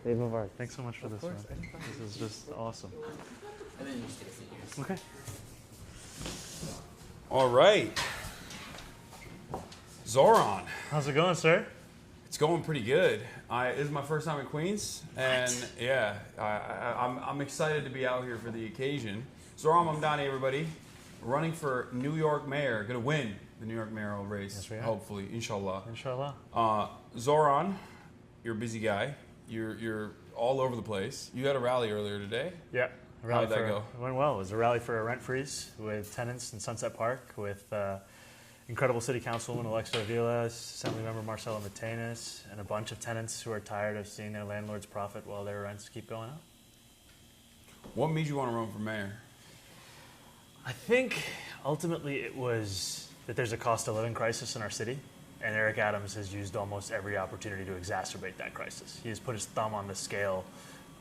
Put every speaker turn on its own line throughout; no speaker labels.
Eid Mubarak.
Thanks so much for this, man. This is just awesome.
And then you just take a seat here.
Okay.
All right. Zohran.
How's it going, sir?
It's going pretty good. This is my first time in Queens, and yeah, I'm excited to be out here for the occasion. Zohran Mamdani, everybody, running for New York mayor, gonna win the New York mayoral race,
Yes, we are.
hopefully, inshallah.
Inshallah.
Zohran, you're a busy guy. You're all over the place. You had a rally earlier today.
Yeah.
How'd that go?
It went well. It was a rally for a rent freeze with tenants in Sunset Park, with incredible city councilwoman Alexa Avilas, Assemblymember Marcelo Matenas, and a bunch of tenants who are tired of seeing their landlords profit while their rents keep going up.
What made you want to run for mayor?
I think ultimately it was that there's a cost of living crisis in our city, and Eric Adams has used almost every opportunity to exacerbate that crisis. He has put his thumb on the scale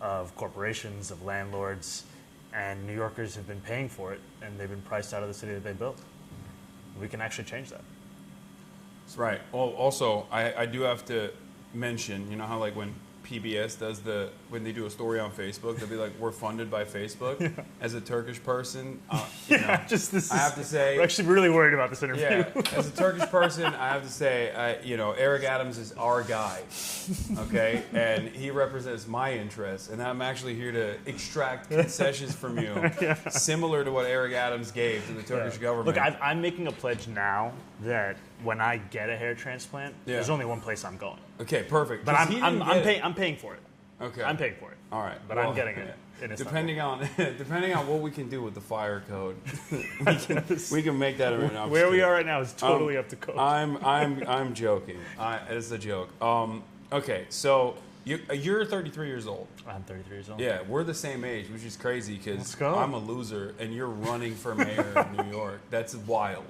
of corporations, of landlords, and New Yorkers have been paying for it, and they've been priced out of the city that they built. We can actually change that.
That's right. Well, also, I do have to mention, you know how like when PBS does when they do a story on Facebook, they'll be like, we're funded by Facebook.
Yeah.
As a Turkish person,
I
have to say,
we're actually really worried about this interview.
yeah, as a Turkish person, I have to say, Eric Adams is our guy, okay? And he represents my interests, and I'm actually here to extract concessions from you, similar to what Eric Adams gave to the Turkish government.
Look, I'm making a pledge now that when I get a hair transplant, there's only one place I'm going.
Okay, perfect.
But I'm paying for it.
Okay.
I'm paying for it.
All right.
But I'm getting it. In
Depending on what we can do with the fire code, we can make that an option.
Where we are right now is totally up to code.
I'm joking. It's a joke. Okay, so you're 33 years old.
I'm 33 years old.
Yeah, we're the same age, which is crazy because
Let's go.
I'm a loser and you're running for mayor of New York. That's wild.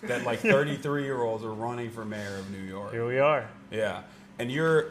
That like 33-year-olds are running for mayor of New York.
Here we are.
Yeah. And you're,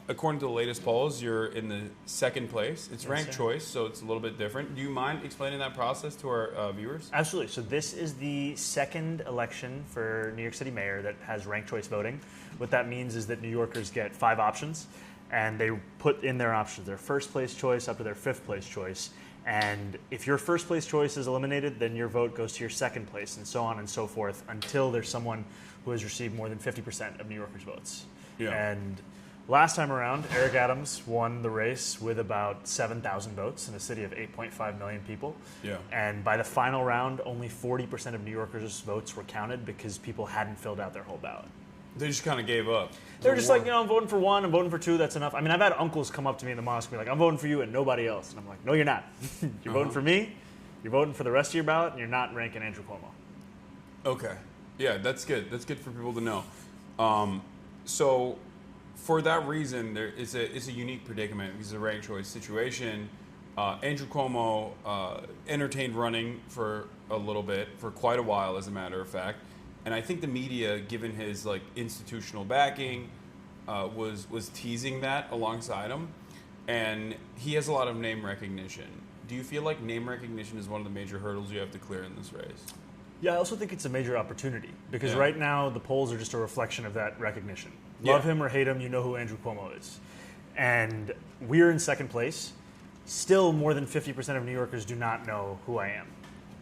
according to the latest polls, you're in the second place. It's ranked choice, so it's a little bit different. Do you mind explaining that process to our viewers?
Absolutely. So this is the second election for New York City mayor that has ranked choice voting. What that means is that New Yorkers get 5 options, and they put in their options, their first place choice up to their 5th place choice. And if your first place choice is eliminated, then your vote goes to your second place, and so on and so forth, until there's someone who has received more than 50% of New Yorkers' votes.
Yeah.
And last time around, Eric Adams won the race with about 7,000 votes in a city of 8.5 million people.
Yeah.
And by the final round, only 40% of New Yorkers' votes were counted because people hadn't filled out their whole ballot.
They just kind of gave up.
They were just like, I'm voting for 1, I'm voting for 2, that's enough. I mean, I've had uncles come up to me in the mosque and be like, I'm voting for you and nobody else. And I'm like, no, you're not. You're voting for me, you're voting for the rest of your ballot, and you're not ranking Andrew Cuomo.
Okay. Yeah, that's good. That's good for people to know. So for that reason, it's a unique predicament because it's a ranked choice situation. Andrew Cuomo entertained running for a little bit, for quite a while, as a matter of fact. And I think the media, given his like institutional backing, was teasing that alongside him. And he has a lot of name recognition. Do you feel like name recognition is one of the major hurdles you have to clear in this race?
Yeah, I also think it's a major opportunity because right now the polls are just a reflection of that recognition.
Yeah.
Love him or hate him, you know who Andrew Cuomo is. And we're in second place. Still, more than 50% of New Yorkers do not know who I am.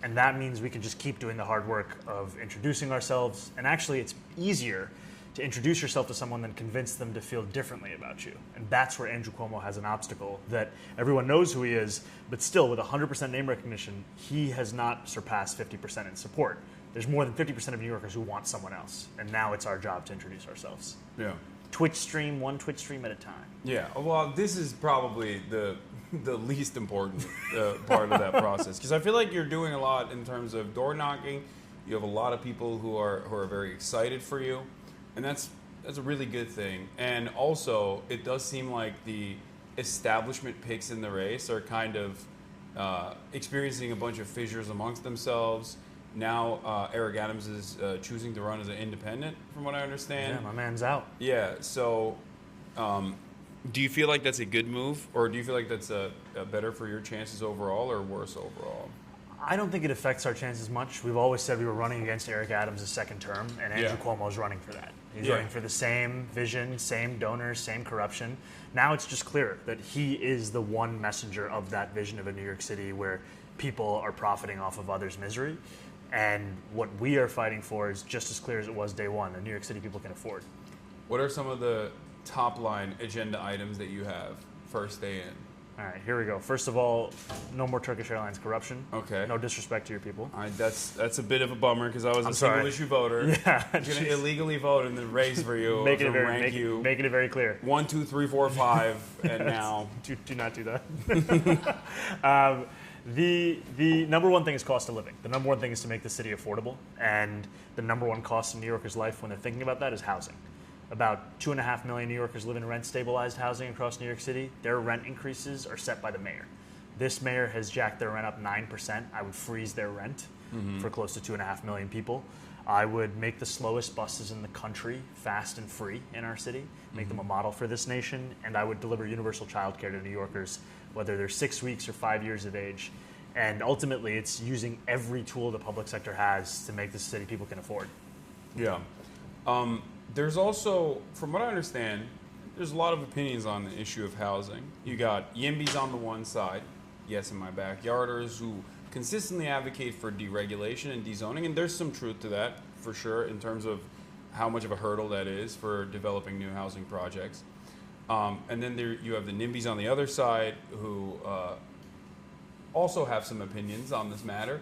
And that means we can just keep doing the hard work of introducing ourselves. And actually, it's easier to introduce yourself to someone than convince them to feel differently about you. And that's where Andrew Cuomo has an obstacle, that everyone knows who he is, but still, with 100% name recognition, he has not surpassed 50% in support. There's more than 50% of New Yorkers who want someone else. And now it's our job to introduce ourselves.
Yeah.
Twitch stream, one Twitch stream at a time.
Yeah. Well, this is probably the least important part of that process, because I feel like you're doing a lot in terms of door knocking. You have a lot of people who are very excited for you, and that's a really good thing. And also, it does seem like the establishment picks in the race are kind of experiencing a bunch of fissures amongst themselves. Now Eric Adams is choosing to run as an independent, from what I understand.
Yeah, my man's out.
Yeah. So. Do you feel like that's a good move, or do you feel like that's better for your chances overall or worse overall?
I don't think it affects our chances much. We've always said we were running against Eric Adams' second term, and Andrew Cuomo is running for that. He's running for the same vision, same donors, same corruption. Now it's just clear that he is the one messenger of that vision of a New York City where people are profiting off of others' misery. And what we are fighting for is just as clear as it was day one, a New York City people can afford.
What are some of the top line agenda items that you have first day in?
All right, here we go. First of all, no more Turkish Airlines corruption.
Okay.
No disrespect to your people.
All right, that's a bit of a bummer because I was a
sorry.
single issue voter.
Yeah.
I'm going to illegally vote in the race for you.
Making it very clear.
1, 2, 3, 4, 5, and now.
Do not do that. The number one thing is cost of living. The number one thing is to make the city affordable. And the number one cost in New Yorkers' life when they're thinking about that is housing. About 2.5 million New Yorkers live in rent-stabilized housing across New York City. Their rent increases are set by the mayor. This mayor has jacked their rent up 9%. I would freeze their rent for close to 2.5 million people. I would make the slowest buses in the country fast and free in our city, make them a model for this nation, and I would deliver universal childcare to New Yorkers, whether they're 6 weeks or 5 years of age. And ultimately, it's using every tool the public sector has to make this city people can afford.
Yeah. There's also, from what I understand, there's a lot of opinions on the issue of housing. You got YIMBYs on the one side, yes, in my backyarders, who consistently advocate for deregulation and dezoning, and there's some truth to that, for sure, in terms of how much of a hurdle that is for developing new housing projects. And then you have the NIMBYs on the other side, who also have some opinions on this matter.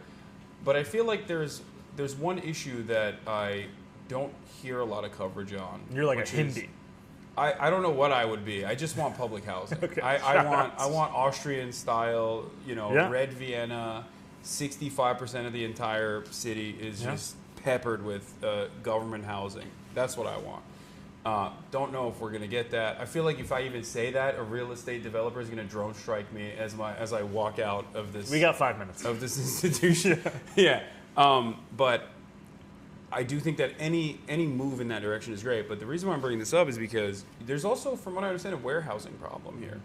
But I feel like there's one issue that I don't hear a lot of coverage on.
You're like a Hindi.
I don't know what I would be. I just want public housing.
Okay,
I want Austrian style, red Vienna. 65% of the entire city is just peppered with government housing. That's what I want. Don't know if we're going to get that. I feel like if I even say that, a real estate developer is going to drone strike me as I walk out of this.
We got 5 minutes
of this institution. Yeah, but I do think that any move in that direction is great. But the reason why I'm bringing this up is because there's also, from what I understand, a warehousing problem here,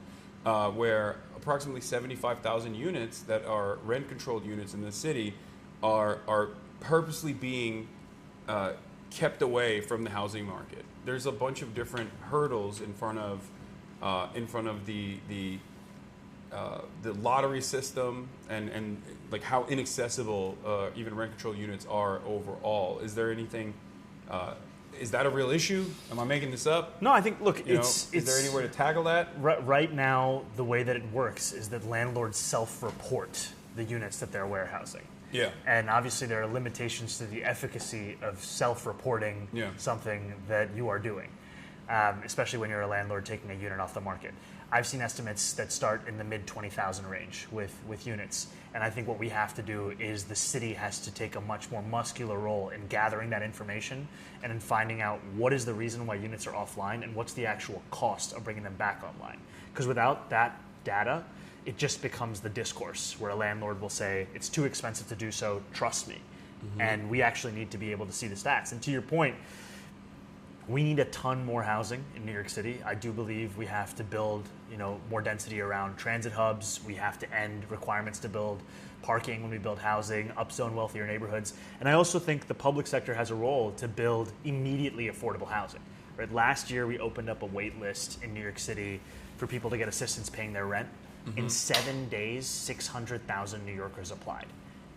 where approximately 75,000 units that are rent-controlled units in the city are purposely being kept away from the housing market. There's a bunch of different hurdles in front of the lottery system and like how inaccessible even rent-controlled units are overall. Is there anything? Is that a real issue? Am I making this up?
No, I think, look,
is there any way to tackle that?
Right now, the way that it works is that landlords self-report the units that they're warehousing.
Yeah.
And obviously there are limitations to the efficacy of self-reporting something that you are doing, especially when you're a landlord taking a unit off the market. I've seen estimates that start in the mid-20,000 range with units. And I think what we have to do is the city has to take a much more muscular role in gathering that information and in finding out what is the reason why units are offline and what's the actual cost of bringing them back online. Because without that data, it just becomes the discourse where a landlord will say, it's too expensive to do so, trust me. Mm-hmm. And we actually need to be able to see the stats. And to your point, we need a ton more housing in New York City. I do believe we have to build, more density around transit hubs. We have to end requirements to build parking when we build housing, upzone wealthier neighborhoods. And I also think the public sector has a role to build immediately affordable housing. Right? Last year, we opened up a wait list in New York City for people to get assistance paying their rent. Mm-hmm. In 7 days, 600,000 New Yorkers applied.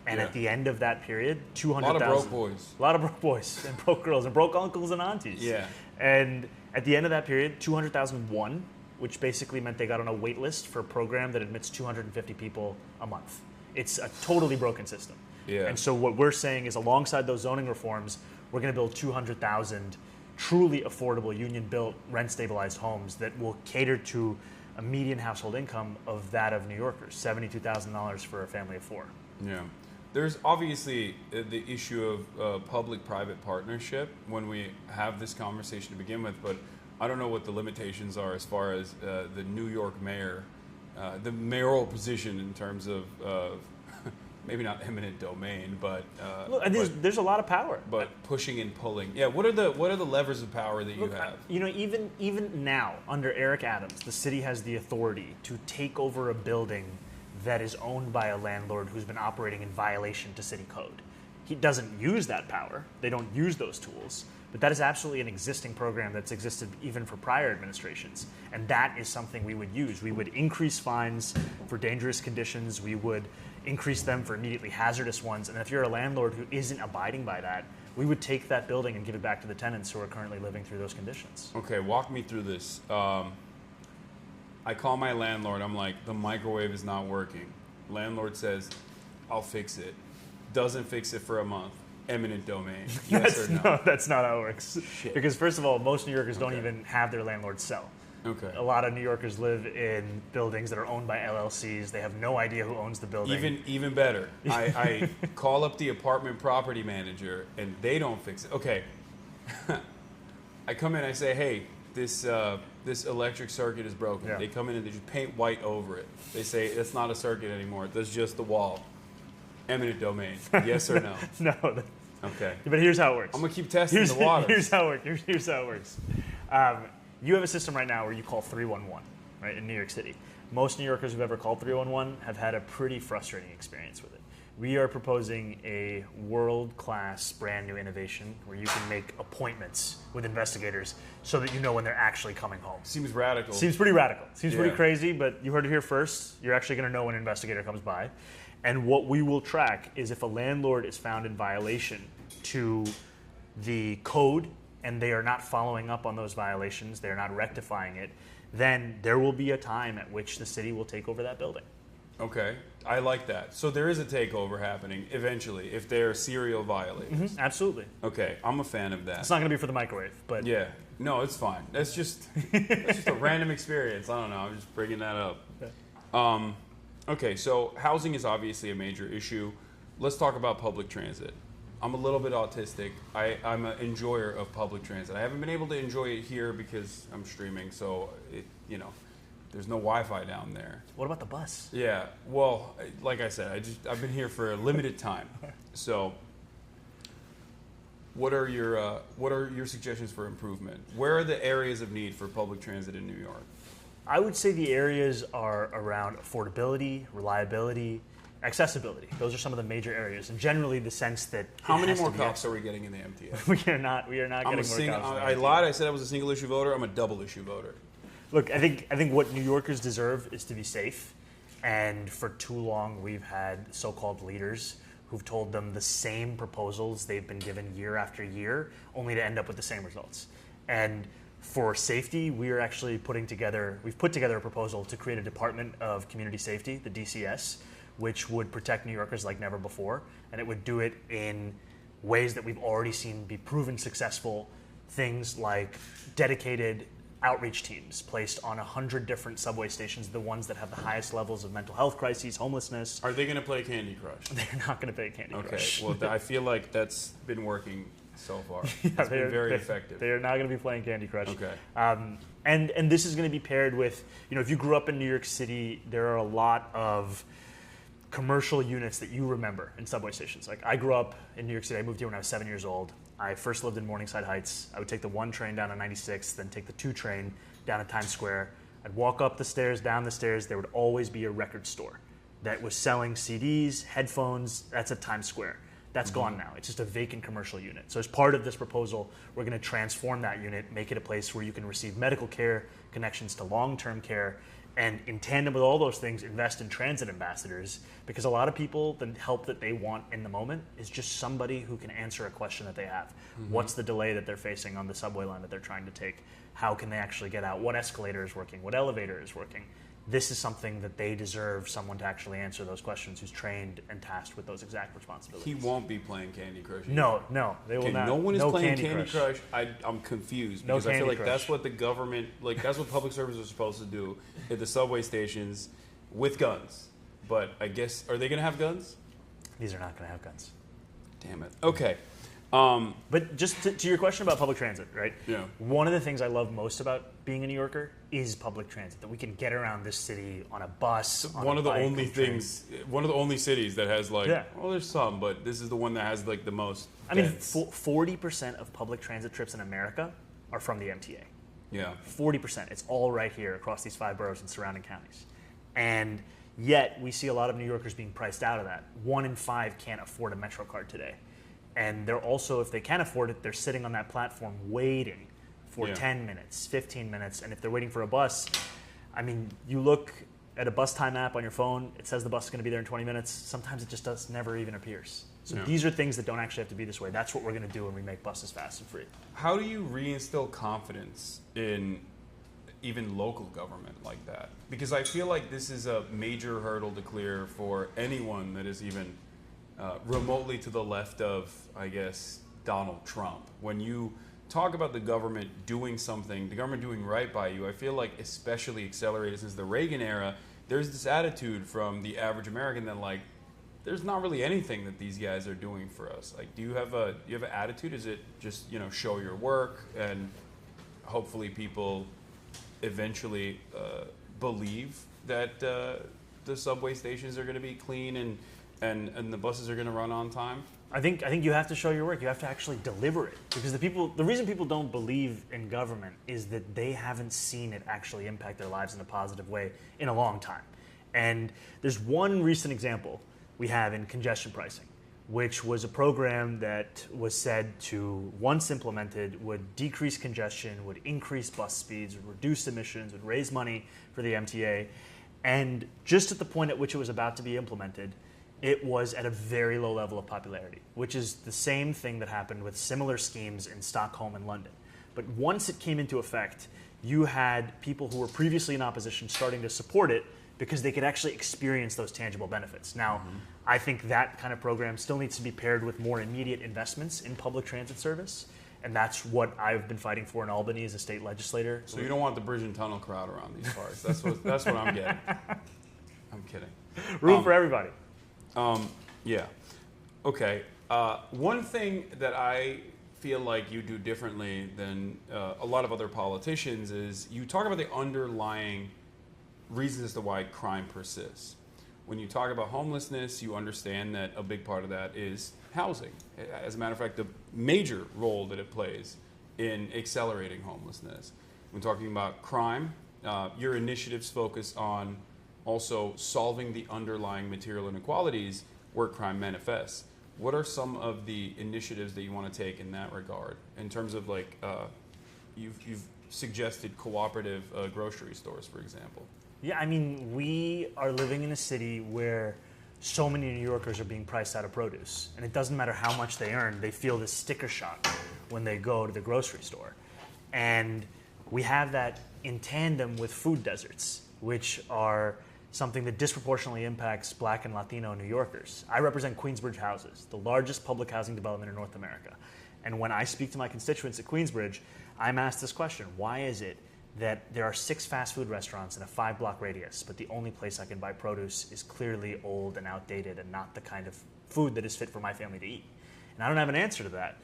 And at the end of that period, 200,000.
A lot of broke boys.
A lot of broke boys and broke girls and broke uncles and aunties.
Yeah.
And at the end of that period, 200,000 won, which basically meant they got on a wait list for a program that admits 250 people a month. It's a totally broken system.
Yeah.
And so what we're saying is alongside those zoning reforms, we're going to build 200,000 truly affordable union-built, rent-stabilized homes that will cater to a median household income of that of New Yorkers, $72,000 for a family of four.
Yeah. There's obviously the issue of public-private partnership when we have this conversation to begin with, but I don't know what the limitations are as far as the New York mayor, the mayoral position in terms of maybe not eminent domain, but
there's a lot of power.
But pushing and pulling. Yeah. What are the levers of power that you have?
Even now under Eric Adams, the city has the authority to take over a building that is owned by a landlord who's been operating in violation to city code. He doesn't use that power. They don't use those tools. But that is absolutely an existing program that's existed even for prior administrations. And that is something we would use. We would increase fines for dangerous conditions. We would increase them for immediately hazardous ones. And if you're a landlord who isn't abiding by that, we would take that building and give it back to the tenants who are currently living through those conditions.
Okay, walk me through this. I call my landlord. I'm like, the microwave is not working. Landlord says, I'll fix it. Doesn't fix it for a month. Eminent domain. Yes or no?
No, that's not how it works.
Shit.
Because first of all, most New Yorkers don't even have their landlord sell.
Okay.
A lot of New Yorkers live in buildings that are owned by LLCs. They have no idea who owns the building.
Even better. I call up the apartment property manager and they don't fix it. Okay. I come in, I say, hey, this electric circuit is broken.
Yeah.
They come in and they just paint white over it. They say it's not a circuit anymore. That's just the wall. Eminent domain. Yes or no?
No.
Okay.
But here's how it works.
I'm gonna keep testing the water.
Here's how it works. Here's how it works. You have a system right now where you call 311, right, in New York City. Most New Yorkers who've ever called 311 have had a pretty frustrating experience with it. We are proposing a world-class, brand new innovation where you can make appointments with investigators so that you know when they're actually coming home.
Seems radical.
Seems pretty radical. Seems
Yeah.
pretty crazy, but you heard it here first. You're actually going to know when an investigator comes by. And what we will track is if a landlord is found in violation to the code and they are not following up on those violations, they're not rectifying it, then there will be a time at which the city will take over that building.
Okay, I like that. So there is a takeover happening eventually if they're serial violators.
Absolutely.
Okay, I'm a fan of that.
It's not going to be for the microwave, but
Yeah, no, it's fine. That's just a random experience. I don't know. I'm just bringing that up. Okay, so housing is obviously a major issue. Let's talk about public transit. I'm a little bit autistic. I'm an enjoyer of public transit. I haven't been able to enjoy it here because I'm streaming, so there's no Wi-Fi down there.
what about the bus?
Yeah, well, like I said, I've been here for a limited time. So, what are your suggestions for improvement? Where are the areas of need for public transit in New York?
I would say the areas are around affordability, reliability, accessibility. Those are some of the major areas, and generally the sense that
How
it
many
has to
more
be
cops are we getting in the MTA?
We are not
I'm
getting more cops.
I lied. I said I was a single issue voter. I'm a double issue voter.
Look, I think what New Yorkers deserve is to be safe, and for too long we've had so-called leaders who've told them the same proposals they've been given year after year, only to end up with the same results. And for safety, we've put together a proposal to create a Department of Community Safety, the DCS, which would protect New Yorkers like never before, and it would do it in ways that we've already seen be proven successful. Things like dedicated outreach teams placed on 100 different subway stations, the ones that have the highest levels of mental health crises, homelessness.
Are they going to play Candy Crush?
They're not going to play Candy Crush.
Okay, well, I feel like that's been working so far. It's been very effective.
They are not going to be playing Candy Crush.
Okay.
And this is going to be paired with, if you grew up in New York City, there are a lot of commercial units that you remember in subway stations. Like, I grew up in New York City. I moved here when I was 7 years old. I first lived in Morningside Heights. I would take the 1 train down to 96, then take the 2 train down to Times Square. I'd walk up the stairs, down the stairs. There would always be a record store that was selling CDs, headphones. That's at Times Square. That's gone now. It's just a vacant commercial unit. So as part of this proposal, we're going to transform that unit, make it a place where you can receive medical care, connections to long-term care, and in tandem with all those things, invest in transit ambassadors, because a lot of people, the help that they want in the moment is just somebody who can answer a question that they have. What's the delay that they're facing on the subway line that they're trying to take? How can they actually get out? What escalator is working? What elevator is working? This is something that they deserve someone to actually answer those questions who's trained and tasked with those exact responsibilities.
He won't be playing Candy Crush.
No, they will
Okay,
not.
no one is playing
Candy
Crush. I'm confused
No
because I feel
Candy
like
Crush.
that's what the government, that's what public services are supposed to do at the subway stations with guns. But I guess, are they going to have guns?
These are not going to have guns.
Damn it. Okay.
But just to your question about public transit, right?
Yeah.
One of the things I love most about being a New Yorker is public transit, that we can get around this city on a bus, on
One
a
of the
bike,
only
on a train.
things, one of the only cities that has
Yeah.
well, there's some, but this is the one that has the most.
I mean,
dense.
40% of public transit trips in America are from the MTA.
Yeah.
40%. It's all right here across these 5 boroughs and surrounding counties. And Yet we see a lot of New Yorkers being priced out of that. 1 in 5 can't afford a Metro card today. And they're also, if they can afford it, they're sitting on that platform waiting for 10 minutes, 15 minutes. And if they're waiting for a bus, I mean, you look at a bus time app on your phone, it says the bus is going to be there in 20 minutes. Sometimes it just never even appears. So these are things that don't actually have to be this way. That's what we're going to do when we make buses fast and free.
How do you reinstill confidence in even local government like that? Because I feel like this is a major hurdle to clear for anyone that is even remotely to the left of, I guess, Donald Trump. When you talk about the government doing something, the government doing right by you, I feel like especially accelerated since the Reagan era, there's this attitude from the average American that like, there's not really anything that these guys are doing for us. Like, do you have an attitude? Is it just, show your work and hopefully people eventually believe that the subway stations are going to be clean and the buses are going to run on time?
I think you have to show your work. You have to actually deliver it, because the reason people don't believe in government is that they haven't seen it actually impact their lives in a positive way in a long time. And there's one recent example we have in congestion pricing, which was a program that was said to, once implemented, would decrease congestion, would increase bus speeds, would reduce emissions, would raise money for the MTA. And just at the point at which it was about to be implemented, it was at a very low level of popularity, which is the same thing that happened with similar schemes in Stockholm and London. But once it came into effect, you had people who were previously in opposition starting to support it because they could actually experience those tangible benefits. Now, I think that kind of program still needs to be paired with more immediate investments in public transit service, and that's what I've been fighting for in Albany as a state legislator.
So you don't want the bridge and tunnel crowd around these parts. That's what I'm getting. I'm kidding.
Room for everybody.
Yeah. Okay. One thing that I feel like you do differently than a lot of other politicians is you talk about the underlying reasons as to why crime persists. When you talk about homelessness, you understand that a big part of that is housing. As a matter of fact, the major role that it plays in accelerating homelessness. When talking about crime, your initiatives focus on also solving the underlying material inequalities where crime manifests. What are some of the initiatives that you want to take in that regard? In terms of like, you've suggested cooperative grocery stores, for example.
Yeah, I mean, we are living in a city where so many New Yorkers are being priced out of produce. And it doesn't matter how much they earn, they feel this sticker shock when they go to the grocery store. And we have that in tandem with food deserts, which are something that disproportionately impacts Black and Latino New Yorkers. I represent Queensbridge Houses, the largest public housing development in North America. And when I speak to my constituents at Queensbridge, I'm asked this question: why is it that there are 6 fast food restaurants in a 5-block radius, but the only place I can buy produce is clearly old and outdated and not the kind of food that is fit for my family to eat? And I don't have an answer to that.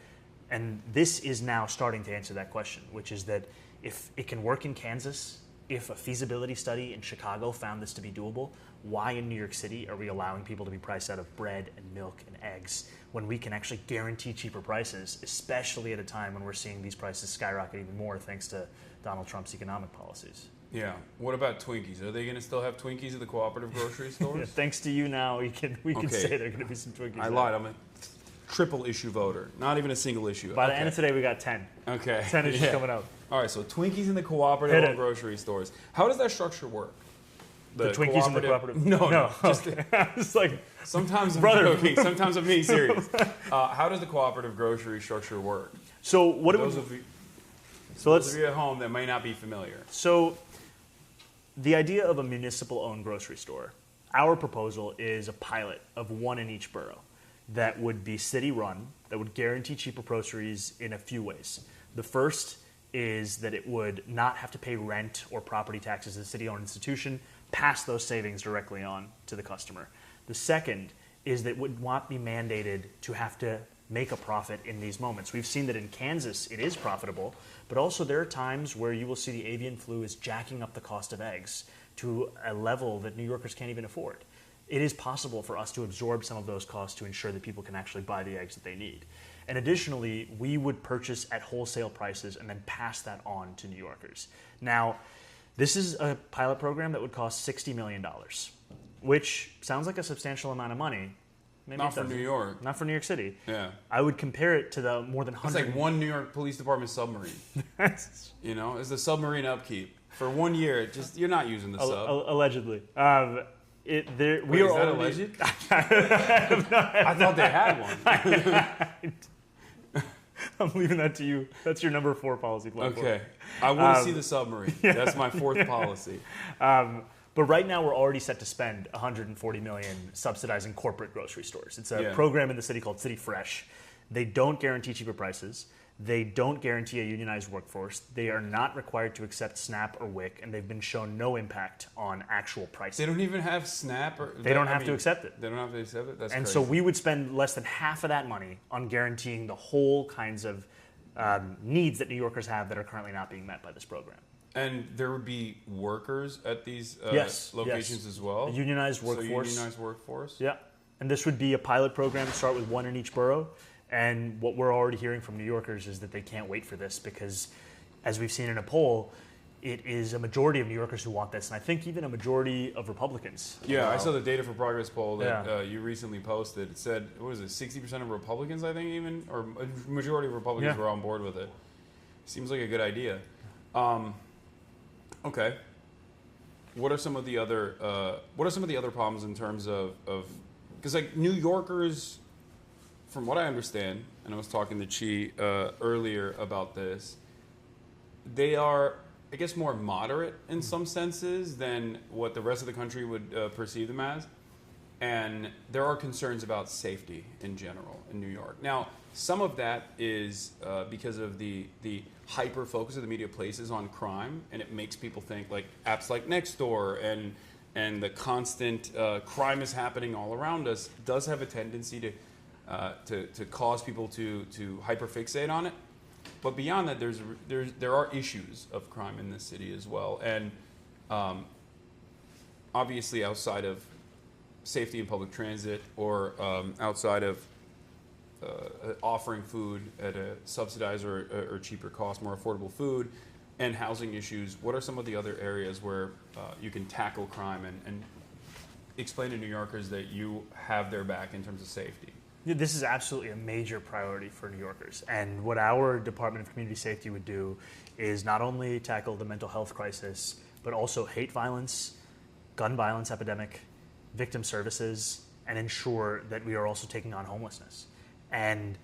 And this is now starting to answer that question, which is that if it can work in Kansas, if a feasibility study in Chicago found this to be doable, why in New York City are we allowing people to be priced out of bread and milk and eggs when we can actually guarantee cheaper prices, especially at a time when we're seeing these prices skyrocket even more thanks to Donald Trump's economic policies?
Yeah. What about Twinkies? Are they going to still have Twinkies at the cooperative grocery stores?
Yeah, thanks to you now, we can say there are going to be some Twinkies.
I lied. I'm a triple issue voter. Not even a single issue.
By the end of today, we got 10.
Okay.
10 issues coming up.
All right, so Twinkies in the cooperative grocery stores. How does that structure work?
The Twinkies in the cooperative?
No.
Just, it's like,
sometimes I'm
brother.
joking. Sometimes I'm being serious. How does the cooperative grocery structure work?
So what
those of you at home that may not be familiar.
So the idea of a municipal-owned grocery store, our proposal is a pilot of 1 in each borough that would be city-run, that would guarantee cheaper groceries in a few ways. The first is that it would not have to pay rent or property taxes as a city-owned institution, pass those savings directly on to the customer. The second is that it would not be mandated to have to make a profit in these moments. We've seen that in Kansas it is profitable, but also there are times where you will see the avian flu is jacking up the cost of eggs to a level that New Yorkers can't even afford. It is possible for us to absorb some of those costs to ensure that people can actually buy the eggs that they need. And additionally, we would purchase at wholesale prices and then pass that on to New Yorkers. Now, this is a pilot program that would cost $60 million. which sounds like a substantial amount of money. Maybe
Not
it
for
doesn't.
New York.
Not for New York City.
Yeah.
I would compare it to the more than
It's
100.
like one New York Police Department submarine. You know, it's the submarine upkeep. For 1 year, just you're not using the sub.
Allegedly. We
Wait,
are
is that
already,
alleged? I thought they had one.
I'm leaving that to you. That's your number 4 policy platform.
Okay. I want to see the submarine. That's my 4th policy.
But right now, we're already set to spend $140 million subsidizing corporate grocery stores. It's a program in the city called City Fresh. They don't guarantee cheaper prices. They don't guarantee a unionized workforce. They are not required to accept SNAP or WIC, and they've been shown no impact on actual pricing.
They don't even have SNAP?
They don't have to accept it.
They don't have to accept it? That's
And
crazy.
so we would spend less than half of that money on guaranteeing the whole kinds of needs that New Yorkers have that are currently not being met by this program.
And there would be workers at these locations as well?
A unionized workforce.
So unionized workforce?
Yeah. And this would be a pilot program to start with 1 in each borough. And what we're already hearing from New Yorkers is that they can't wait for this because, as we've seen in a poll, it is a majority of New Yorkers who want this. And I think even a majority of Republicans.
Yeah, I saw the Data for Progress poll that you recently posted. It said, what was it, 60% of Republicans, I think even? Or a majority of Republicans were on board with it. Seems like a good idea. Okay. What are some of the other problems in terms of because like New Yorkers, from what I understand, and I was talking to Chi earlier about this, they are, I guess, more moderate in some senses than what the rest of the country would perceive them as. And there are concerns about safety in general in New York. Now, some of that is because of the hyper focus of the media places on crime, and it makes people think like apps like Nextdoor and the constant crime is happening all around us does have a tendency to cause people to hyperfixate on it. But beyond that, there are issues of crime in this city as well, and obviously outside of safety in public transit or outside of offering food at a subsidized or cheaper cost, more affordable food, and housing issues. What are some of the other areas where you can tackle crime and explain to New Yorkers that you have their back in terms of safety?
Yeah, this is absolutely a major priority for New Yorkers. And what our Department of Community Safety would do is not only tackle the mental health crisis, but also hate violence, gun violence epidemic, victim services, and ensure that we are also taking on homelessness. And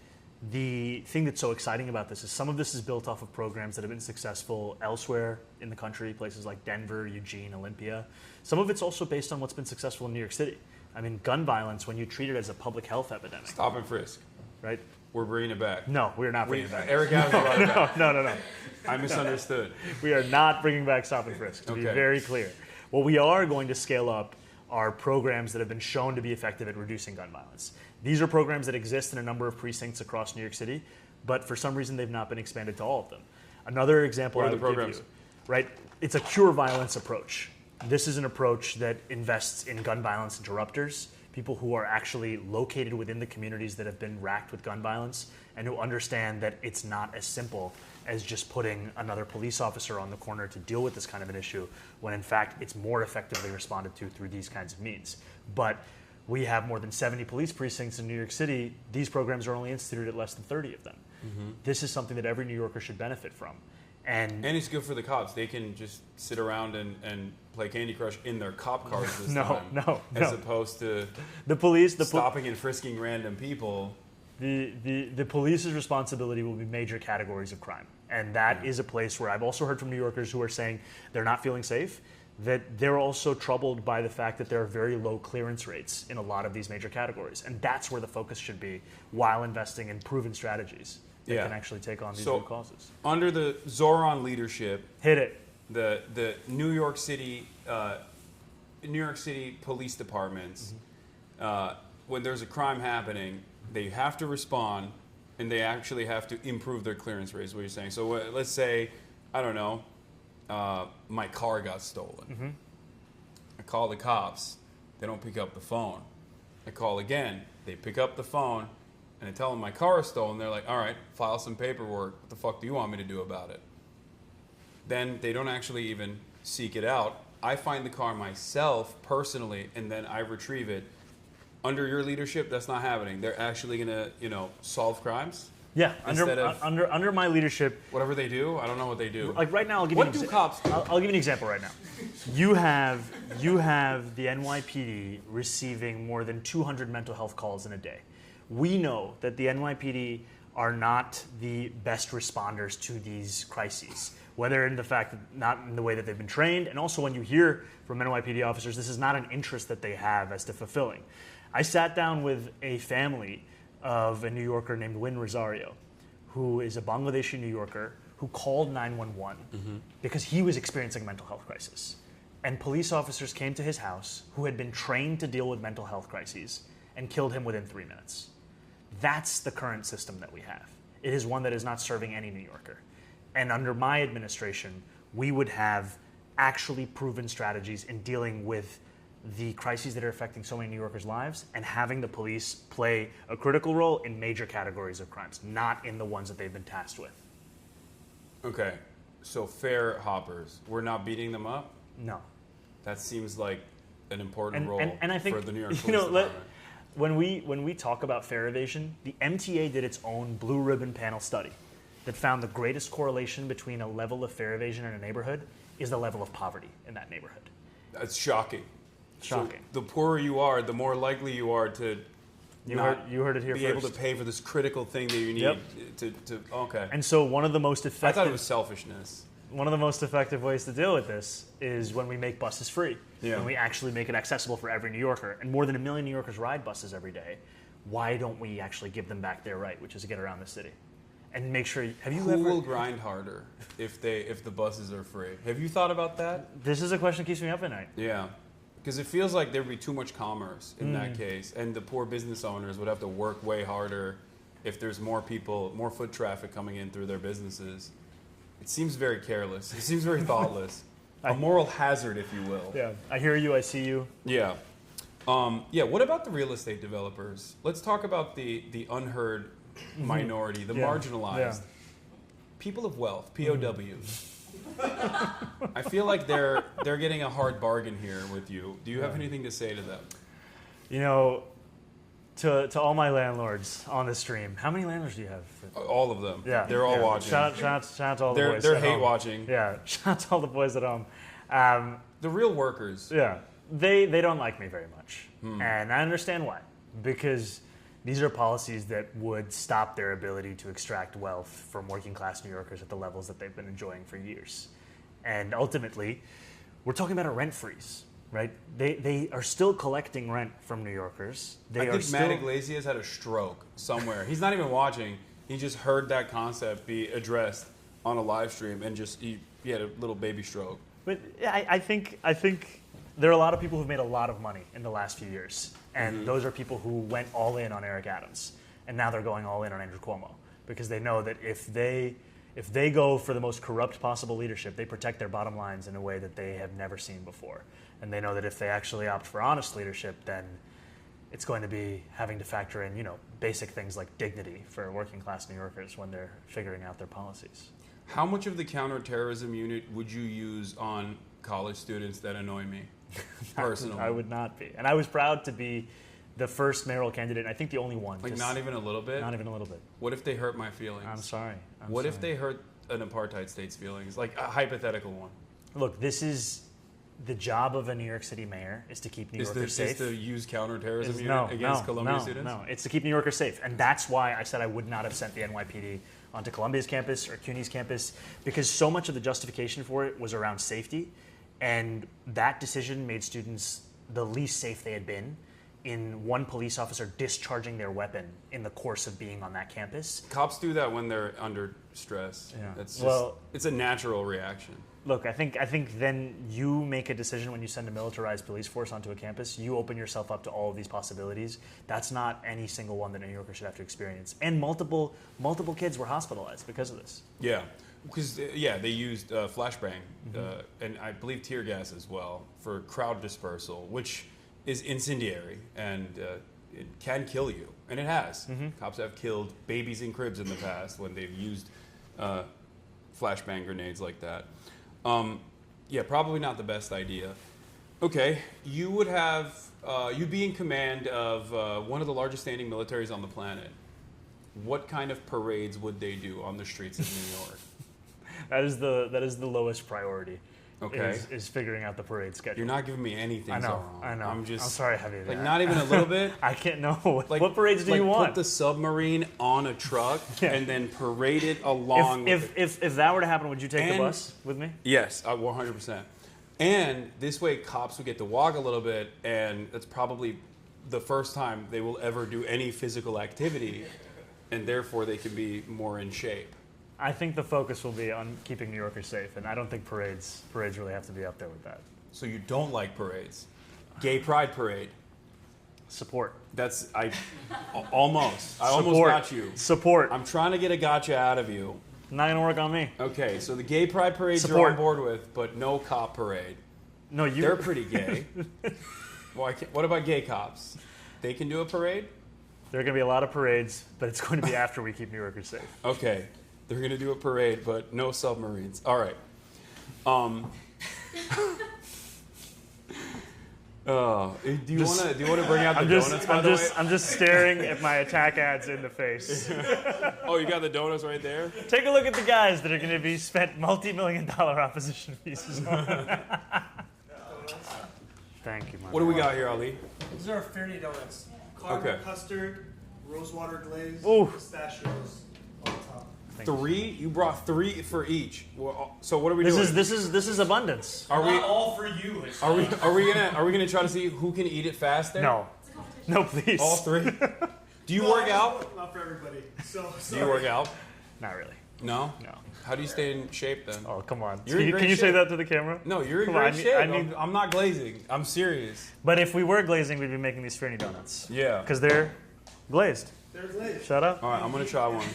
the thing that's so exciting about this is some of this is built off of programs that have been successful elsewhere in the country, places like Denver, Eugene, Olympia. Some of it's also based on what's been successful in New York City. I mean, gun violence, when you treat it as a public health epidemic.
Stop and frisk.
Right?
We're bringing it back.
No, we're not bringing it back.
Eric Adams brought it back.
No.
I misunderstood.
We are not bringing back stop and frisk, to be very clear. What we are going to scale up are programs that have been shown to be effective at reducing gun violence. These are programs that exist in a number of precincts across New York City, but for some reason they've not been expanded to all of them. Another example I would give you, right? It's a cure violence approach. This is an approach that invests in gun violence interrupters, people who are actually located within the communities that have been racked with gun violence and who understand that it's not as simple as just putting another police officer on the corner to deal with this kind of an issue, when in fact it's more effectively responded to through these kinds of means. But we have more than 70 police precincts in New York City. These programs are only instituted at less than 30 of them. Mm-hmm. This is something that every New Yorker should benefit from. And
it's good for the cops. They can just sit around and play Candy Crush in their cop cars this time. As opposed to stopping and frisking random people.
The police's responsibility will be major categories of crime. And that is a place where I've also heard from New Yorkers who are saying they're not feeling safe, that they're also troubled by the fact that there are very low clearance rates in a lot of these major categories. And that's where the focus should be while investing in proven strategies that can actually take on these root causes.
Under the Zohran leadership, the New York City police departments, when there's a crime happening, they have to respond, and they actually have to improve their clearance rates. What you're saying? So let's say, I don't know, my car got stolen. Mm-hmm. I call the cops. They don't pick up the phone. I call again. They pick up the phone. And I tell them my car is stolen. They're like, all right, file some paperwork. What the fuck do you want me to do about it? Then they don't actually even seek it out. I find the car myself personally, and then I retrieve it. Under your leadership, that's not happening. They're actually going to, solve crimes.
Yeah,
Instead of
under my leadership,
whatever they do, I don't know what they do.
like right now, I'll give
What
you
do cops do?
I'll give you an example right now. You have the NYPD receiving more than 200 mental health calls in a day. We know that the NYPD are not the best responders to these crises, whether in the fact that not in the way that they've been trained, and also when you hear from NYPD officers, this is not an interest that they have as to fulfilling. I sat down with a family of a New Yorker named Win Rosario, who is a Bangladeshi New Yorker who called 911 because he was experiencing a mental health crisis. And police officers came to his house who had been trained to deal with mental health crises and killed him within 3 minutes. That's the current system that we have. It is one that is not serving any New Yorker. And under my administration, we would have actually proven strategies in dealing with the crises that are affecting so many New Yorkers' lives and having the police play a critical role in major categories of crimes, not in the ones that they've been tasked with.
Okay, so fair hoppers, we're not beating them up?
No.
That seems like an important role
and I think,
for the New York Police Department.
When we talk about fare evasion, the MTA did its own blue ribbon panel study that found the greatest correlation between a level of fare evasion in a neighborhood is the level of poverty in that neighborhood.
That's shocking.
Shocking.
So the poorer you are, the more likely you are to
You heard it here
be
first.
able to pay for this critical thing that you need
Yep.
to okay.
And so one of the most
I
effective
thought it was selfishness.
One of the most effective ways to deal with this is when we make buses free.
Yeah.
When we actually make it accessible for every New Yorker. And more than 1 million New Yorkers ride buses every day. Why don't we actually give them back their right, which is to get around the city? And make sure,
Who will grind harder if the buses are free? Have you thought about that?
This is a question that keeps me up at night.
Yeah. Because it feels like there'd be too much commerce in that case. And the poor business owners would have to work way harder if there's more people, more foot traffic coming in through their businesses. It seems very careless. It seems very thoughtless. A moral hazard, if you will.
Yeah, I hear you, I see you.
Yeah. What about the real estate developers? Let's talk about the unheard minority, the marginalized. People of wealth, POWs. I feel like they're getting a hard bargain here with you. Do you have anything to say to them?
You know, to all my landlords on the stream, how many landlords do you have?
All of them.
Yeah,
They're all watching.
Shout out to all the boys.
They're
at
hate
home.
watching.
Yeah, shout out to all the boys at home.
The real workers.
Yeah, they don't like me very much, and I understand why. Because these are policies that would stop their ability to extract wealth from working class New Yorkers at the levels that they've been enjoying for years. And ultimately, we're talking about a rent freeze, right? They are still collecting rent from New Yorkers.
I think Matt Iglesias had a stroke somewhere. He's not even watching. He just heard that concept be addressed on a live stream and he had a little baby stroke.
But I think there are a lot of people who've made a lot of money in the last few years. And those are people who went all in on Eric Adams. And now they're going all in on Andrew Cuomo. Because they know that if they go for the most corrupt possible leadership, they protect their bottom lines in a way that they have never seen before. And they know that if they actually opt for honest leadership, then it's going to be having to factor in, basic things like dignity for working class New Yorkers when they're figuring out their policies.
How much of the counterterrorism unit would you use on college students that annoy me? Personally.
I would not be. And I was proud to be the first mayoral candidate, and I think the only one.
Like not even a little bit?
Not even a little bit.
What if they hurt my feelings?
I'm sorry.
What if they hurt an apartheid state's feelings? Like a hypothetical one.
Look, this is the job of a New York City mayor is to keep New Yorkers safe.
Is to use counterterrorism unit against Columbia students?
No, it's to keep New Yorkers safe. And that's why I said I would not have sent the NYPD onto Columbia's campus or CUNY's campus, because so much of the justification for it was around safety. And that decision made students the least safe they had been in one police officer discharging their weapon in the course of being on that campus.
Cops do that when they're under stress.
Yeah.
That's just, it's a natural reaction.
Look, I think then you make a decision when you send a militarized police force onto a campus. You open yourself up to all of these possibilities. That's not any single one that New Yorkers should have to experience. And multiple kids were hospitalized because of this.
Yeah. Because, they used flashbang and I believe tear gas as well for crowd dispersal, which is incendiary and it can kill you. And it has. Cops have killed babies in cribs in the past when they've used flashbang grenades like that. Yeah, probably not the best idea. Okay, you would have you'd be in command of one of the largest standing militaries on the planet. What kind of parades would they do on the streets of New York?
That is the lowest priority.
Okay.
Is figuring out the parade schedule.
You're not giving me anything.
I know.
Zohran.
I know.
I'm
sorry, I have you.
like not even a little bit.
I can't know.
Like,
what parades do you want?
Put the submarine on a truck
Yeah.
and then parade it along.
If that were to happen, would you take the
And-
bus with me?
Yes, 100%. And this way, cops would get to walk a little bit, and that's probably the first time they will ever do any physical activity, and therefore they can be more in shape.
I think the focus will be on keeping New Yorkers safe, and I don't think parades really have to be up there with that.
So you don't like parades? Gay pride parade.
Support.
That's almost. I almost
Support.
got you.
Support.
I'm trying to get a gotcha out of you.
Not gonna work on me.
Okay, so the gay pride parades you're
Support.
on board with, but no cop parade.
No, you.
They're pretty gay. Well, what about gay cops? They can do a parade?
There are gonna be a lot of parades, but it's going to be after we keep New Yorkers safe.
Okay, they're gonna do a parade, but no submarines. All right. Do you want to bring out the donuts? By the way,
I'm just staring at my attack ads in the face.
oh, you got the donuts right there.
Take a look at the guys that are going to be spent multi-million-dollar opposition pieces on. Thank you, man.
What do we got here, Ali?
These are Fairney donuts. Caramel
Okay.
custard, rosewater glaze,
Ooh.
pistachios on top.
Thank you.
3? You brought 3 for each. Well, so what are we
This
doing?
is abundance.
Are we?
Not all for you. It's
Are we gonna try to see who can eat it faster?
No, no, please.
All 3. Do you
No,
work out?
Not for everybody. So
Do
sorry.
you work out?
Not really.
No.
No.
How do you stay in shape then?
Oh, come on.
You're in
Can
great
you say
shape.
that to the camera?
No, you're in
Come on,
great
I
shape.
need-
I'm not glazing. I'm serious.
But if we were glazing, we'd be making these Fairney donuts.
Yeah.
Because they're glazed.
They're glazed.
Shut up.
All right, I'm gonna try one.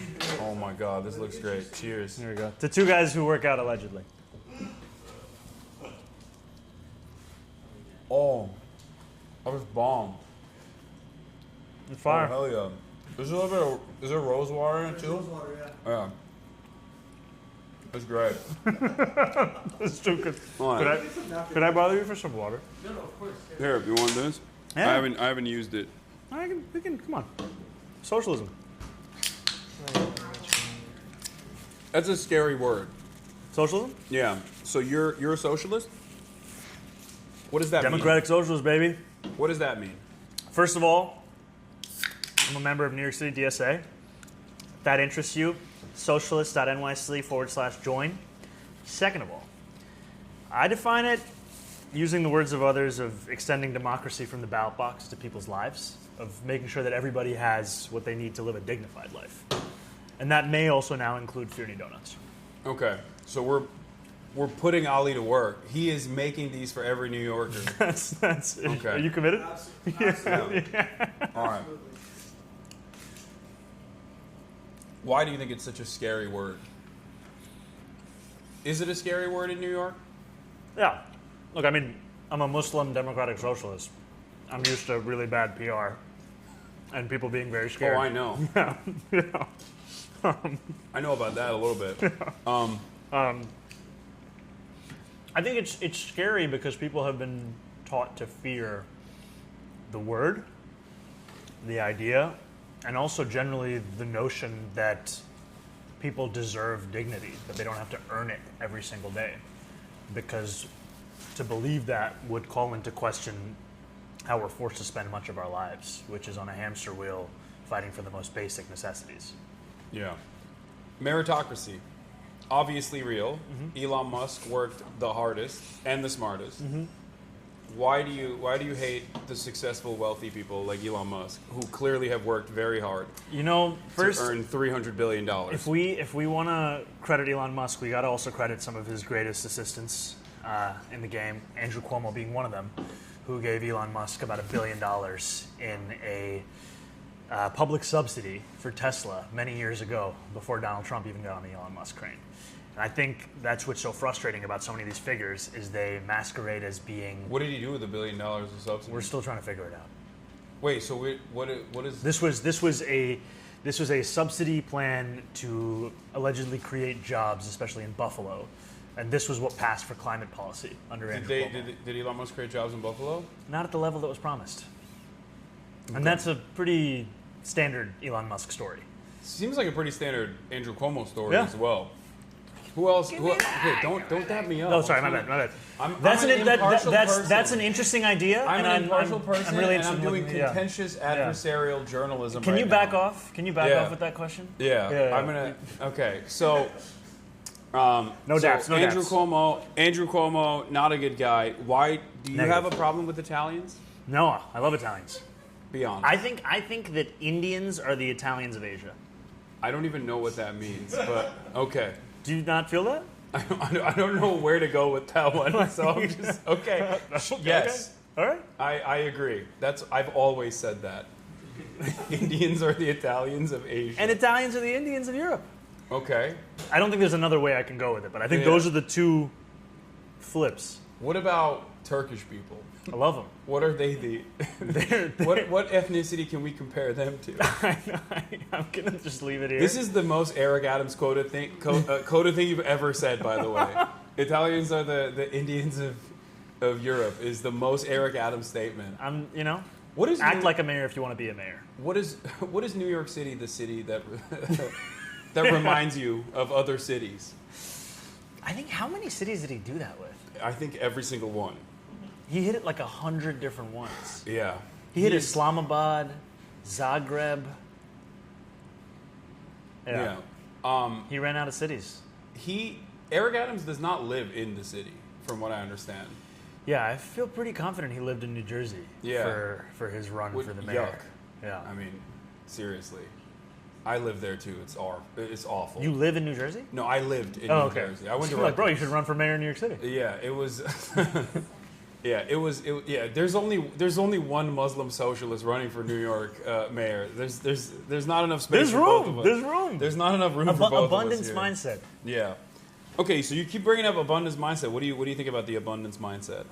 Oh my god, this looks great. Cheers.
Here we go. To 2 guys who work out allegedly.
Oh, that was bomb.
It's fire.
Oh, hell yeah. There's a little bit of, is there rose water in it too?
Rosewater, yeah.
Yeah. That's great.
It's too good.
All right.
Could I bother you for some water?
No, of course.
Here, you want this?
Yeah.
I haven't used it.
We can, come on. Socialism.
That's a scary word.
Socialism?
Yeah. So you're a socialist? What does that
Democratic socialist, baby.
mean? What does that mean?
First of all, I'm a member of New York City DSA. If that interests you, socialist.nyc/join. Second of all, I define it using the words of others of extending democracy from the ballot box to people's lives, of making sure that everybody has what they need to live a dignified life. And that may also now include Fairney donuts.
Okay. So we're putting Ali to work. He is making these for every New Yorker.
That's
Okay.
Are you committed?
Absolutely.
All right. Why do you think it's such a scary word? Is it a scary word in New York?
Yeah. Look, I mean, I'm a Muslim democratic socialist. I'm used to really bad PR and people being very scared.
Oh, I know.
Yeah. Yeah.
I know about that a little bit.
I think it's scary because people have been taught to fear the word, the idea, and also generally the notion that people deserve dignity, that they don't have to earn it every single day. Because to believe that would call into question how we're forced to spend much of our lives, which is on a hamster wheel fighting for the most basic necessities.
Yeah. Meritocracy. Obviously real. Elon Musk worked the hardest and the smartest. Why do you hate the successful, wealthy people like Elon Musk, who clearly have worked very hard
You know, first,
to earn $300 billion?
if we want to credit Elon Musk, we got to also credit some of his greatest assistants in the game, Andrew Cuomo being one of them, who gave Elon Musk about $1 billion in a public subsidy for Tesla many years ago, before Donald Trump even got on the Elon Musk train. And I think that's what's so frustrating about so many of these figures is they masquerade as being.
What did he do with $1 billion of subsidy?
We're still trying to figure it out.
Wait, so what is
This was a subsidy plan to allegedly create jobs, especially in Buffalo, And this was what passed for climate policy under Andrew Cuomo.
Did Elon Musk create jobs in Buffalo?
Not at the level that was promised. And that's a pretty standard Elon Musk story.
Seems like a pretty standard Andrew Cuomo story
Yeah.
as well. Who else? Okay, don't dab me up.
Oh, sorry, my bad.
I'm
That's
an impartial person.
that's an interesting idea.
I'm an impartial person,
I'm really
and I'm
interested in
doing
looking- yeah.
contentious adversarial journalism.
Can
right
you
now.
back off? Can you back
Yeah.
off with that question?
Yeah, I'm gonna. Okay, so. No
daps, no
Andrew
daps.
Cuomo, not a good guy. Why do you
Negative.
have a problem with Italians?
No, I love Italians.
Be honest.
I think that Indians are the Italians of Asia.
I don't even know what that means, but okay.
Do you not feel that?
I don't know where to go with that one, so I'm just okay. Yes,
All right.
I agree. I've always said that. Indians are the Italians of Asia.
And Italians are the Indians of Europe.
Okay.
I don't think there's another way I can go with it, but I think
Yeah.
those are the two flips.
What about Turkish people?
I love them.
What are they the? What ethnicity can we compare them to?
I'm gonna just leave it here.
This is the most Eric Adams quoted thing you've ever said, by the way. Italians are the Indians of Europe is the most Eric Adams statement.
What is act like a mayor if you want to be a mayor.
What is New York City the city that that reminds you of other cities?
I think how many cities did he do that with?
I think every single one.
He hit it like 100 different ones.
Yeah.
He hit Islamabad, Zagreb.
Yeah.
He ran out of cities.
Eric Adams does not live in the city, from what I understand.
Yeah, I feel pretty confident he lived in New Jersey for his run for the mayor.
Yuck.
Yeah.
I mean, seriously. I live there too. It's awful.
You live in New Jersey?
No, I lived in New Jersey. I went to
like, bro, you should run for mayor in New York City.
Yeah, it was. There's only one Muslim socialist running for New York mayor. There's not enough space.
There's
for
room.
both of us.
There's room.
There's not enough room for both
abundance
of us here.
mindset.
Yeah. Okay, so you keep bringing up abundance mindset. What do you think about the abundance mindset?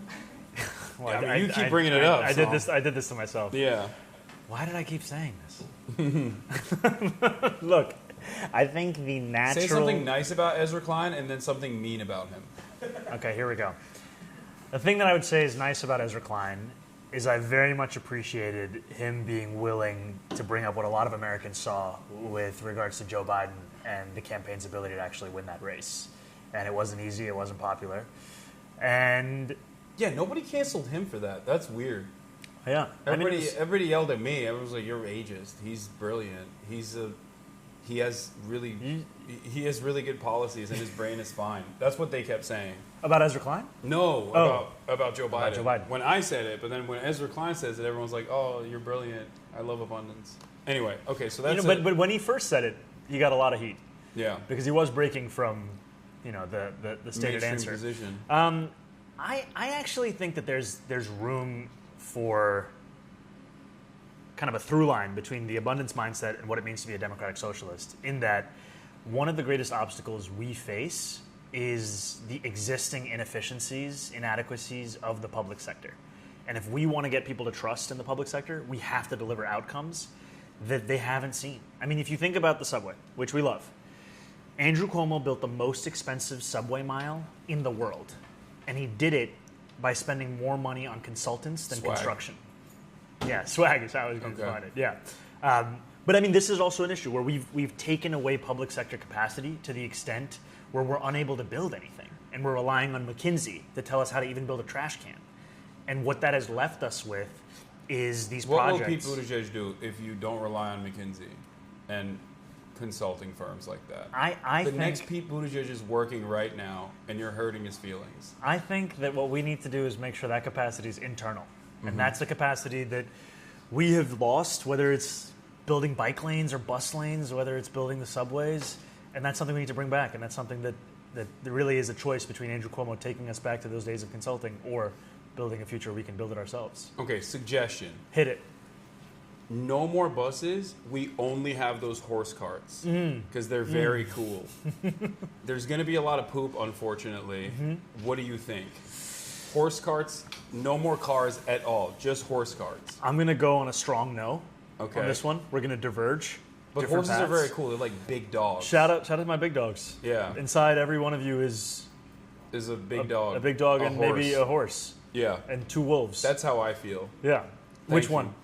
Well,
you keep bringing it up.
I did this to myself.
Yeah.
Why did I keep saying this? Look, I think the natural.
Say something nice about Ezra Klein and then something mean about him.
Okay, here we go. The thing that I would say is nice about Ezra Klein is I very much appreciated him being willing to bring up what a lot of Americans saw with regards to Joe Biden and the campaign's ability to actually win that race. And it wasn't easy, it wasn't popular. And
yeah, nobody canceled him for that. That's weird.
Yeah.
Everybody yelled at me. Everyone was like, "You're ageist. He's brilliant. He has really good policies and his brain is fine." That's what they kept saying.
About Ezra Klein?
No, about Joe Biden.
About Joe Biden.
When I said it, but then when Ezra Klein says it, everyone's like, "Oh, you're brilliant. I love abundance." Anyway, okay, so that's
but when he first said it, he got a lot of heat.
Yeah.
Because he was breaking from, the stated
mainstream
answer.
position.
I actually think that there's room for kind of a through line between the abundance mindset and what it means to be a democratic socialist, in that one of the greatest obstacles we face is the existing inefficiencies, inadequacies of the public sector. And if we want to get people to trust in the public sector, we have to deliver outcomes that they haven't seen. I mean, if you think about the subway, which we love, Andrew Cuomo built the most expensive subway mile in the world. And he did it by spending more money on consultants than construction. Yeah, swag is how I was going to define it. Yeah. But I mean, this is also an issue where we've taken away public sector capacity to the extent where we're unable to build anything. And we're relying on McKinsey to tell us how to even build a trash can. And what that has left us with is these projects.
What will Pete Buttigieg do if you don't rely on McKinsey and consulting firms like that?
I think
next Pete Buttigieg is working right now, and you're hurting his feelings.
I think that what we need to do is make sure that capacity is internal. And that's the capacity that we have lost, whether it's building bike lanes or bus lanes, whether it's building the subways. And that's something we need to bring back. And that's something that there really is a choice between Andrew Cuomo taking us back to those days of consulting or building a future we can build it ourselves.
Okay, suggestion.
Hit it.
No more buses. We only have those horse carts because they're very cool. There's going to be a lot of poop, unfortunately. What do you think? Horse carts, no more cars at all, just horse carts.
I'm going to go on a strong no on
Okay.
this one. We're going to diverge.
But
different
horses are
paths.
very cool. They're like big dogs.
Shout out to my big dogs.
Yeah.
Inside every one of you is
is a big dog.
A big dog
a
and
horse.
maybe a horse.
Yeah.
And 2 wolves.
That's how I feel.
yeah. Which
Thank
one?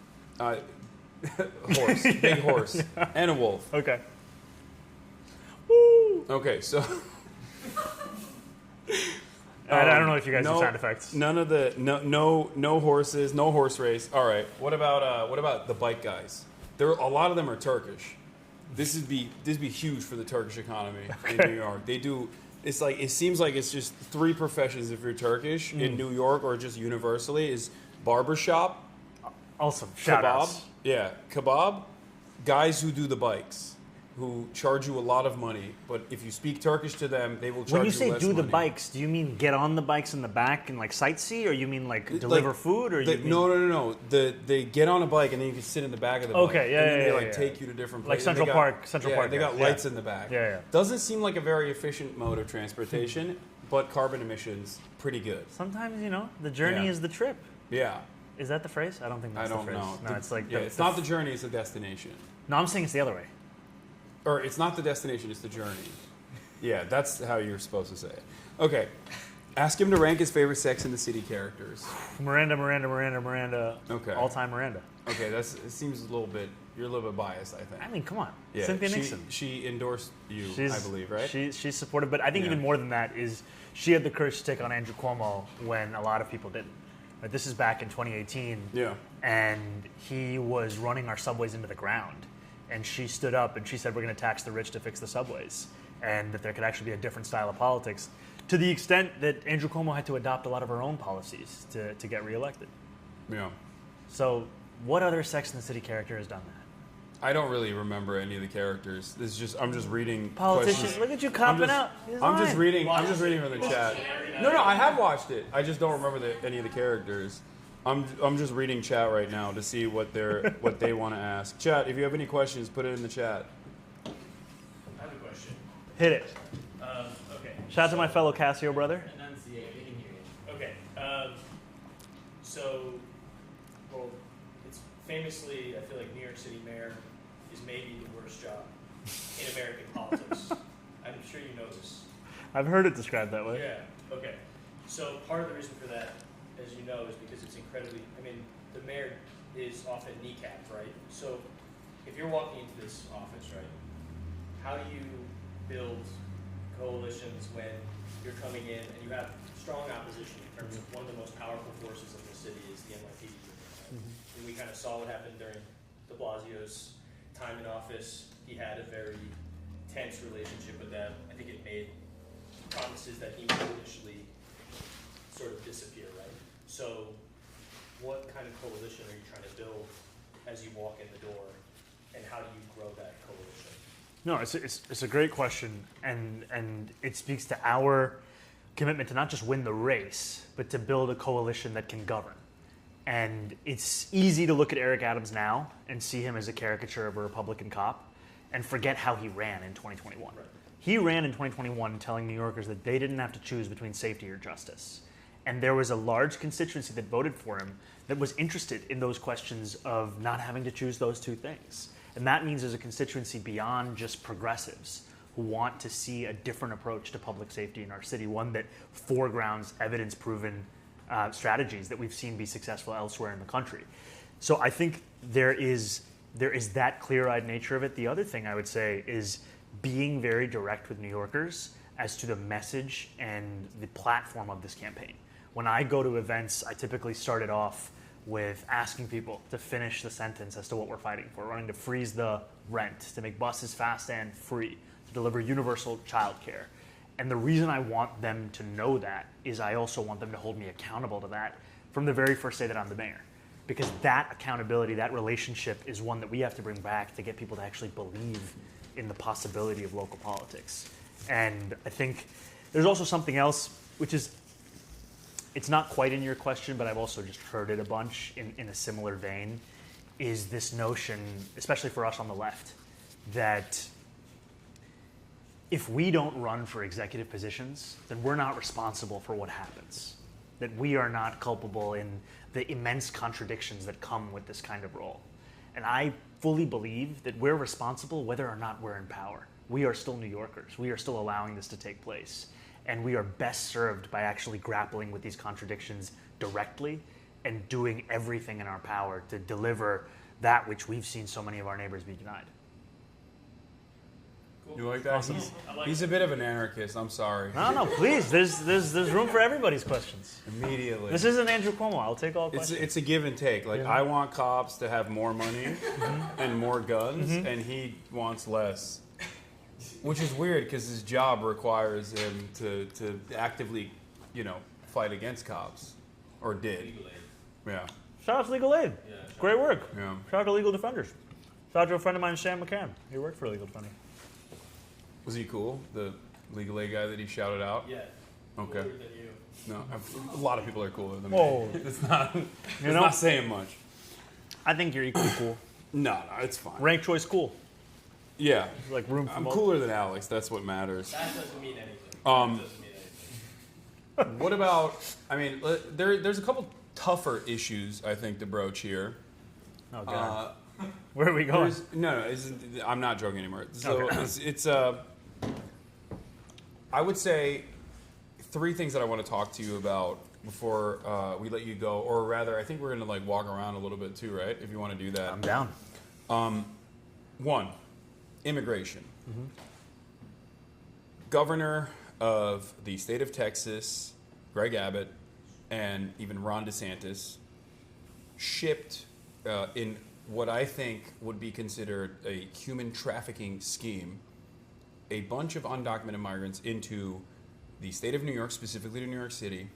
you. Horse. Big horse. And a wolf.
Okay. Woo!
Okay, so
I don't know if you guys do
no-
sound effects.
none of the no horses, no horse race. All right. What about the bike guys? A lot of them are Turkish. This would be huge for the Turkish economy in New York. They do. It's like it seems like it's just 3 professions if you're Turkish in New York or just universally is barbershop,
Awesome. Shout
kebab,
outs.
yeah, kebab, guys who do the bikes, who charge you a lot of money, but if you speak Turkish to them, they will charge you
When you say
less
do the
money.
bikes, do you mean get on the bikes in the back and like sightsee, or you mean like deliver food, or you mean
No. They get on a bike and then you can sit in the back of the bike.
Okay, yeah,
and then
yeah,
they
yeah,
like
yeah.
take you to different
Like
places.
Central
They
Park- Central Park
They got
guys,
lights
yeah.
in the back.
Yeah, yeah.
Doesn't seem like a very efficient mode of transportation, but carbon emissions pretty good.
sometimes the journey
Yeah.
is the trip.
Yeah,
Is that the phrase? I don't think that's
I don't
the phrase.
know.
No, it's like
it's not the journey; it's the destination.
No, I'm saying it's the other way.
Or it's not the destination; it's the journey. Yeah, that's how you're supposed to say it. Okay, ask him to rank his favorite Sex and the City characters.
Miranda.
Okay.
All time Miranda.
Okay, it seems a little bit. You're a little bit biased, I think.
I mean, come on.
Yeah,
Cynthia Nixon.
She endorsed you, I believe, right?
She's supportive, but I think
Yeah.
even more than that is she had the courage to take on Andrew Cuomo when a lot of people didn't. Right, this is back in 2018.
Yeah.
And he was running our subways into the ground. And she stood up and she said, we're going to tax the rich to fix the subways. And that there could actually be a different style of politics. To the extent that Andrew Cuomo had to adopt a lot of her own policies to get reelected.
Yeah.
So what other Sex and the City character has done that?
I don't really remember any of the characters. This is just I'm just reading
Politicians,
questions.
look at you copping out. He's
I'm just
lying.
reading. I'm just reading from the chat. No, I have watched it. I just don't remember any of the characters. I'm just reading chat right now to see what they want to ask. Chat, if you have any questions, put it in the chat.
I have a question.
Hit it.
Okay.
Shout out to my fellow Casio brother.
Enunciate, we can hear you.
Okay. Well, it's famously, I feel like New York City mayor is maybe the worst job in American politics. I'm sure you know this.
I've heard it described that way.
Yeah. Okay. So part of the reason for that, as you know, is because it's incredibly. I mean, the mayor is often kneecapped, right? So if you're walking into this office, right, how do you build coalitions when you're coming in and you have strong opposition in terms of one of the most powerful forces in the city is the NYPD. Right? And we kind of saw what happened during de Blasio's time in office. He had a very tense relationship with them. I think it made promises that he would initially sort of disappear, right? So what kind of coalition are you trying to build as you walk in the door, and how do you grow that coalition?
No, it's a great question, and it speaks to our commitment to not just win the race, but to build a coalition that can govern. And it's easy to look at Eric Adams now and see him as a caricature of a Republican cop and forget how he ran in 2021.
Right.
He ran in 2021 telling New Yorkers that they didn't have to choose between safety or justice. And there was a large constituency that voted for him that was interested in those questions of not having to choose those two things. And that means there's a constituency beyond just progressives who want to see a different approach to public safety in our city, one that foregrounds evidence-proven strategies that we've seen be successful elsewhere in the country. So I think there is that clear-eyed nature of it. The other thing I would say is being very direct with New Yorkers as to the message and the platform of this campaign. When I go to events, I typically start it off with asking people to finish the sentence as to what we're fighting for. We're running to freeze the rent, to make buses fast and free, to deliver universal childcare. And the reason I want them to know that is I also want them to hold me accountable to that from the very first day that I'm the mayor. Because that accountability, that relationship is one that we have to bring back to get people to actually believe in the possibility of local politics. And I think there's also something else, which is, it's not quite in your question, but I've also just heard it a bunch in a similar vein, is this notion, especially for us on the left, that if we don't run for executive positions, then we're not responsible for what happens. That we are not culpable in the immense contradictions that come with this kind of role. And I fully believe that we're responsible whether or not we're in power. We are still New Yorkers. We are still allowing this to take place. And we are best served by actually grappling with these contradictions directly and doing everything in our power to deliver that which we've seen so many of our neighbors be denied.
Cool.
You like that?
Awesome.
He's a bit of an anarchist. I'm sorry.
No, please. There's room for everybody's questions.
Immediately.
This isn't Andrew Cuomo. I'll take all questions.
It's a give and take. Like,
Yeah.
I want cops to have more money and more guns,
Mm-hmm.
and he wants less. Which is weird because his job requires him to actively, fight against cops. Or did.
Legal aid.
Yeah.
Shout out to Legal Aid.
Yeah.
Great work.
Yeah.
Shout out to Legal Defenders. Shout out to a friend of mine, Sam McCann. He worked for Legal Defender.
Was he cool? The legal aid guy that he shouted out?
Yeah.
Okay.
Cooler than you.
No, a lot of people are cooler than me.
Whoa.
It's not.
You
It's
know?
not saying much.
I think you're equally cool.
No, it's fine.
Rank choice cool.
Yeah,
Like room for
I'm
both.
cooler than Alex. That's what matters.
That doesn't mean anything.
Um,
That doesn't mean anything.
What about? I mean, there's a couple tougher issues I think to broach here.
Oh, God. Where are we going?
No, I'm not joking anymore. So
Okay.
it's I would say 3 things that I want to talk to you about before we let you go, or rather, I think we're gonna walk around a little bit too, right? If you want to do that.
I'm down.
1, immigration. Governor of the state of Texas, Greg Abbott, and even Ron DeSantis shipped in what I think would be considered a human trafficking scheme a bunch of undocumented migrants into the state of New York, specifically to New York City,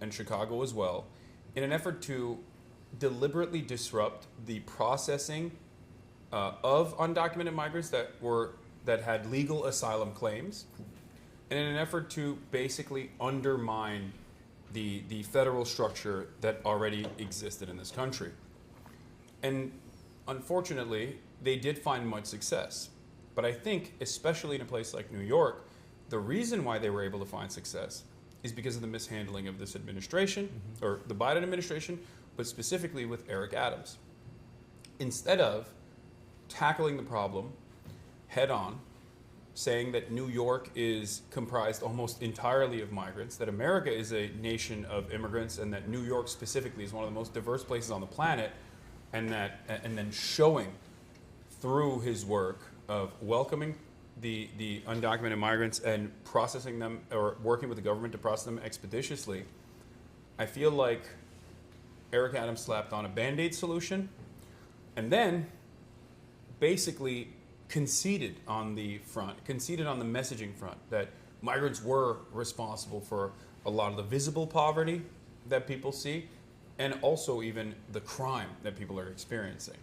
and Chicago as well, in an effort to deliberately disrupt the processing of undocumented migrants that had legal asylum claims, and in an effort to basically undermine the federal structure that already existed in this country. And unfortunately, they did find much success. But I think, especially in a place like New York, the reason why they were able to find success is because of the mishandling of this administration, or the Biden administration, but specifically with Eric Adams. Instead of tackling the problem head on, saying that New York is comprised almost entirely of migrants, that America is a nation of immigrants, and that New York specifically is one of the most diverse places on the planet, and then showing through his work of welcoming the undocumented migrants and processing them, or working with the government to process them expeditiously, I feel like Eric Adams slapped on a Band-Aid solution and then basically conceded on the messaging front, that migrants were responsible for a lot of the visible poverty that people see, and also even the crime that people are experiencing.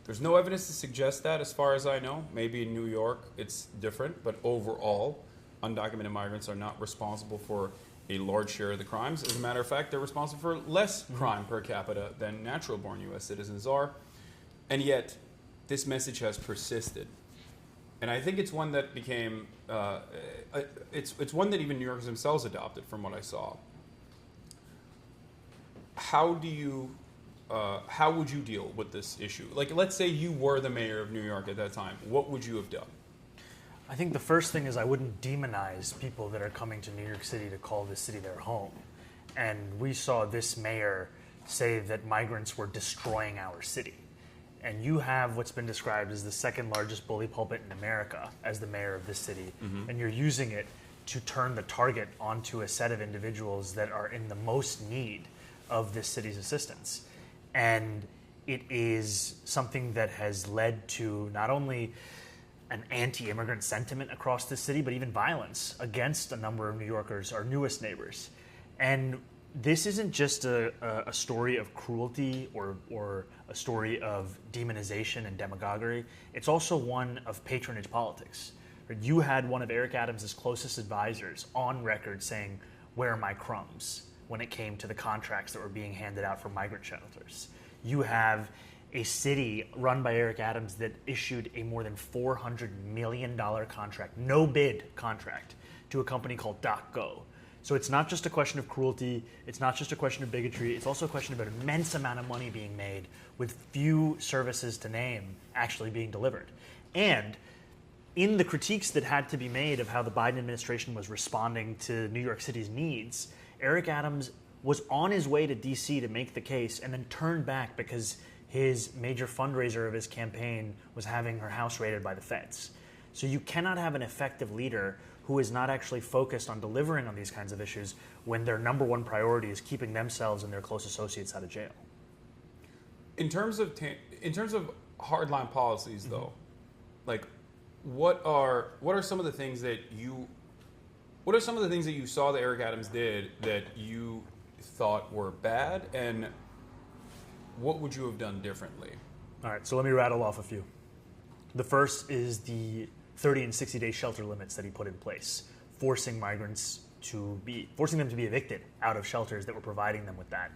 There's no evidence to suggest that, as far as I know. Maybe in New York it's different, but overall, undocumented migrants are not responsible for a large share of the crimes. As a matter of fact, they're responsible for less crime per capita than natural-born U.S. citizens are. And yet, this message has persisted. And I think it's one that became, it's one that even New Yorkers themselves adopted, from what I saw. How would you deal with this issue? Like, let's say you were the mayor of New York at that time. What would you have done?
I think the first thing is I wouldn't demonize people that are coming to New York City to call this city their home. And we saw this mayor say that migrants were destroying our city. And you have what's been described as the second largest bully pulpit in America as the mayor of this city. Mm-hmm. And you're using it to turn the target onto a set of individuals that are in the most need of this city's assistance. And it is something that has led to not only an anti-immigrant sentiment across the city, but even violence against a number of New Yorkers, our newest neighbors. And this isn't just a story of cruelty or a story of demonization and demagoguery. It's also one of patronage politics. You had one of Eric Adams' closest advisors on record saying, "Where are my crumbs?" when it came to the contracts that were being handed out for migrant shelters. You have a city run by Eric Adams that issued a more than $400 million contract, no bid contract, to a company called DocGo. So it's not just a question of cruelty, it's not just a question of bigotry, it's also a question of an immense amount of money being made with few services to name actually being delivered. And in the critiques that had to be made of how the Biden administration was responding to New York City's needs, Eric Adams was on his way to D.C. to make the case and then turned back because his major fundraiser of his campaign was having her house raided by the feds. So you cannot have an effective leader who is not actually focused on delivering on these kinds of issues when their number one priority is keeping themselves and their close associates out of jail.
In terms of hardline policies, though, like what are some of the things that you saw that Eric Adams did that you thought were bad, and what would you have done differently?
All right, so let me rattle off a few. The first is the 30 and 60-day shelter limits that he put in place, forcing them to be evicted out of shelters that were providing them with that.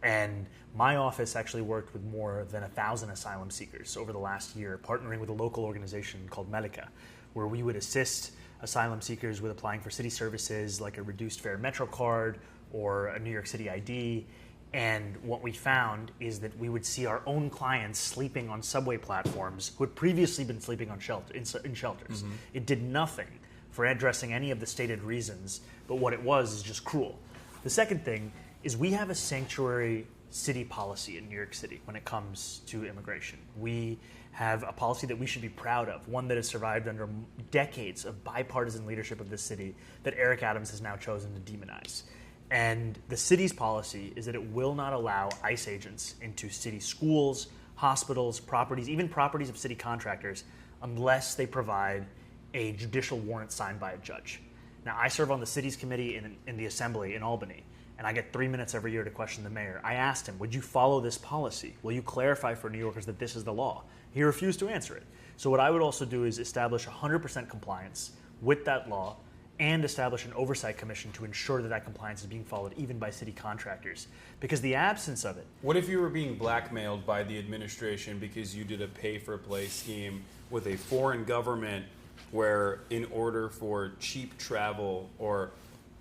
And my office actually worked with more than 1,000 asylum seekers over the last year, partnering with a local organization called Medica, where we would assist asylum seekers with applying for city services like a reduced fare Metro card or a New York City ID. And what we found is that we would see our own clients sleeping on subway platforms who had previously been sleeping on in shelters. It did nothing for addressing any of the stated reasons, but what it was is just cruel. The second thing is we have a sanctuary city policy in New York City when it comes to immigration. We have a policy that we should be proud of, one that has survived under decades of bipartisan leadership of this city that Eric Adams has now chosen to demonize. And the city's policy is that it will not allow ICE agents into city schools, hospitals, properties, even properties of city contractors, unless they provide a judicial warrant signed by a judge. Now, I serve on the city's committee in the assembly in Albany, and I get 3 minutes every year to question the mayor. I asked him, would you follow this policy? Will you clarify for New Yorkers that this is the law? He refused to answer it. So what I would also do is establish 100% compliance with that law and establish an oversight commission to ensure that that compliance is being followed even by city contractors. Because the absence of it...
What if you were being blackmailed by the administration because you did a pay-for-play scheme with a foreign government where in order for cheap travel or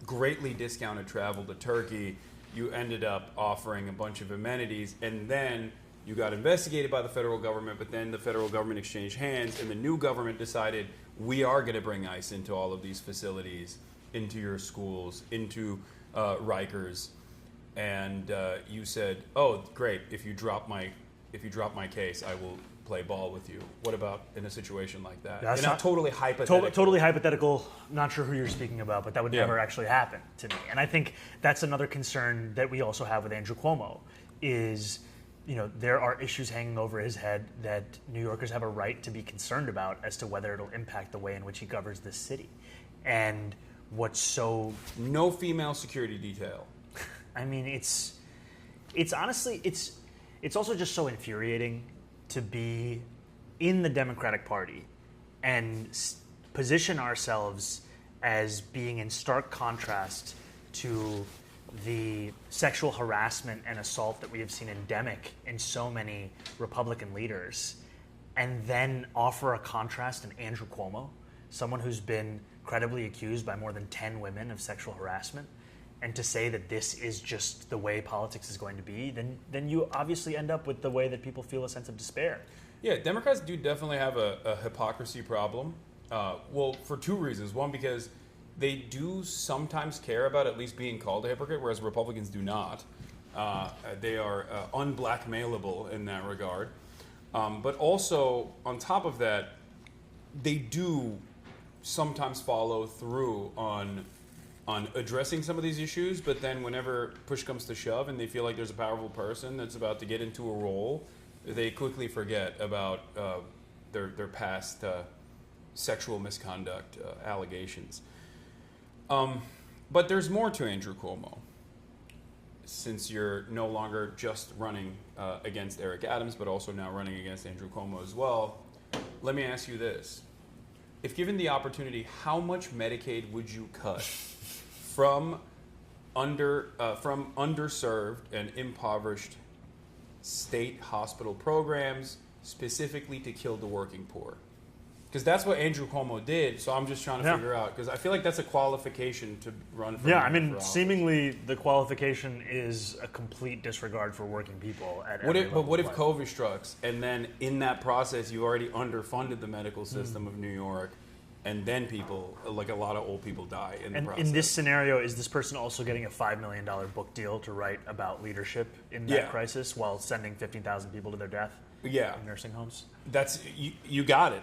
greatly discounted travel to Turkey, you ended up offering a bunch of amenities, and then you got investigated by the federal government, but then the federal government exchanged hands and the new government decided we are going to bring ICE into all of these facilities, into your schools, into Rikers, and you said, "Oh, great! If you drop my case, I will play ball with you." What about in a situation like that?
That's
not totally hypothetical.
Totally hypothetical. Not sure who you're speaking about, but that would never actually happen to me. And I think that's another concern that we also have with Andrew Cuomo is, there are issues hanging over his head that New Yorkers have a right to be concerned about as to whether it'll impact the way in which he governs this city. And what's so...
No female security detail.
I mean, it's honestly, it's also just so infuriating to be in the Democratic Party and position ourselves as being in stark contrast to the sexual harassment and assault that we have seen endemic in so many Republican leaders, and then offer a contrast in Andrew Cuomo, someone who's been credibly accused by more than 10 women of sexual harassment, and to say that this is just the way politics is going to be, then you obviously end up with the way that people feel a sense of despair.
Yeah, Democrats do definitely have a hypocrisy problem. Well, for two reasons. One, because they do sometimes care about at least being called a hypocrite, whereas Republicans do not. They are unblackmailable in that regard. But also, on top of that, they do sometimes follow through on addressing some of these issues, but then whenever push comes to shove and they feel like there's a powerful person that's about to get into a role, they quickly forget about their past sexual misconduct allegations. But there's more to Andrew Cuomo. Since you're no longer just running against Eric Adams, but also now running against Andrew Cuomo as well, let me ask you this. If given the opportunity, how much Medicaid would you cut from underserved and impoverished state hospital programs, specifically to kill the working poor? Because that's what Andrew Cuomo did, so I'm just trying to figure out, because I feel like that's a qualification to run for
seemingly the qualification is a complete disregard for working people at every level.
But what if COVID strikes, and then in that process you already underfunded the medical system of New York, and then people, like a lot of old people, die in the
And
process.
in this scenario, is this person also getting a $5 million book deal to write about leadership in that
Yeah.
crisis while sending 15,000 people to their death
Yeah,
in nursing homes?
that's you got it.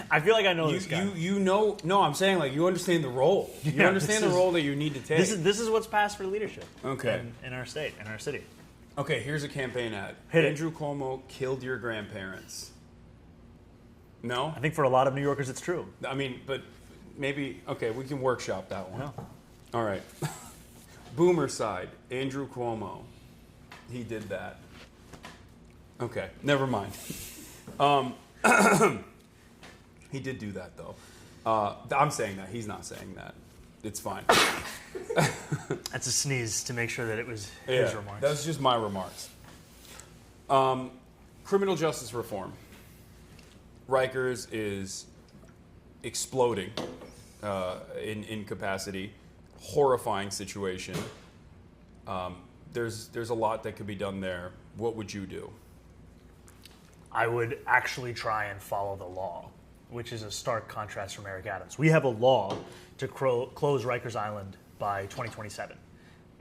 I feel like I know this guy.
You know. No, I'm saying like you understand the role. You
Yeah,
understand the role that you need to take.
This is what's passed for leadership.
Okay.
In our state, in our city.
Okay, here's a campaign ad.
Hit it.
Andrew Cuomo killed your grandparents. No?
I think for a lot of New Yorkers, it's true.
I mean, but maybe, okay, we can workshop that one.
No.
All right. Boomer side, Andrew Cuomo. He did that. Okay, never mind. He did do that, though. I'm saying that. He's not saying that. It's fine.
That's a sneeze to make sure that it was his remarks.
That's just my remarks. Criminal justice reform. Rikers is exploding in capacity. Horrifying situation. There's a lot that could be done there. What would you do?
I would actually try and follow the law, which is a stark contrast from Eric Adams. We have a law to close Rikers Island by 2027,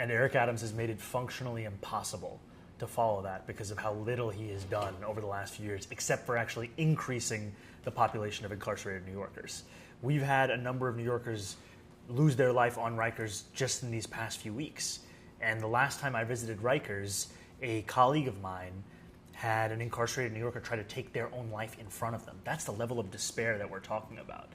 and Eric Adams has made it functionally impossible to follow that because of how little he has done over the last few years, except for actually increasing the population of incarcerated New Yorkers. We've had a number of New Yorkers lose their life on Rikers just in these past few weeks. And the last time I visited Rikers, a colleague of mine had an incarcerated New Yorker try to take their own life in front of them. That's the level of despair that we're talking about.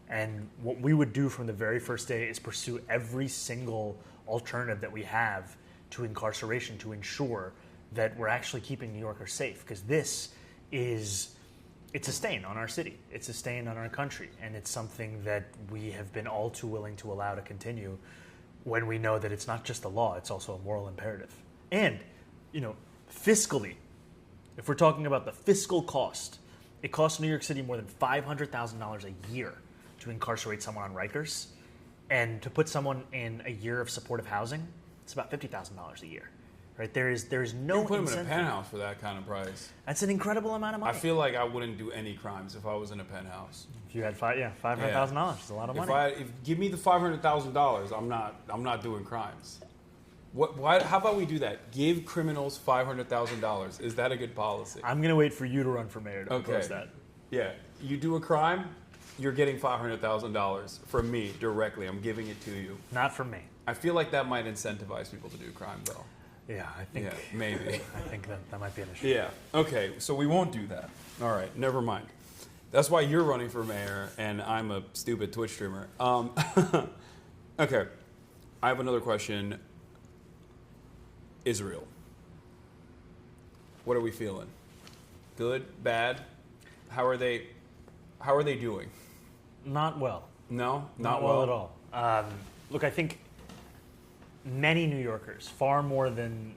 And what we would do from the very first day is pursue every single alternative that we have to incarceration to ensure that we're actually keeping New Yorkers safe. Because it's a stain on our city. It's a stain on our country. And it's something that we have been all too willing to allow to continue when we know that it's not just the law, it's also a moral imperative. And, fiscally, if we're talking about the fiscal cost, it costs New York City more than $500,000 a year to incarcerate someone on Rikers. And to put someone in a year of supportive housing, it's about $50,000 a year. Right? There is no
You put him in a
incentive.
penthouse for that kind of price.
That's an incredible amount of money.
I feel like I wouldn't do any crimes if I was in a penthouse.
If you had $500,000, it's a lot of money.
If give me the $500,000, I'm not doing crimes. Why? How about we do that? Give criminals $500,000. Is that a good policy?
I'm going to wait for you to run for mayor to propose that.
Yeah. You do a crime, you're getting $500,000 from me directly. I'm giving it to you.
Not from me.
I feel like that might incentivize people to do crime, though.
Yeah, I think.
Yeah, maybe.
I think that might be an issue.
Yeah. Okay. So we won't do that. All right. Never mind. That's why you're running for mayor, and I'm a stupid Twitch streamer. Okay. I have another question. Israel. What are we feeling? Good? Bad? How are they doing?
Not well.
No?
Not well at all. Look, I think many New Yorkers, far more than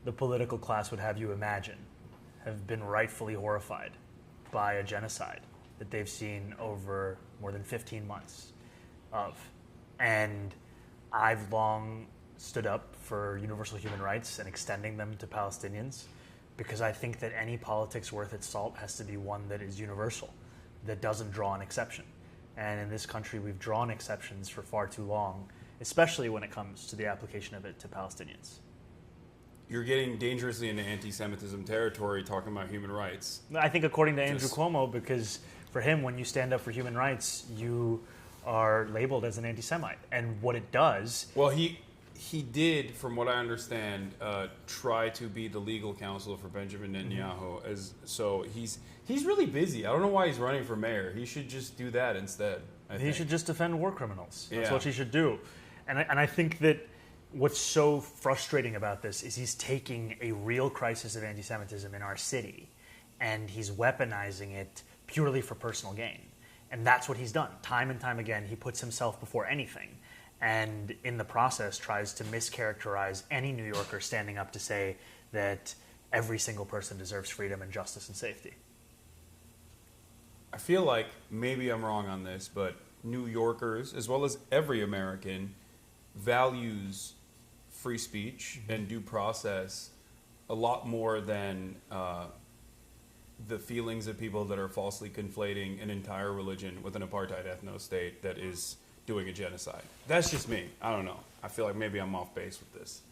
the political class would have you imagine, have been rightfully horrified by a genocide that they've seen over more than 15 months of. And I've long stood up for universal human rights and extending them to Palestinians because I think that any politics worth its salt has to be one that is universal, that doesn't draw an exception. And in this country, we've drawn exceptions for far too long, especially when it comes to the application of it to Palestinians.
You're getting dangerously into anti-Semitism territory talking about human rights.
I think according to Andrew Cuomo, because for him, when you stand up for human rights, you are labeled as an anti-Semite. And what it does...
Well, he did, from what I understand, try to be the legal counsel for Benjamin Netanyahu. So he's really busy. I don't know why he's running for mayor. He should just do that instead.
He should just defend war criminals. That's
Yeah.
what he should do. And I think that what's so frustrating about this is he's taking a real crisis of anti-Semitism in our city and he's weaponizing it purely for personal gain. And that's what he's done. Time and time again, he puts himself before anything. And in the process tries to mischaracterize any New Yorker standing up to say that every single person deserves freedom and justice and safety.
I feel like maybe I'm wrong on this, but New Yorkers, as well as every American, values free speech and due process a lot more than the feelings of people that are falsely conflating an entire religion with an apartheid ethno-state that is doing a genocide. That's just me. I don't know. I feel like maybe I'm off base with this.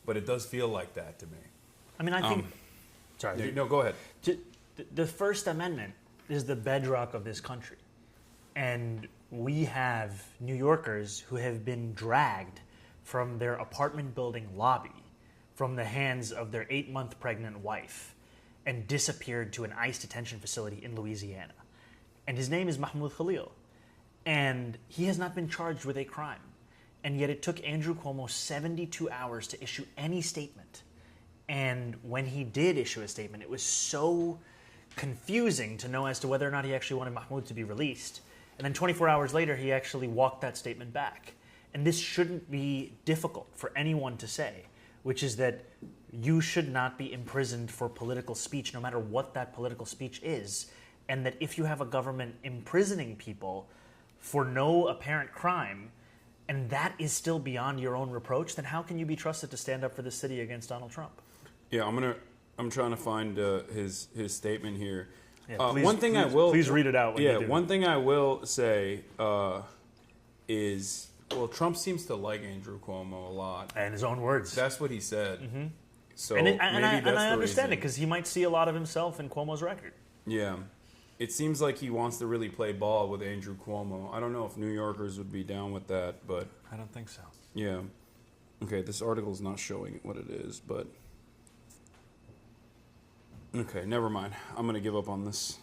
But it does feel like that to me.
I mean, I think... sorry.
No, go ahead.
The First Amendment is the bedrock of this country. And we have New Yorkers who have been dragged from their apartment building lobby from the hands of their 8-month pregnant wife and disappeared to an ICE detention facility in Louisiana. And his name is Mahmoud Khalil. And he has not been charged with a crime. And yet it took Andrew Cuomo 72 hours to issue any statement. And when he did issue a statement, it was so confusing to know as to whether or not he actually wanted Mahmoud to be released. And then 24 hours later, he actually walked that statement back. And this shouldn't be difficult for anyone to say, which is that you should not be imprisoned for political speech, no matter what that political speech is. And that if you have a government imprisoning people for no apparent crime, and that is still beyond your own reproach, then how can you be trusted to stand up for the city against Donald Trump?
Yeah, I'm trying to find his statement here.
Yeah, please read it out. When you do.
One thing I will say is, well, Trump seems to like Andrew Cuomo a lot.
And his own words.
That's what he said. Mm-hmm. So
and
maybe
I understand it because he might see a lot of himself in Cuomo's record.
Yeah. It seems like he wants to really play ball with Andrew Cuomo. I don't know if New Yorkers would be down with that, but...
I don't think so.
Yeah. Okay, this article is not showing what it is, but... Okay, never mind. I'm going to give up on this.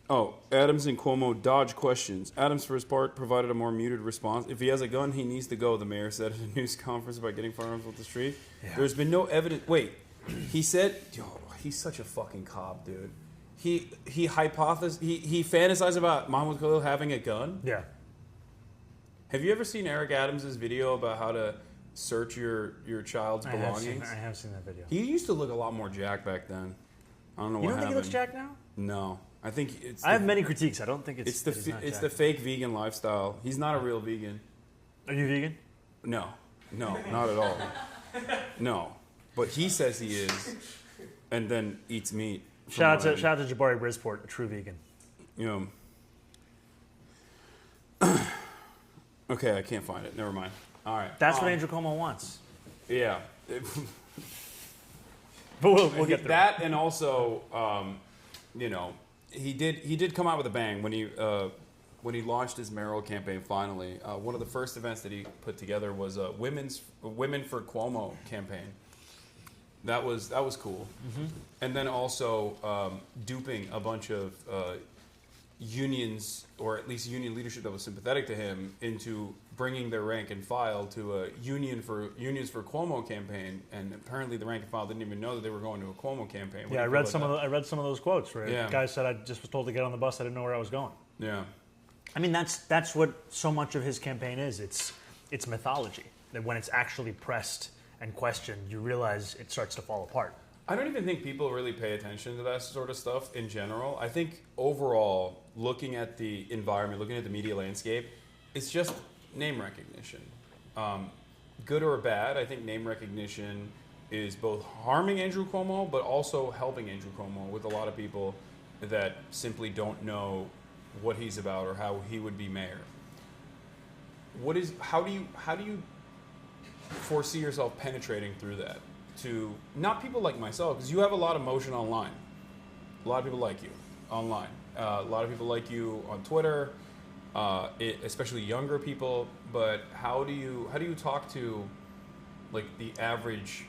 Oh, Adams and Cuomo dodge questions. Adams, for his part, provided a more muted response. If he has a gun, he needs to go, the mayor said at a news conference about getting firearms off the street. Yeah. There's been no evidence... Wait. He said... Oh, he's such a fucking cop, dude. He fantasized about Mahmoud Khalil having a gun?
Yeah.
Have you ever seen Eric Adams' video about how to search your child's belongings?
I have seen that video.
He used to look a lot more jacked back then. I don't know what happened.
You don't think he looks jacked now?
No. I think it's...
I have many critiques. I don't think
it's the fake vegan lifestyle. He's not a real vegan.
Are you vegan?
No, not at all. No. But he says he is, and then eats meat.
Shout out to Jabari Brisport, a true vegan.
You know. Okay, I can't find it. Never mind. All right.
That's what Andrew Cuomo wants.
Yeah.
But we'll get there.
That, and also, you know, he did come out with a bang when he launched his Mayoral campaign. Finally, one of the first events that he put together was a Women for Cuomo campaign. That was cool. Mm-hmm. And then also duping a bunch of unions, or at least union leadership that was sympathetic to him, into bringing their rank and file to a Unions for Cuomo campaign. And apparently the rank and file didn't even know that they were going to a Cuomo campaign.
Yeah, I read some of those quotes where the guy said, "I just was told to get on the bus. I didn't know where I was going."
Yeah.
I mean, that's what so much of his campaign is. It's mythology. That when it's actually pressed and questioned, you realize it starts to fall apart.
I don't even think people really pay attention to that sort of stuff in general. I think overall, looking at the environment, looking at the media landscape, it's just name recognition. Good or bad, I think name recognition is both harming Andrew Cuomo, but also helping Andrew Cuomo with a lot of people that simply don't know what he's about or how he would be mayor. How do you foresee yourself penetrating through that to not people like myself, because you have a lot of motion online. A lot of people like you online. A lot of people like you on Twitter, especially younger people. But how do you talk to like the average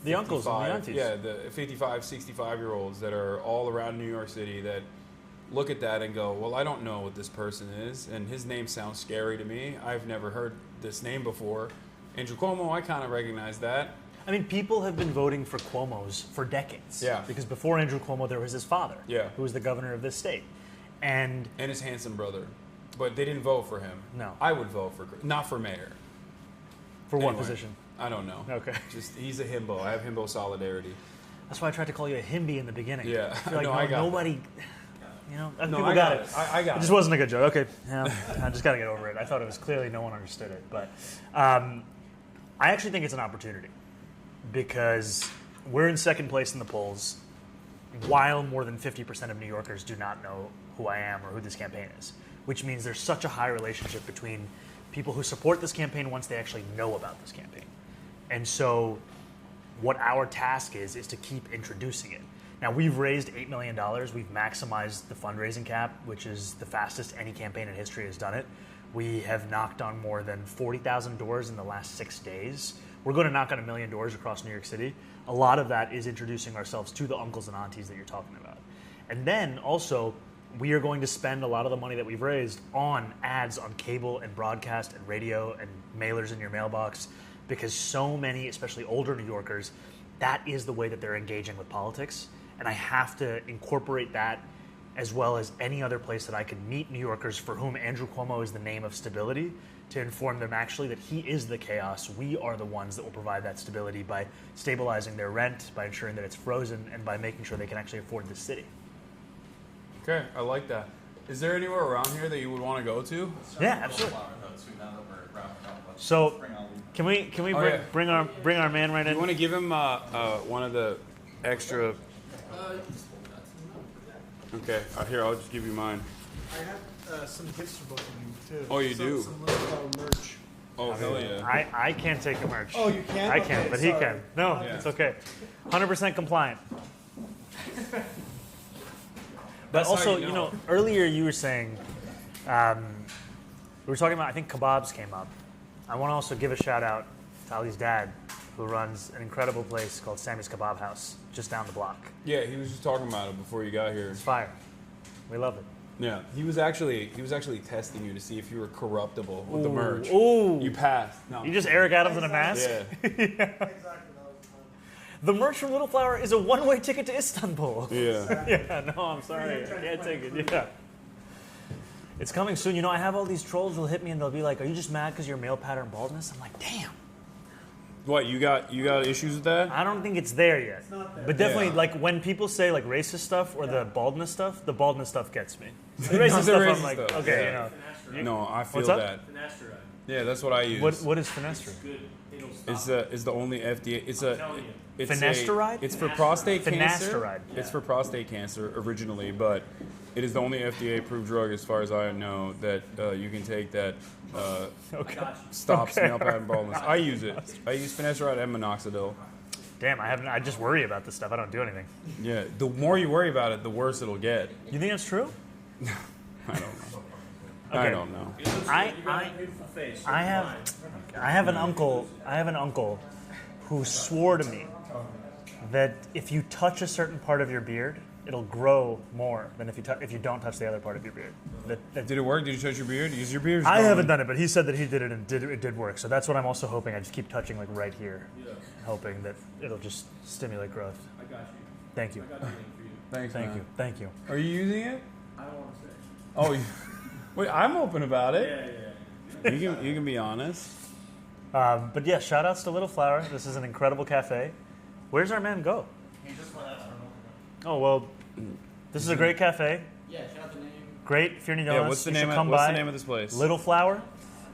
the uncles and the aunties?
Yeah, the 55, 65-year-olds that are all around New York City that look at that and go, well, I don't know what this person is, and his name sounds scary to me. I've never heard this name before. Andrew Cuomo, I kind of recognize that.
I mean, people have been voting for Cuomos for decades.
Yeah.
Because before Andrew Cuomo, there was his father, who was the governor of this state. And
his handsome brother. But they didn't vote for him.
No.
I would vote not for mayor.
For what position?
I don't know.
Okay.
Just, he's a himbo. I have himbo solidarity.
That's why I tried to call you a himby in the beginning.
Yeah.
I feel like nobody... You know,
no,
people got it.
I got it.
It just wasn't a good joke. Okay, I just got to get over it. I thought it was clearly no one understood it. But I actually think it's an opportunity because we're in second place in the polls. while more than 50% of New Yorkers do not know who I am or who this campaign is, which means there's such a high relationship between people who support this campaign once they actually know about this campaign. And so what our task is to keep introducing it. Now, we've raised $8 million. We've maximized the fundraising cap, which is the fastest any campaign in history has done it. We have knocked on more than 40,000 doors in the last 6 days. We're going to knock on 1 million doors across New York City. A lot of that is introducing ourselves to the uncles and aunties that you're talking about. And then also, we are going to spend a lot of the money that we've raised on ads on cable and broadcast and radio and mailers in your mailbox, because so many, especially older New Yorkers, that is the way that they're engaging with politics. And I have to incorporate that as well as any other place that I can meet New Yorkers for whom Andrew Cuomo is the name of stability, to inform them actually that he is the chaos. We are the ones that will provide that stability by stabilizing their rent, by ensuring that it's frozen, and by making sure they can actually afford this city.
Okay, I like that. Is there anywhere around here that you would want to go to?
Yeah, absolutely. So, can we bring our man right in?
You want to give him one of the extra? Okay, here, I'll just give you mine.
I have some gifts for both of you, too.
Oh, you do?
Some little merch.
Oh, hell yeah.
I can't take the merch.
Oh, you can't?
I can't,
Okay,
but he
sorry.
can. No,
Yeah.
it's okay. 100% compliant. But
That's how
also,
you know.
earlier you were saying, we were talking about, I think kebabs came up. I want to also give a shout out to Ali's dad, who runs an incredible place called Sammy's Kebab House, just down the block.
Yeah, he was just talking about it before you got here.
It's fire. We love it.
Yeah, he was actually testing you to see if you were corruptible with the merch.
Ooh.
You passed. No.
You just Eric Adams in a mask?
Yeah.
Exactly, that was fun.
The merch from Little Flower is a one-way ticket to Istanbul.
Yeah.
Yeah, no, I'm sorry. I can't take it. Yeah. It's coming soon. I have all these trolls who'll hit me and they'll be like, "Are you just mad because you're male pattern baldness?" I'm like, damn.
What, you got issues with that?
I don't think it's there yet.
It's not there.
But definitely,
Yeah.
like, when people say, like, racist stuff or the baldness stuff gets me. The
No,
racist
the
stuff,
racist
I'm like,
stuff,
okay,
yeah. No, I feel
What's up?
that.
Finasteride.
Yeah, that's what I use.
What is finasteride?
Good. It'll stop.
It's the only FDA.
I'm telling you.
Finasteride?
It's for prostate cancer.
Finasteride.
It's for prostate cancer originally, but it is the only FDA-approved drug, as far as I know, that you can take that
Okay.
stops
Okay,
male pattern baldness. I use it. I use finasteride and minoxidil.
Damn, I just worry about this stuff. I don't do anything.
Yeah, the more you worry about it, the worse it'll get.
You think that's true?
I don't know. I
Okay.
don't know.
You got a beautiful face.
I have an uncle who swore to me that if you touch a certain part of your beard, it'll grow more than if you don't touch the other part of your beard.
Did it work? Did you touch your beard? Because your beard's
I
growing.
haven't done it, but he said that he did it and it did work. So that's what I'm also hoping. I just keep touching like right here, hoping that it'll just stimulate growth.
I got you.
Thank you.
I got the link for you.
Thanks,
Thank
man.
you. Thank you.
Are you using it?
I don't want to say.
Oh, wait. I'm open about
Yeah,
it.
yeah.
You can be honest.
But yeah, shout outs to Little Flower. This is an incredible cafe. Where's our man go?
He just went out. I don't know.
Oh well, this is a great cafe.
Yeah, shout out the name.
Great Fearney Donuts.
Yeah, what's the
You should
name?
come
What's
by.
the name of this place?
Little Flower,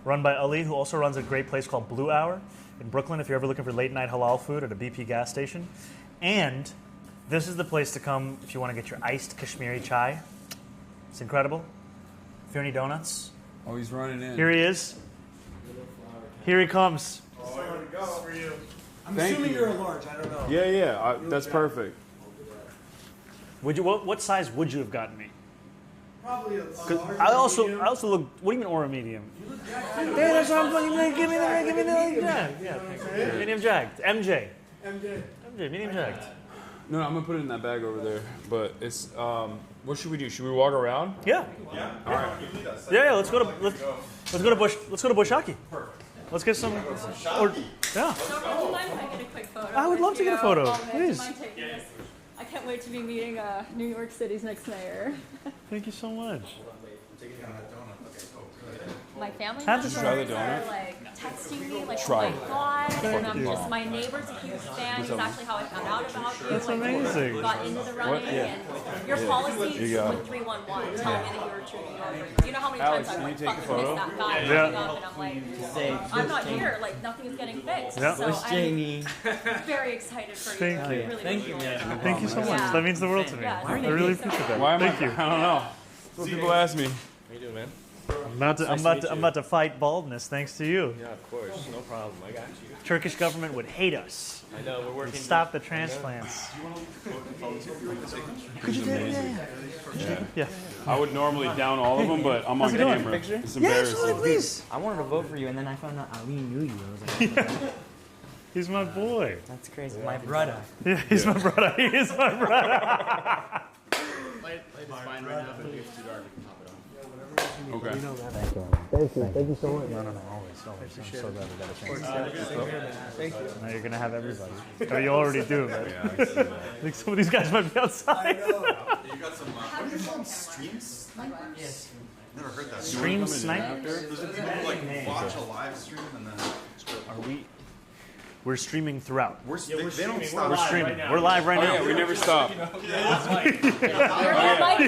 run by Ali, who also runs a great place called Blue Hour in Brooklyn. If you're ever looking for late night halal food at a BP gas station, and this is the place to come if you want to get your iced Kashmiri chai. It's incredible. Fearney Donuts.
Oh, he's running in.
Here he is. Here he comes.
Oh, there we go. For you. I'm
Thank
assuming
you.
you're a large. I don't know.
Yeah. That's perfect.
Would you? What size would you have gotten me?
Probably a
'Cause
large.
I also
medium.
look. What do you mean, or a medium? Yeah, that's what I'm fucking. Give me the jagged. Yeah, medium jagged. MJ, medium jagged.
No, I'm gonna put it in that bag over there. But it's what should we do? Should we walk around?
Yeah.
All right.
Yeah. Let's go to Bush. Let's go to Bushaki. Let's get some. Or, yeah.
Would you mind if I get a quick photo?
I would
with
love to get a
you?
photo,
Oh, man, do you
please.
mind taking this? I can't wait to be meeting New York City's next mayor.
Thank you so much.
My family
Have
members
to
try the
are
donut.
like texting me like,
Try
oh
it.
my god, and I'm just, my neighbor's a huge fan. It's actually how I found out about you.
That's
like,
amazing.
Got into the running, and your policies
you go.
with 311 telling me that you were a true New Yorker. You know how many
Alex,
times
can
I've
you
like
take a
fucking
photo?
missed that guy
Yeah.
coming up, and I'm like, I'm not here. Like nothing's getting fixed.
Yeah.
So I'm
Jamie.
very excited for you.
Thank
I
you.
really
Thank you,
do.
man.
Thank you so much.
Yeah.
That means the world to me.
Yeah.
I really appreciate that.
Why am
Thank you.
I don't know. That's what people ask me.
How you doing, man?
I'm about to fight baldness thanks to you.
Yeah, of course. No problem. I got you.
Turkish government would hate us.
I know, we're working.
Stop the transplants. Could you do it? Yeah.
I would normally down all of them, but I'm on
How's it going?
camera.
Picture?
It's
Yeah,
embarrassing.
absolutely, please.
I wanted to vote for you, and then I found out Ali knew you. I was like,
He's my boy.
that's crazy. My brother.
Yeah, he's my brother. He is my brother.
Okay.
Thank you so much. No, always. I'm so glad we got a chance. Thank you. Now you're gonna have everybody. Or you already do, man.
Yeah, I see that.
I think some of these guys might be outside.
You got some, what do you call them, streams?
Yes.
Never heard that.
Stream sniper.
Does it people like watch a live stream and then?
Are we? We're streaming throughout.
They don't stop.
We're streaming. We're live right
Oh
now.
yeah, we never stop.
Your mic is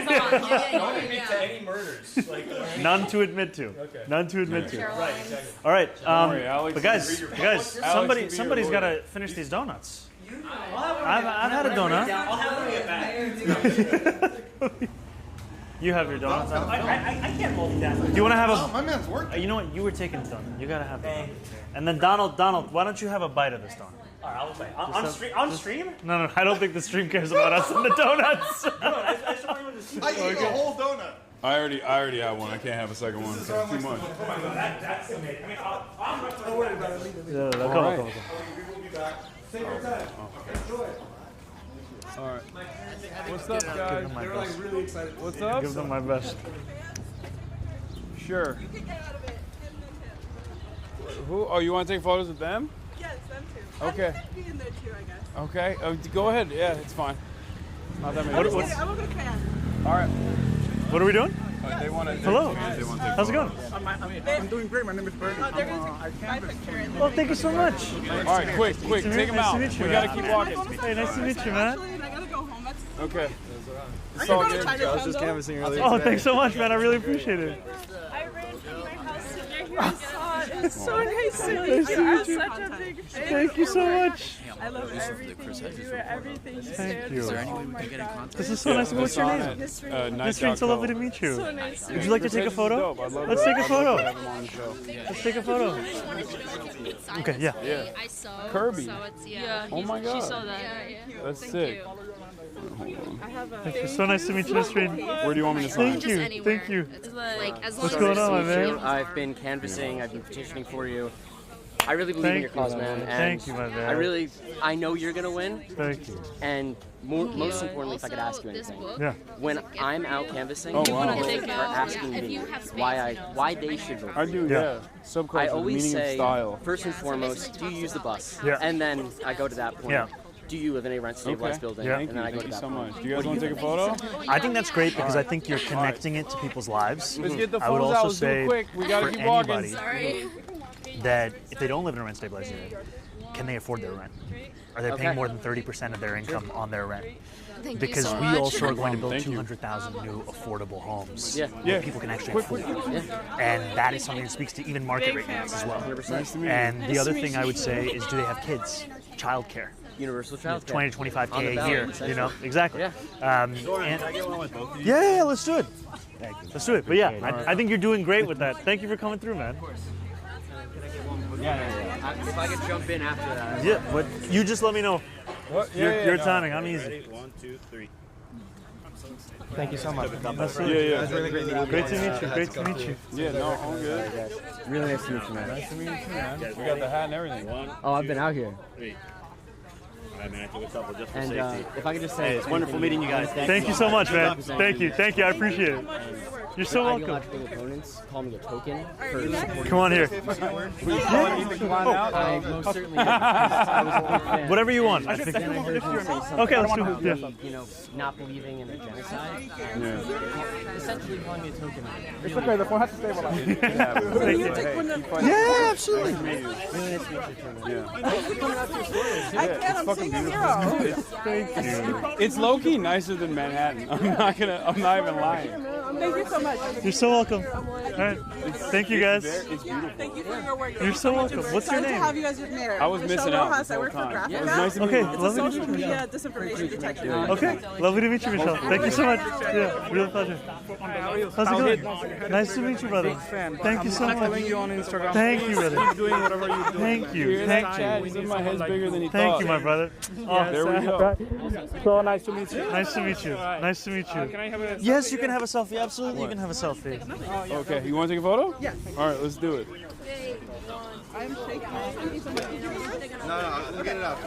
on.
Don't admit to any murders. Like,
None to admit to.
Okay.
None to admit to.
Caroline.
right, exactly.
All right,
worry, Alex
but
can
guys,
read your
guys,
Alex can be
somebody's
your
got
lawyer.
to finish these donuts. I've had a donut.
I'll have them get back.
You have your donuts.
I can't multitask.
Do you want to have
Oh,
a?
my man's working.
You know what? You were taking the donut. You gotta have the donut. And then Donald, why don't you have a bite of this donut?
All right, I'll play. On stream?
No, I don't think the stream cares about us and the donuts.
No, I just want to see.
I eat a whole donut.
I already have one. I can't have a second one. It's too much.
That's amazing. I mean, I'm
Don't worry about it. Leave it.
Come on.
We will be back.
Take your time. Enjoy.
All right. What's up, guys?
They're like really excited.
What's up?
Give them my best.
Sure. Who? Oh, you want to take photos with them?
Yes, them too.
Okay.
I'd be in there too, I guess.
Okay. Go ahead. Yeah, it's fine. Not that many.
I'm gonna cry.
All right.
What are we doing?
They want to.
Hello.
They want to take
How's it going?
I'm doing great. My name is Bernie. They're gonna take my picture and then
Well, thank you so much.
All right, quick, take them
Nice
out.
to meet you,
We
man.
gotta keep walking.
Hey, nice to meet you, man.
Actually, and I gotta go home. That's,
Okay.
I can go to Chinatown though.
canvassing earlier.
Oh, thanks so much, man. I really appreciate it.
I ran from my house to get here. It's so nice to meet you. I'm such a big fan.
Thank you so much.
I love everything you do, everything you
Thank
stand
you.
for. Oh my God.
This is so nice. What's your name? Nisreen, so lovely to meet you.
So nice.
Would you like to take a photo? Let's take a photo. Let's take a photo. Okay, yeah.
Yeah.
I saw
Kirby.
So it's, yeah.
Oh my God.
She saw that.
That's sick.
I have a
Thank you. So nice to meet you, Nisreen.
Where do you want me to sign?
Thank you.
Anywhere.
Thank you.
It's like as long
What's
as
going
it's
on, my
social,
man?
I've been canvassing. I've been petitioning for you. I really believe in
Thank
your
you,
cause, man. And
Thank you, my man.
I know you're gonna win.
Thank you.
And most importantly, if I could ask you
this
anything,
book,
Yeah.
when I'm out canvassing,
Oh,
people
wow.
are asking
If
me
you have space,
why they should vote.
I do,
Yeah.
yeah. Subculture,
I
the
always
meaning of
say,
style.
first and foremost, do you use the bus?
Yeah.
And then I go to that point.
Yeah.
Do you live in a rent stabilized
Okay.
building?
Yeah.
And then I go
Thank
to
you
that
so
point.
much. Do you guys want to take a photo?
I think that's great because I think you're connecting it to people's lives.
Let's get the
I would
photos out.
also
Let's do it
say
quick. We gotta
for
keep walking.
anybody
Sorry.
that if they don't live in a rent stabilized unit, can they afford their rent? Are they paying
Okay.
more than 30% of their income on their rent?
Thank
Because
you so
we
much.
also are going to build
Thank you.
200,000 new affordable homes
Yeah.
that
Yeah.
people can actually afford. And that is something that speaks to even market rate rents as well.
Nice to meet you.
And the other thing I would say is, do they have kids? Childcare.
Universal child care.
20 to 25K
On the
a
ballot,
year,
essentially.
you know, exactly.
Yeah.
And, yeah, let's do it. Let's do it. But yeah, I think you're doing great with that. Thank you for coming through, man.
If I could jump in after that.
Yeah, but you just let me know.
What?
Your timing. I'm easy.
1, 2, 3.
Thank you so much.
That's
Yeah,
really,
yeah.
Really great meeting you.
great to meet you. Great to meet you.
Yeah, no, all good.
Really nice to meet you, man.
Nice to meet you, man. We got the hat and everything.
Oh, I've been out here.
3. I mean, I took a couple just for
And
safety.
if I could just say,
It's wonderful meeting you guys.
Thank you so much, man. Thank you. Thank you. I appreciate it. You're so welcome.
Ideological opponents call me a token for supporting.
Come on here.
I most certainly did. I was a big fan.
Whatever you want. I
Then
think.
I heard him say something
Okay, let's do
about
it.
me, you know, not believing in a genocide. Essentially calling me a token.
It's okay, the phone has to stay while
Yeah, absolutely.
Really nice to meet you, Tenant.
I can't, I'm seeing a hero.
It's low key nicer than Manhattan. I'm not even lying.
Thank you so much.
You're so welcome. All right. Thank you guys.
It's beautiful.
Thank you for your work.
You're so welcome. What's your
Excited to
name?
have you as your mayor.
I was missing out
Rojas.
this
I work
whole
for
time.
Grassroots.
It was nice to meet
Okay,
you.
It's a
lovely to meet
social
you.
media disinformation detection.
Okay, lovely to meet you, Michelle. Thank you so much. Yeah, real pleasure. How's it going? Nice to meet you, brother. Thank you so much.
you on Instagram.
Thank you, brother.
Keep doing whatever you do.
Thank you.
Thank you. My head's bigger than he
Thank
thought.
you, my brother. Oh,
There we go.
So nice to meet you.
nice to meet you. Nice to meet you.
Can I have a
Yes, you can have a selfie. Absolutely, you can have a selfie.
Okay, you want to take a photo?
Yes.
All right, let's do it.
I'm shaking. Thank you so much.
No, we'll get it out.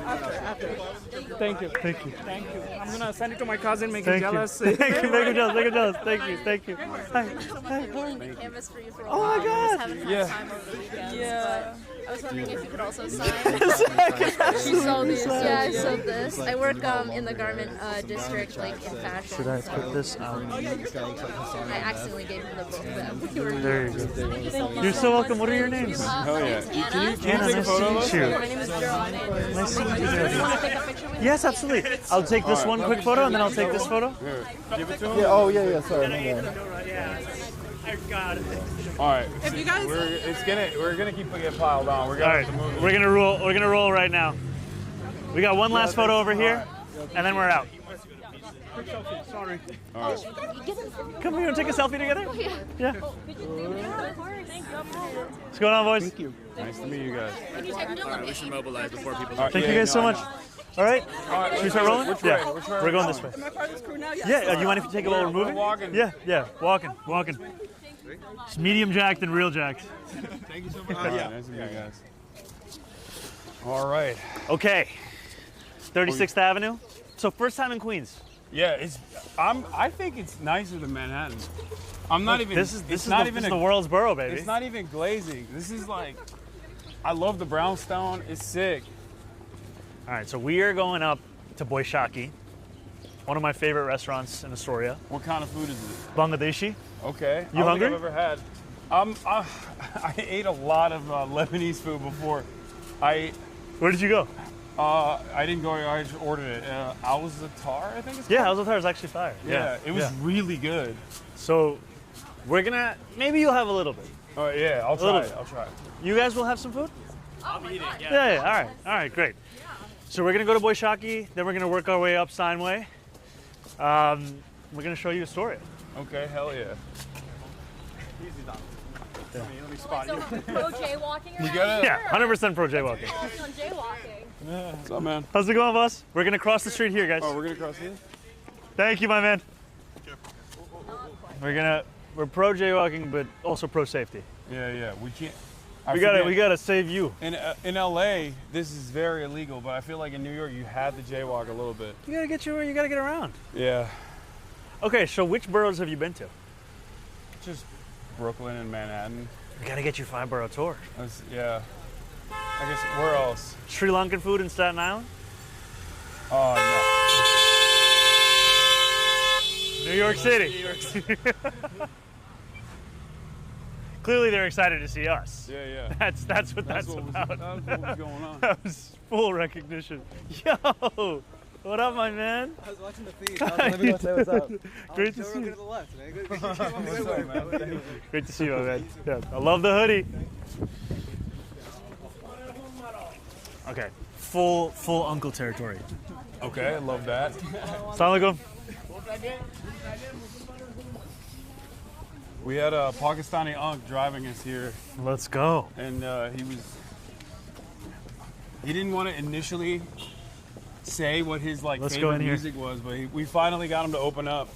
Thank you.
Thank you.
Thank you. I'm gonna send it to my cousin, make him
Thank you.
jealous.
Thank you. Make him jealous. Make him jealous. Thank you. Thank you. Hi. Hi.
Canvas for you for a
Oh
while.
my God.
Haven't had
Yeah.
time over the weekends, but I was wondering if you could also sign.
She sold these. Yeah, I sold this. I work in the garment district, like in fashion.
Should I put this out?
I accidentally gave him the book that we were.
There you go. You're so welcome. What are your names?
Hell yeah. Can you
Anna,
take a
nice
photo
to
of
meet
us?
you.
My name is Gerald.
Nice to meet you.
Do you want to take a picture with me?
Yes, absolutely. I'll take this one quick photo and then I'll take this photo.
Give it to him.
Yeah, oh yeah, sorry.
All right.
If you guys,
We're gonna keep getting piled on. We're
All
gonna
right,
have to move.
we're gonna roll. We're gonna roll right now. We got one last photo over here, and then we're out.
Sorry.
All right.
Come here and take a selfie together. Yeah. What's going on, boys? Thank you.
Nice to meet you guys.
We should mobilize before people.
All right,
Thank you
yeah,
guys so
no, I
much.
know.
All right. Should we start rolling?
Which way?
Yeah.
Which way
We're going this way.
am I part of this crew now? Yes.
Yeah. You mind if you take it while we're moving?
walking.
Yeah. Yeah. Walking. Walking. It's medium jacked and real jacked.
Thank you so much. Nice to meet you guys. All right.
Okay. 36th Avenue. So first time in Queens.
Yeah, I think it's nicer than Manhattan. I'm not even.
This is
it's
the,
not
this
even
is
a,
the world's borough, baby.
It's not even glazing. This is like. I love the brownstone. It's sick.
All right. So we are going up to Boishaki, one of my favorite restaurants in Astoria.
What kind of food is it?
Bangladeshi.
Okay.
You
I don't
hungry?
think I've ever had. I ate a lot of Lebanese food before.
Where did you go?
I didn't go. I just ordered it. Al-Zatar, I think it's called.
Yeah, Al-Zatar is actually fire.
Yeah, it was really good.
So we're gonna maybe you'll have a little bit.
Oh yeah, I'll
little
try
bit.
it. I'll try it.
You guys will have some food?
I'm eating.
Yeah. All right, great. So we're gonna go to Boishaki, then we're gonna work our way up Steinway. We're gonna show you Astoria.
Okay, hell yeah.
So pro jaywalking.
You gotta.
Yeah, 100% pro jaywalking.
On jaywalking.
What's up, man?
How's it going, boss? We're gonna cross the street here, guys.
Oh, we're gonna cross here.
Thank you, my man. We're pro jaywalking, but also pro safety.
Yeah. We can't.
We gotta save you.
In LA, this is very illegal, but I feel like in New York, you have to jaywalk a little bit.
You gotta get around.
Yeah.
Okay, so which boroughs have you been to?
Just Brooklyn and Manhattan.
We gotta get you 5-borough tour.
Yeah. I guess where else?
Sri Lankan food in Staten Island?
Oh
New York City. Clearly they're excited to see us.
no. Yeah.
That's what that's
what
about.
Was, that's what was going on.
That was full recognition. Yo, what up, my man?
I was watching the feed. I was going to say what's up.
Great to see
Go
you.
to the left, man.
What's up, man?
Great to see you, my man. Yeah, I love the hoodie. Okay, full uncle territory.
Okay, I love that.
Assalamu alaikum.
We had a Pakistani unk driving us here,
Let's go.
and he didn't want to initially say what his
Let's go
favorite
in here.
music was, but we finally got him to open up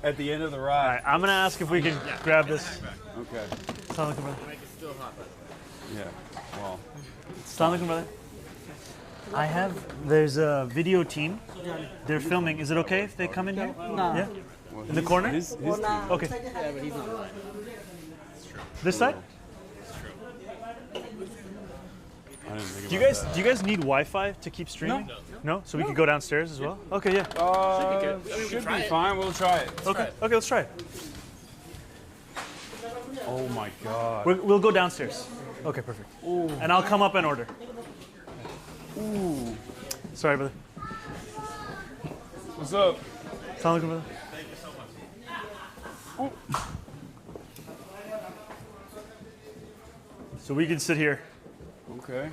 at the end of the
All
ride.
right, I'm gonna ask if we can grab this.
Okay.
Assalamu alaikum, brother.
Yeah. Well.
Assalamu alaikum, brother. There's a video team. They're filming. Is it okay if they come in here?
No.
Yeah? In the corner?
His
Okay.
Yeah, but he's not lying.
This side?
I didn't think
Do you
about
guys do you guys need Wi-Fi to keep streaming? No. So we could go downstairs as well. Okay, yeah.
that. Should be fine. We'll try it.
Okay, let's try it.
Oh my god.
We'll go downstairs. Okay, perfect.
Ooh.
And I'll come up and order.
Ooh.
Sorry, brother.
What's up?
Assalamu alaikum, brother.
Thank you so much.
So we can sit here.
Okay.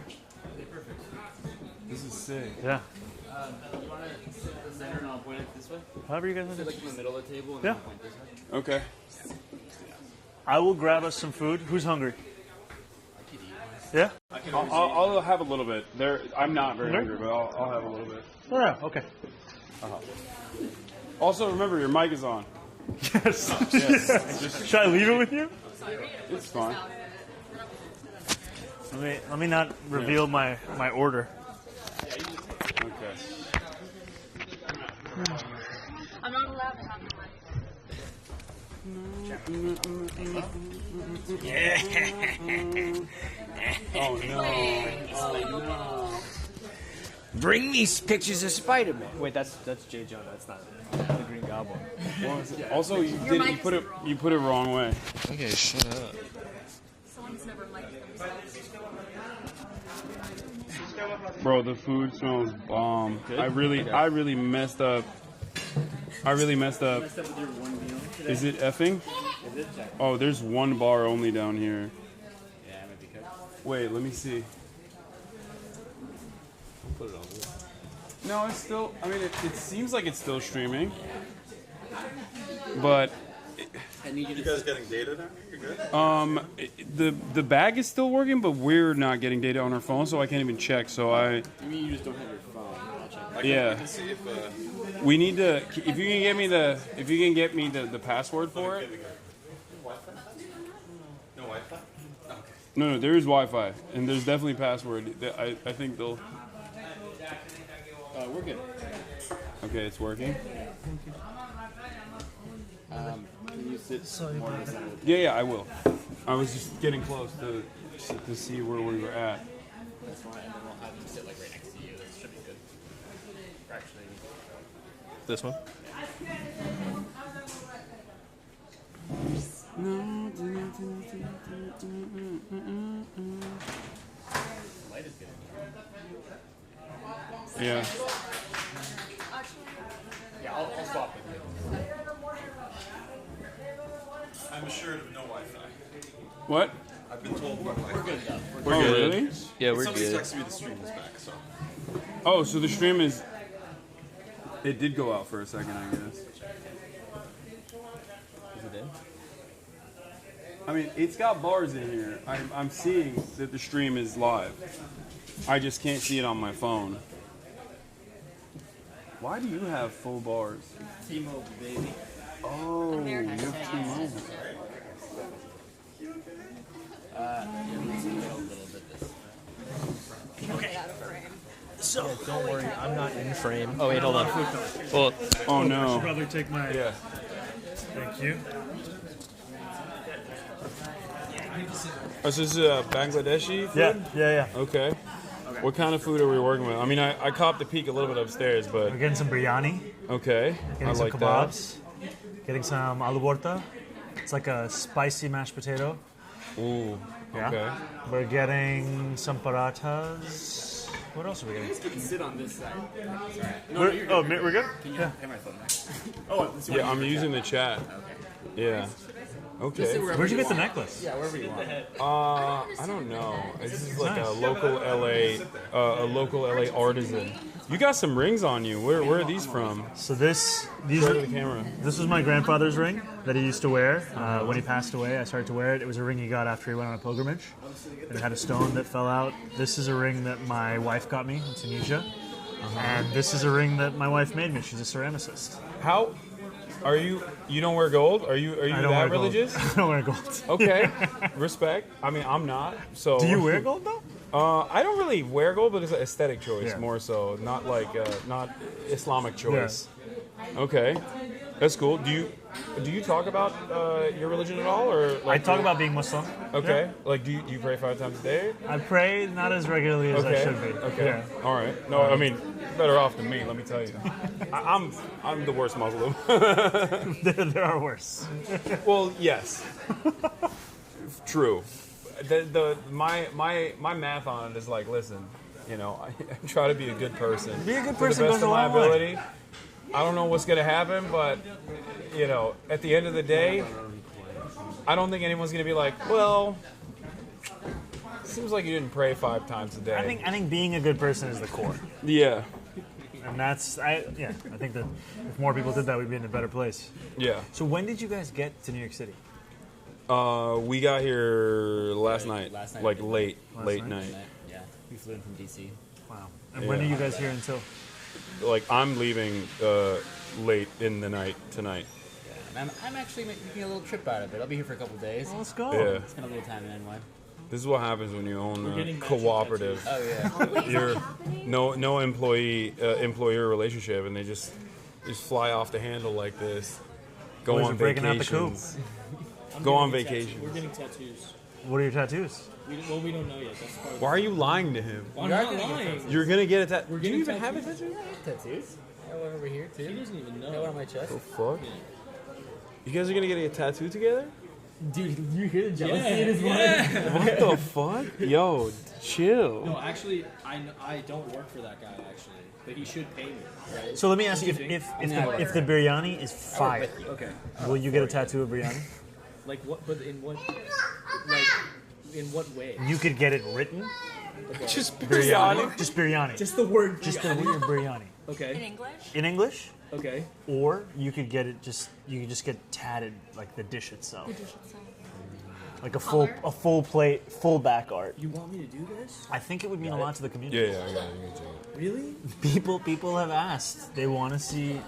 This is sick.
Yeah.
You want to sit in the center and I'll point it this way?
However you guys want
Sit
to.
like in the middle of the table and
Yeah.
I'll point this way.
Okay.
I will grab us some food. Who's hungry? Yeah?
I'll have a little bit. I'm not very
Hungry?
hungry, but I'll have a little bit.
Oh, yeah, okay.
Also, remember your mic is on.
Yes.
Just,
Should I leave it with you?
it's fine.
Let me not reveal my order.
Okay.
I'm not allowed to have
Oh no.
Bring me pictures of Spider-Man. Wait, that's J. Jonah. That's not the Green Goblin.
Also, you put it wrong way.
Okay, shut up.
Someone's never liked themselves.
Bro, the food smells bomb. I really messed up.
Messed up with your one meal today.
Is it effing?
Is it? Check.
Oh, there's one bar only down here.
Yeah, I might be careful.
Wait, let me see.
Put it on.
No, it's still. I mean, it seems like it's still streaming. But
You guys getting data down here? You're good?
the bag is still working, but we're not getting data on our phone, so I can't even check. So
You mean you just don't have your phone? I'll check.
I
yeah.
can see if
We need to. If you can get me the password for it.
no Wi-Fi. Okay.
No, there is Wi-Fi, and there's definitely password. I think they'll.
We're good.
Okay, it's working.
Can you sit more to the center?
Yeah, I will. I was just getting close to see where we were at.
That's fine, and then we'll have you sit like right next to you. That should be good. Actually, this one. Light is good.
Yeah.
Yeah, I'll swap with you.
I'm assured of no Wi-Fi.
What?
I've been told no Wi-Fi.
We're good though.
Oh, really?
Yeah, we're
Somebody's
good.
texting me the stream is back, so.
Oh, so the stream is. It did go out for a second, I guess.
Is it in?
I mean, it's got bars in here. I'm seeing that the stream is live. I just can't see it on my phone. Why do you have full bars?
T-Mobile, baby.
Oh, you have T-Mobile.
So don't worry, I'm not in frame. Oh wait, hold on. Well,
Oh no.
Probably take my.
Yeah.
Thank you.
Oh, so this is Bangladeshi food?
Yeah.
Okay. What kind of food are we working with? I mean, I copped a peek a little bit upstairs, but
We're getting some biryani.
okay.
Getting
I
some
like
kebabs. Getting some aloo borta. It's like a spicy mashed potato.
that. Ooh.
Yeah.
Okay.
We're getting some parathas. What else are we getting?
You can sit on this side. Sorry.
We're good?
Can you
Yeah.
pay my phone back? Oh, this one.
Yeah, I'm using the chat. Yeah. Okay.
Where'd you get the necklace?
Yeah, wherever you want.
I don't know. This is like
Nice.
a local LA artisan. You got some rings on you. Where are these from?
So these
Show
are
the camera.
This was my grandfather's ring that he used to wear. When he passed away, I started to wear it. It was a ring he got after he went on a pilgrimage. And it had a stone that fell out. This is a ring that my wife got me in Tunisia. And this is a ring that my wife made me. She's a ceramicist.
How are you? You don't wear gold? Are you
I don't
that
wear gold.
religious?
I don't wear gold.
Okay, respect. I mean, I'm not. So.
Do you wear gold though?
I don't really wear gold, but it's an aesthetic choice
Yeah.
more so, not like not Islamic choice. Okay. That's cool. Do you talk about your religion at all, or
I talk about being Muslim.
Okay. Like, do you pray 5 times a day?
I pray not as regularly as I should be.
Okay.
Yeah.
All right. No, I mean, better off than me. Let me tell you. I'm the worst Muslim.
there are worse.
Well, yes. True. My math on it is like, listen, you know, I try to be a good person.
Be a good
To
person
the
goes
best
a
of my
long way.
ability. I don't know what's gonna happen, but you know, at the end of the day, I don't think anyone's gonna be like, well, seems like you didn't pray 5 times a day.
I think being a good person is the core.
Yeah.
And I think that if more people did that, we'd be in a better place.
Yeah.
So when did you guys get to New York City?
We got here last night, like late night.
Yeah, we flew in from DC.
Wow. And when are you guys here until?
Like, I'm leaving late in the night tonight.
Yeah, I'm actually making a little trip out of it. I'll be here for a couple days.
Well, let's go.
Yeah.
Spend a little time in NY.
This is what happens when you own a cooperative.
Oh yeah.
You're no employer relationship, and they just fly off the handle like this. Go
Boys
on
are breaking out the
vacations. Go on vacation.
We're getting tattoos.
What are your tattoos?
We don't know yet. That's part of
Why are you lying to him?
I'm not lying.
You're gonna get a tattoo.
We're
Do you
getting
even have a
tattoos.
tattoo?
Tattoos? I have one over here too.
He doesn't even know.
I got one on my chest.
The fuck? You guys are gonna get a tattoo together?
Dude, you hear the jealousy
Yeah,
in his voice?
What the fuck? Yo, chill.
No, actually, I don't work for that guy actually, but he should pay me. Right?
So let me ask you, if the biryani is fire,
Okay.
will you get a tattoo of biryani?
Like what? But in what? Like in what way?
You could get it written.
Okay.
Just
Biryani. Just biryani.
Just the word.
Just the word biryani.
In
Okay.
English?
In English,
Okay.
or you could get it you could just get tatted like the dish itself,
The dish itself.
like a
Color?
full plate, full back art.
You want me to do this?
I think it would mean a lot to the community.
Yeah, I got it.
Really?
People have asked. They want to see.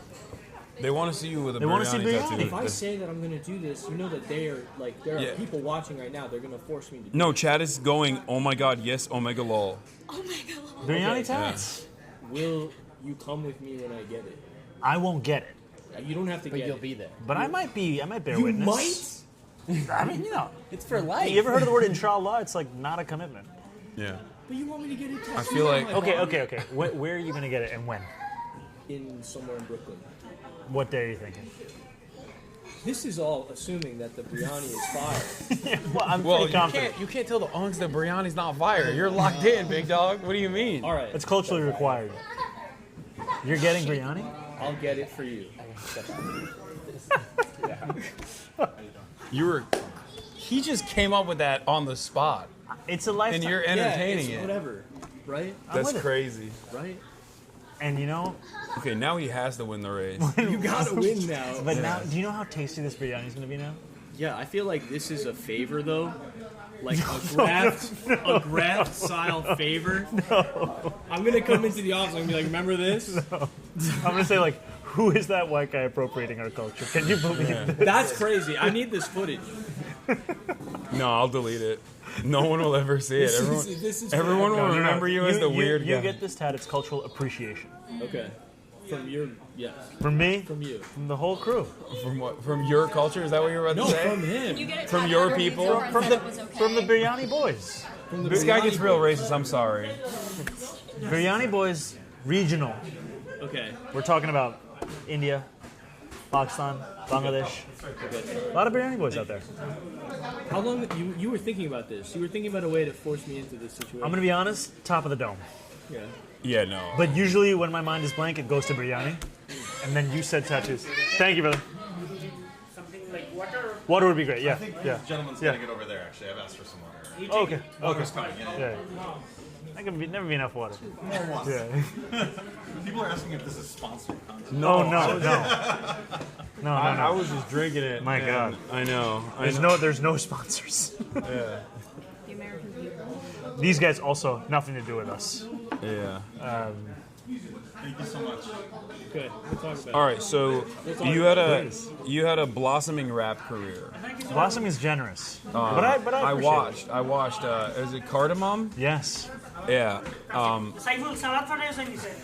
They want to see you with a
They wanna see
biryani
biryani.
tattoo.
If I say that I'm gonna do this, you know that there are
Yeah.
people watching right now. They're gonna force me to. do
No, Chad is going, oh my god, yes, omega lol.
Oh my god.
Biryani
Okay.
tats.
Will you come with me when I get it?
I won't get it,
You don't have to
But
get
you'll
it.
be there.
but I might bear
You
witness. I mean, you know.
It's for life.
You ever heard of the word inshallah? It's like not a commitment.
Yeah.
But you want me to get it tattooed?
I feel like-
on my body?
Okay. Where are you gonna get it and when?
In somewhere in Brooklyn.
What day are you thinking?
This is all assuming that the biryani is fire.
Well, I'm
Well,
pretty confident.
you can't tell the Unks that biryani's not fire. You're locked in, big dog. What do you mean?
All right.
It's culturally required. You're getting biryani?
I'll get it for you.
He just came up with that on the spot,
It's a lifetime.
and you're entertaining
it's
it.
whatever, right?
That's
with it.
crazy.
Right?
And you know,
Okay, now he has to win the race.
You gotta win now.
but now, do you know how tasty this biryani is gonna be now?
Yeah, I feel like this is a favor though. Like a graft style favor. No. I'm gonna come into the office and be like, remember this?
I'm gonna say like, who is that white guy appropriating our culture? Can you believe this?
That's crazy. I need this footage.
No, I'll delete it. No one will ever see it. Everyone will remember you as the weird
You
guy.
get this tat. It's cultural appreciation.
Okay. From your
From me,
From you.
from the whole crew,
From what? From your culture? Is that what you're about
No,
to say?
from him.
You get it
From
tattooed
your
on
people?
before and
from
said
the
it was okay.
from the biryani boys.
This guy gets real racist. I'm sorry.
Biryani boys, regional.
Okay.
We're talking about India, Pakistan, Bangladesh. A lot of biryani boys out there.
How long you were thinking about this? You were thinking about a way to force me into this situation.
I'm gonna be honest, top of the dome.
Yeah.
Yeah, no.
But usually when my mind is blank, it goes to biryani. And then you said tattoos. Thank you, brother.
Something like water.
Water would be great. Yeah.
I think
yeah.
the gentleman's
Yeah.
gonna get over there. Actually, I've asked for some water.
Oh, okay.
Water's coming. Yeah.
Yeah. That can never be enough water.
More water.
Yeah.
People are asking if this is sponsored content.
No.
I was just drinking it.
My
and
God.
I know.
There's no sponsors.
Yeah.
The American people.
These guys also nothing to do with us.
Yeah.
Thank you so much.
Good. We'll talk about
All right. So you had a blossoming rap career.
Blossoming is generous. But I appreciate
I watched. Is it Cardamom?
Yes.
Yeah.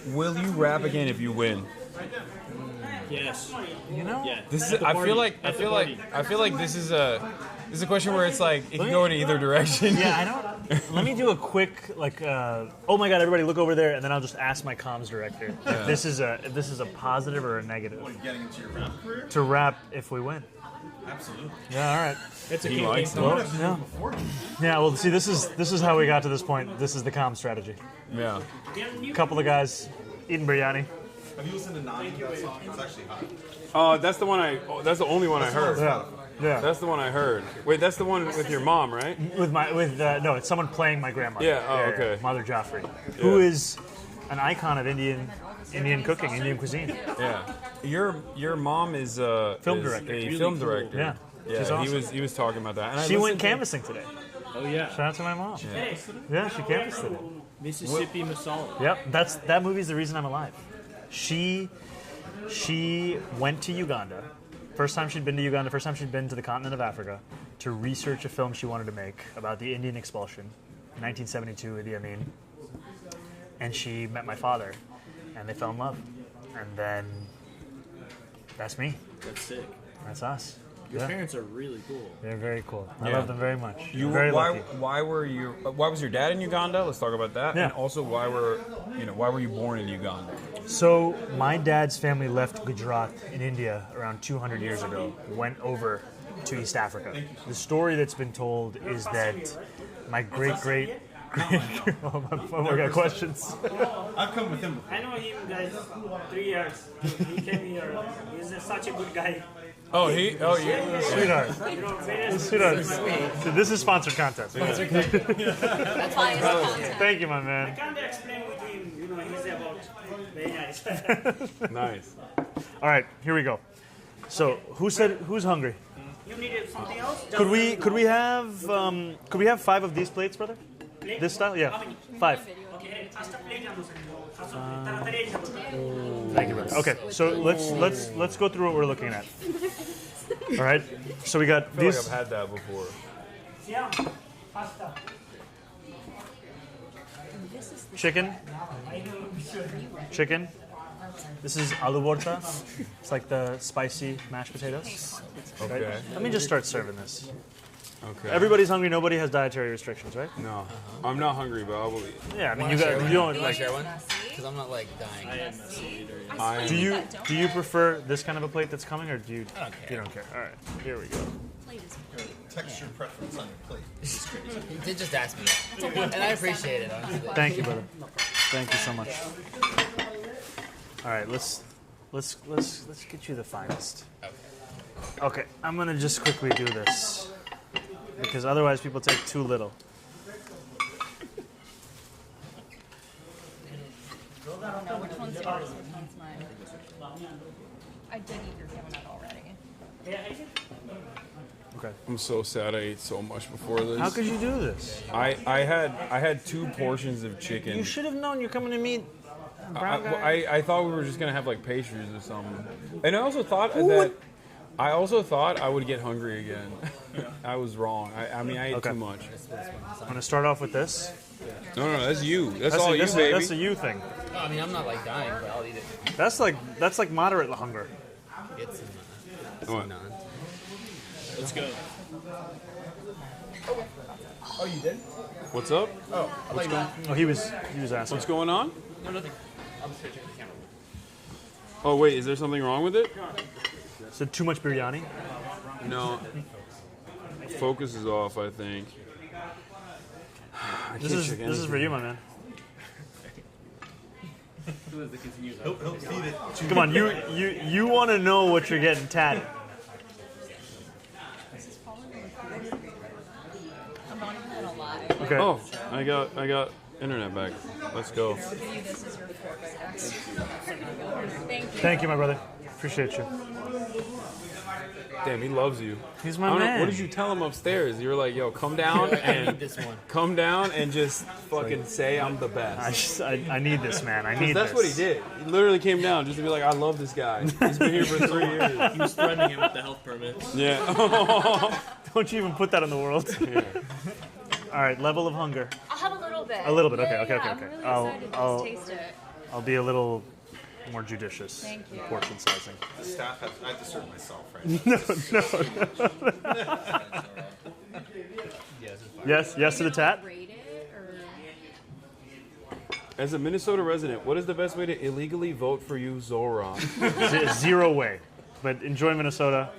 Will you rap again if you win?
Yes.
You know?
Yeah.
This is. I feel like this is a question where it's like it can go in either direction.
Yeah, I don't. Let me do a quick oh my God, everybody look over there, and then I'll just ask my comms director if this is a positive or a negative.
What, are you getting into your rap career?
To rap if we win.
Absolutely.
Yeah, all right.
It's a
He
king.
likes them.
Well, yeah. Yeah, well, see, this is how we got to this point. This is the comm strategy.
Yeah.
A couple of guys eating biryani.
Have you listened to Nani? That song? It's actually hot.
That's the one that's the only one I heard.
Yeah.
That's the one I heard. Wait, that's the one with your mom, right?
No, it's someone playing my grandmother.
Yeah. Oh, okay.
Mother Joffrey, who is an icon of Indian cooking, Indian cuisine.
Yeah. Your mom is
Film director.
A
Really
film
cool.
director.
Yeah.
Yeah.
She's awesome.
He was talking about that. And
She went canvassing today.
Oh yeah.
Shout out to my mom. Yeah, she canvassed today.
Mississippi Masala.
Yep, that movie's the reason I'm alive. She went to Uganda. First time she'd been to Uganda, first time she'd been to the continent of Africa to research a film she wanted to make about the Indian expulsion, 1972, Idi Amin. And she met my father, and they fell in love. And then that's me.
That's sick.
That's us.
Your parents are really cool.
They're very cool. I
Yeah.
love them very much.
You
I'm very
why
lucky.
why was your dad in Uganda? Let's talk about that.
Yeah.
And also why were you born in Uganda?
So my dad's family left Gujarat in India around 200 years ago, went over to East Africa. The story that's been told is that my great oh my God, questions.
I've come with him before.
I know him, guys. 3 years. He came here. He's such a good guy.
Yeah.
Sweetheart. Sweetheart. So this is sponsored content.
That's why it's content.
Thank you, my man.
Can't explain with him. He's about very nice.
Nice.
All right, here we go. So who's hungry?
You needed something else?
Could we have 5 of these plates, brother? This style? Yeah. 5.
Okay,
Thank you, brother. Okay, so let's go through what we're looking at. All right. So we got
I feel
these.
like I've had that before.
Chicken. This is aloo borta. It's like the spicy mashed potatoes.
Okay.
Right? Let me just start serving this.
Okay.
Everybody's hungry. Nobody has dietary restrictions, right?
No, I'm not hungry, but I will eat.
Yeah, I mean you don't
You want
like.
to share one? Because I'm not like dying. I am messy eater.
Do you prefer this kind of a plate that's coming, or do you?
I don't care.
You don't care. All right, here we go.
Texture preference on your plate.
This is crazy. He did just ask me that. And I appreciate it, honestly.
Thank you, brother. Thank you so much. All right, let's get you the finest. Okay, I'm gonna just quickly do this because otherwise people take too little.
I don't know which one's yours, which one's mine. I did eat your donut already.
Okay.
I'm so sad I ate so much before this.
How could you do this?
I had 2 portions of chicken.
You should have known you're coming to meet brown guy.
I thought we were just gonna have like pastries or something, and I also thought I would get hungry again. I was wrong. I mean, I ate too much.
I'm gonna start off with this.
No, that's you. That's all you, baby.
That's a you thing.
No, I mean, I'm not like dying, but I'll eat it.
That's like moderate hunger.
It's
What?
none.
Let's go.
Oh, you did?
What's up?
Oh, he was asking.
What's going on?
No, nothing. I'm just gonna check the camera.
Oh wait, is there something wrong with it?
So too much biryani?
No. Focus is off, I think.
This is for you, my man.
He'll feed it to
Come on, you want to know what you're getting tatted.
I'm not even gonna lie.
Okay.
Oh, I got internet back. Let's go.
I'll give you this as your fork, I guess. Thank you.
Thank you, my brother. Appreciate you.
Damn, he loves you.
He's
I
my
don't know,
man.
what did you tell him upstairs? You were like, "Yo, come down and
this one.
come down and just fucking say I'm the best."
I need this, man. I need
That's
this.
what he did. He literally came down just to be like, "I love this guy. He's been here for 3 years."
He was threatening him with the health permits.
Yeah.
Don't you even put that in the world. All right, level of hunger.
I'll have a little bit.
A little bit. Okay.
Yeah,
Okay.
yeah,
Okay.
I'm
Okay.
really excited to taste it.
I'll be a little more judicious
Thank you.
portion sizing.
The staff has, I have to serve myself, right?
Yes to the tat.
Rate it, or
As a Minnesota resident, what is the best way to illegally vote for you, Zohran?
Zero way. But enjoy Minnesota.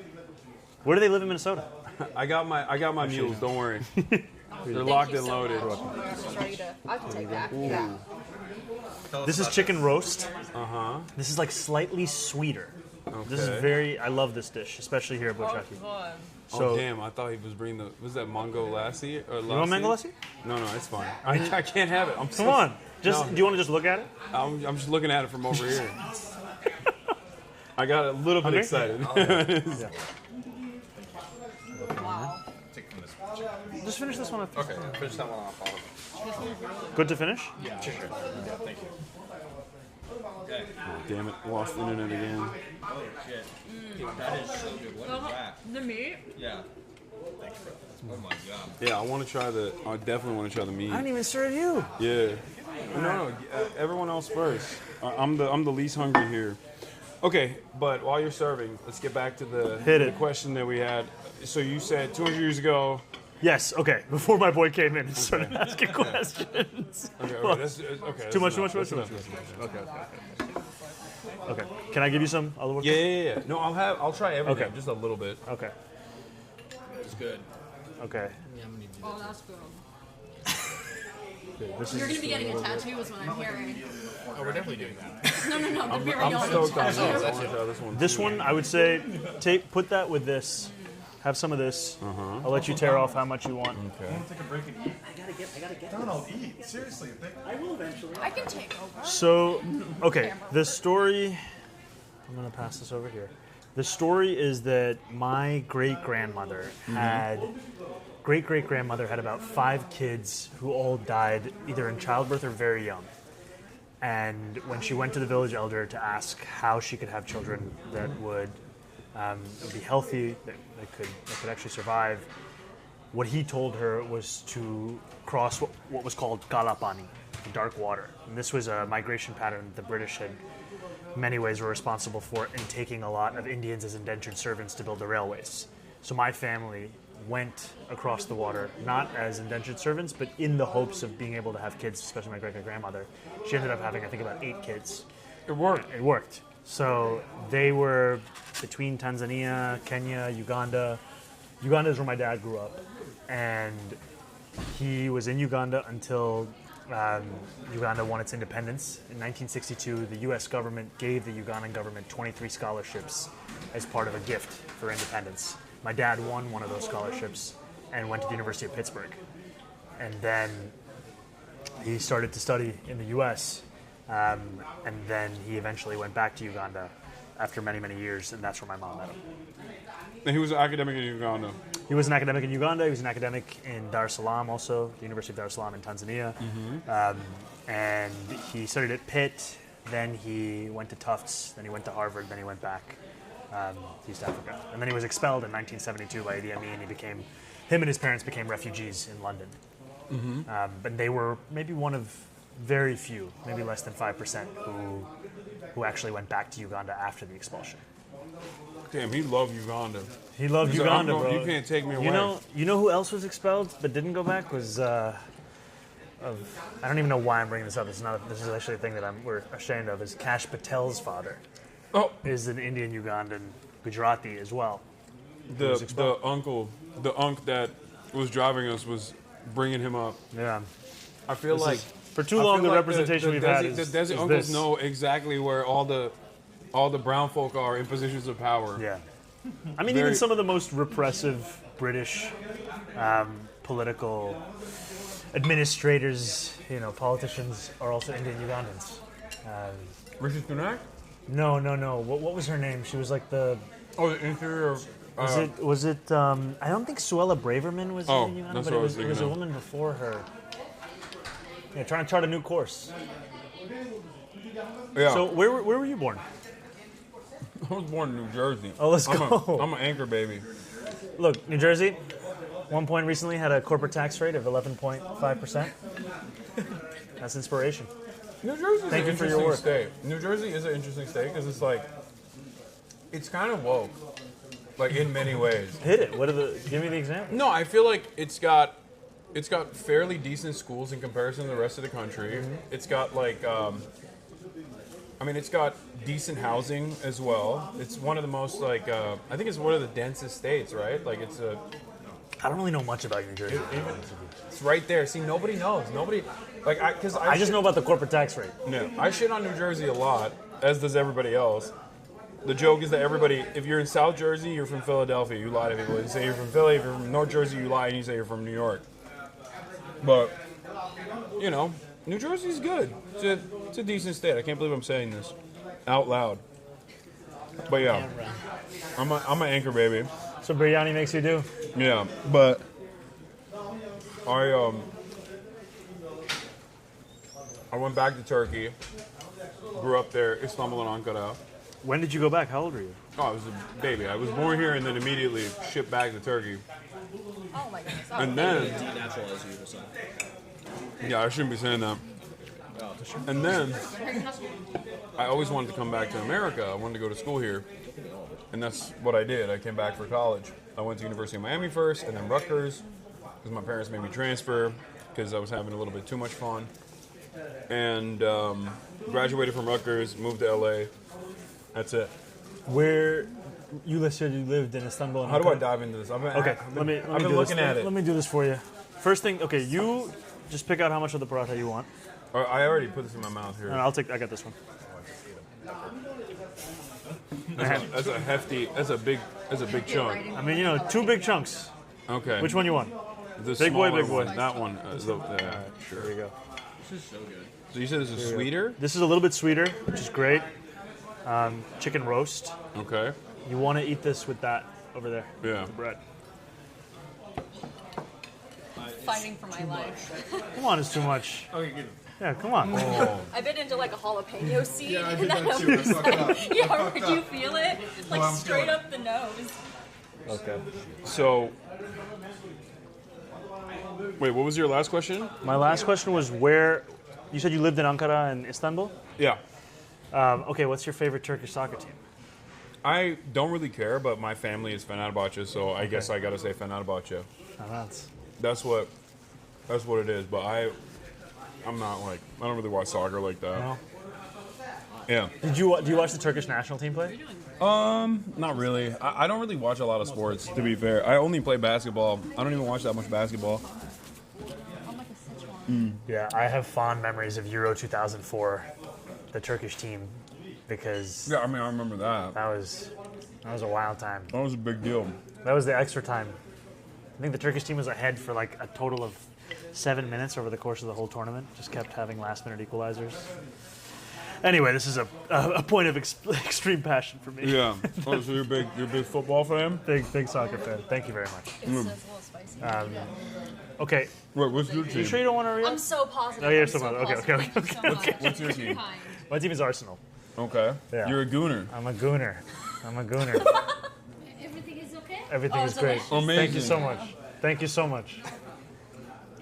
Where do they live in Minnesota?
I got my mules. Don't worry. They're
Thank
locked
you
and
so
loaded.
much. Just ready to. I can take that. Yeah.
This is chicken roast.
Uh-huh.
This is like slightly sweeter. This is
Okay.
very. I love this dish, especially here at Bochaki.
Oh damn! I thought he was bringing the. Was that mango lassi or lassi?
You want mango lassi?
No, it's fine. I can't have it.
Come on. Just
No.
do you want to just look at it?
I'm just looking at it from over here. I got a little bit
Hungry?
excited.
Yeah.
Wow.
Take from this one.
Just finish this one up.
Okay, finish that one off. All
Good to finish?
yeah, sure. Yeah, thank you. Okay.
Damn it! Lost internet again.
Oh shit. That is so good. What is that?
The meat.
Yeah. Thanks, bro. Oh my god.
Yeah, I definitely want to try the meat.
I didn't even serve you.
Yeah. No. Everyone else first. I'm the least hungry here. Okay, but while you're serving, let's get back to the question that we had. So you said 200 years ago.
Yes. Okay. Before my boy came in and started asking questions.
Okay. That's okay.
Too much. Okay. Can I give you some other work?
Yeah. No, I'll try everything.
Okay.
Just a little bit.
Okay.
It's good.
Okay.
Oh, that's good.
This
You're
is
gonna be getting a tattoo, is what I'm hearing.
Oh, we're definitely doing that.
No, but we were
I'm
yelling
stoked on this.
tattoo.
I want to try this one.
This one, I would say, put that with this. Have some of this. I'll let you tear off how much you want.
Okay.
Take a break and eat. I gotta get. No, no, eat. Seriously, I will eventually.
I can take over.
So, okay, the story. I'm gonna pass this over here. The story is that my great-grandmother had about 5 kids who all died either in childbirth or very young. And when she went to the village elder to ask how she could have children that would be healthy, that could actually survive, what he told her was to cross what was called Kalapani, the dark water. And this was a migration pattern the British had in many ways were responsible for in taking a lot of Indians as indentured servants to build the railways. So my family went across the water, not as indentured servants, but in the hopes of being able to have kids, especially my great-grandmother. She ended up having, I think, about 8 kids.
It worked.
It worked. So they were between Tanzania, Kenya, Uganda. Uganda is where my dad grew up. And he was in Uganda until Uganda won its independence. In 1962, the U.S. government gave the Ugandan government 23 scholarships as part of a gift for independence. My dad won one of those scholarships and went to the University of Pittsburgh. And then he started to study in the U.S., and then he eventually went back to Uganda after many, many years, and that's where my mom met him.
And he was an academic in Uganda.
He was an academic in Uganda. He was an academic in Dar es Salaam also, the University of Dar es Salaam in Tanzania. And he studied at Pitt, then he went to Tufts, then he went to Harvard, then he went back to East Africa. And then he was expelled in 1972 by Idi Amin. Him and his parents became refugees in London. But they were maybe one of very few, maybe less than 5%, who actually went back to Uganda after the expulsion.
Damn, he loved Uganda.
He loved
He's like,
Uganda,
"I'm going-
bro.
you can't take me away."
You know who else was expelled but didn't go back was I don't even know why I'm bringing this up. This is actually a thing that we're ashamed of. Is Kash Patel's father? Is an Indian Ugandan Gujarati as well.
The uncle that was driving us was bringing him up.
Yeah,
I feel
This
like
is- for too long the representation we've had is
the desert
is
uncles
this.
know exactly where all the brown folk are in positions of power.
Yeah, I mean, even some of the most repressive British political administrators, politicians, are also Indian Ugandans.
Rishi Sunak?
No. What was her name? She was like the
interior.
Was it? I don't think Suella Braverman was in Uganda,
that's
but
what I
it
was
was a
thinking of.
woman before her. Yeah, trying to chart a new course.
Yeah.
So where were you born?
I was born in New Jersey.
Oh, let's go.
I'm an anchor baby.
Look, New Jersey, one point recently had a corporate tax rate of 11.5%. That's inspiration.
New Jersey is
Thank
an
you for your
interesting
work.
state. New Jersey is an interesting state because it's like, it's kind of woke, like in many ways.
Hit it. What are the? Give me the example.
No, I feel like it's got fairly decent schools in comparison to the rest of the country. It's got like, it's got decent housing as well. It's one of the most like, I think it's one of the densest states, right? Like it's a.
I don't really know much about New Jersey.
It's right there. See, nobody knows. Nobody, like, because
I just know about the corporate tax rate.
No, I shit on New Jersey a lot, as does everybody else. The joke is that everybody, if you're in South Jersey, you're from Philadelphia. You lie to people. You say you're from Philly. If you're from North Jersey, you lie and you say you're from New York. But, New Jersey's good. It's a decent state. I can't believe I'm saying this out loud. But yeah, I'm an anchor baby.
So biryani makes you do.
Yeah, but I went back to Turkey. Grew up there, Istanbul and Ankara.
When did you go back? How old were you?
Oh, I was a baby. I was born here and then immediately shipped back to Turkey.
Oh my goodness.
And then,
Denaturalize you or something.
yeah, I shouldn't be saying that. And then, I always wanted to come back to America. I wanted to go to school here. And that's what I did. I came back for college. I went to University of Miami first, and then Rutgers, because my parents made me transfer, because I was having a little bit too much fun. And graduated from Rutgers, moved to LA. That's it.
Where you lived in Istanbul.
How do I dive into this? I've been looking at it.
Let me do this for you. First thing, okay, you just pick out how much of the paratha you want.
I already put this in my mouth here.
And I got this one.
That's a hefty. That's a big chunk.
I mean, 2 big chunks.
Okay.
Which one you want?
The
Big boy,
smaller
big boy.
one. That one. Sure.
There you go.
This is so good.
So you said this is sweeter?
This is a little bit sweeter, which is great. Chicken roast.
Okay.
You want to eat this with that over there.
Yeah.
The bread.
Fighting for my life.
Come on, it's too much.
Okay, good.
Yeah, come on.
Oh.
I've been into like a jalapeno seed.
Yeah, I
and
did that
was
too. I fucked
like,
up.
yeah,
I fucked
did you
up.
feel it? Like
I'm
straight
feeling
up the nose.
Okay.
So, wait, what was your last question?
My last question was where. You said you lived in Ankara and Istanbul?
Yeah.
Okay, what's your favorite Turkish soccer team?
I don't really care, but my family is Fenerbahce, so I guess I gotta say Fenerbahce.
Oh,
That's what it is. But I'm not like, I don't really watch soccer like that.
No.
Yeah.
Do you watch the Turkish national team play?
Not really. I don't really watch a lot of sports, to be fair. I only play basketball. I don't even watch that much basketball.
Yeah, I have fond memories of Euro 2004, the Turkish team, because
Yeah, I mean, I remember that.
that was a wild time.
That was a big deal.
That was the extra time. I think the Turkish team was ahead for like a total of 7 minutes over the course of the whole tournament. Just kept having last-minute equalizers. Anyway, this is a point of extreme passion for me.
Yeah. Oh, so you're a big football fan?
Big soccer fan. Thank you very much.
It's a little spicy.
Okay.
Wait, what's your team?
You sure you don't want to read?
I'm so positive.
Oh, you're
I'm
so positive. Okay,
positive.
okay,
Thank you so much.
What's your
You're
team?
kind.
My team is Arsenal.
Okay.
Yeah.
You're a gooner.
I'm a gooner.
Everything is okay?
Everything
Oh,
is great.
delicious.
Thank you so much. Thank you so much.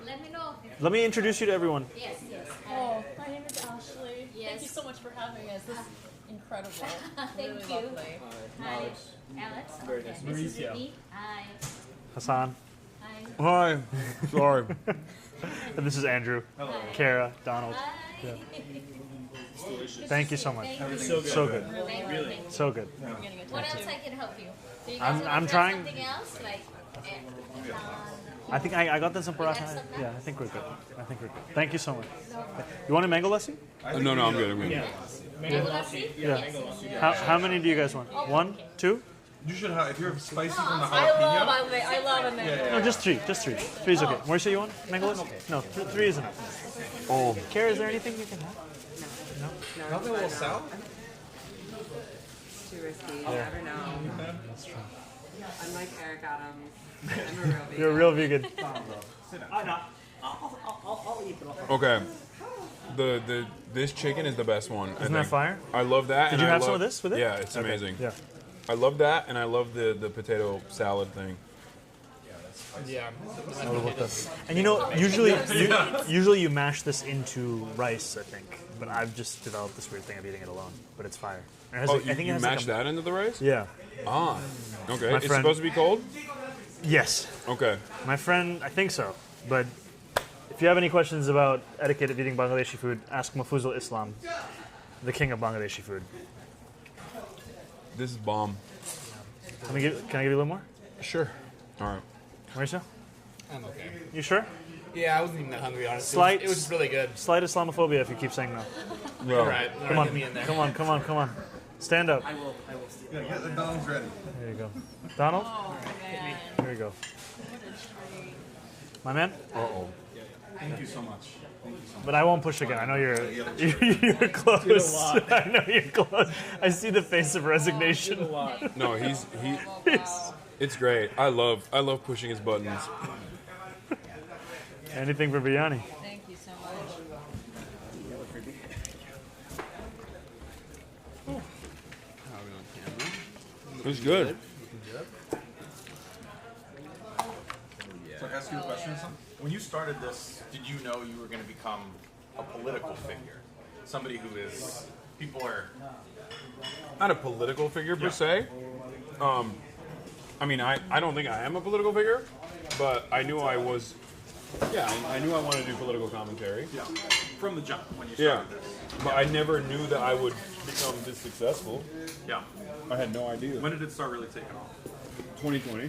Let me know.
Let me introduce you to everyone.
Yes, yes.
Oh, my name is Ashley.
Yes.
Thank you so much for having us. This is incredible.
Thank
Really
you.
lovely.
Hi, Alex. Very nice. This is Ricky. Hi.
Hassan.
Hi.
Hi. Sorry.
And this is Andrew. Kara. Donald.
Hi.
Thank you so much.
Thank you.
So good.
Really?
So good.
What else I can help you? Do you guys
I'm
want to
trying-
something else? Like,
I think I got this in paratha. Yeah, I think we're good. Thank you so much. You want a mango lassi?
No, I'm good.
mango lassi?
Yeah.
Yes.
How many do you guys want? 1, 2?
You should have, if you're spicy from the
I
jalapeno.
love a mango.
No, just 3. Just 3. 3 is okay. Mauricio, you want mango lassi? No, 3 is enough. Oh. Kara, is there anything you can have?
Nothing a little sour?
Too risky. You never know.
That's true.
Unlike Eric Adams, I'm a real vegan.
You're a real vegan.
I'll eat it.
Okay. This chicken is the best one.
Isn't that fire?
I love that.
Did you have some of this with it?
Yeah, it's
Okay.
amazing.
Yeah.
I love that, and I love the potato salad thing.
Yeah.
And usually you mash this into rice, I think. but I've just developed this weird thing of eating it alone. But it's fire. It has
Oh,
I think it
you
has
mash that into the rice?
Yeah.
Ah, okay.
My
It's
friend-
supposed to be cold?
Yes.
Okay.
My friend, I think so. But if you have any questions about etiquette of eating Bangladeshi food, ask Mafuzul Islam, the king of Bangladeshi food.
This is bomb.
Can I give you a little more?
Sure. All right.
Mauricio?
I'm okay.
You sure?
Yeah, I wasn't even that hungry, honestly.
Slight.
It was just really good.
Slight Islamophobia if you keep saying no.
All right.
Come on.
Get me in there.
Come on. Come on. Come on. Stand up.
I will.
Yeah, the Donald's ready.
There you go. Donald? Here you go. My man?
Uh-oh. Thank you so much.
But I won't push again. I know you're close. I know you're close. I see the face of resignation.
No, it's great. I love pushing his buttons.
Anything for biryani.
Thank you so much.
It's good.
So I ask you a question or something? When you started this, did you know you were going to become a political figure? Somebody who is, people are...
Not a political figure per se. I mean, I don't think I am a political figure, but I knew I was. Yeah, I knew I wanted to do political commentary.
Yeah, from the jump when you started this.
But I never knew that I would become this successful.
Yeah.
I had no idea.
When did it start really taking off?
2020.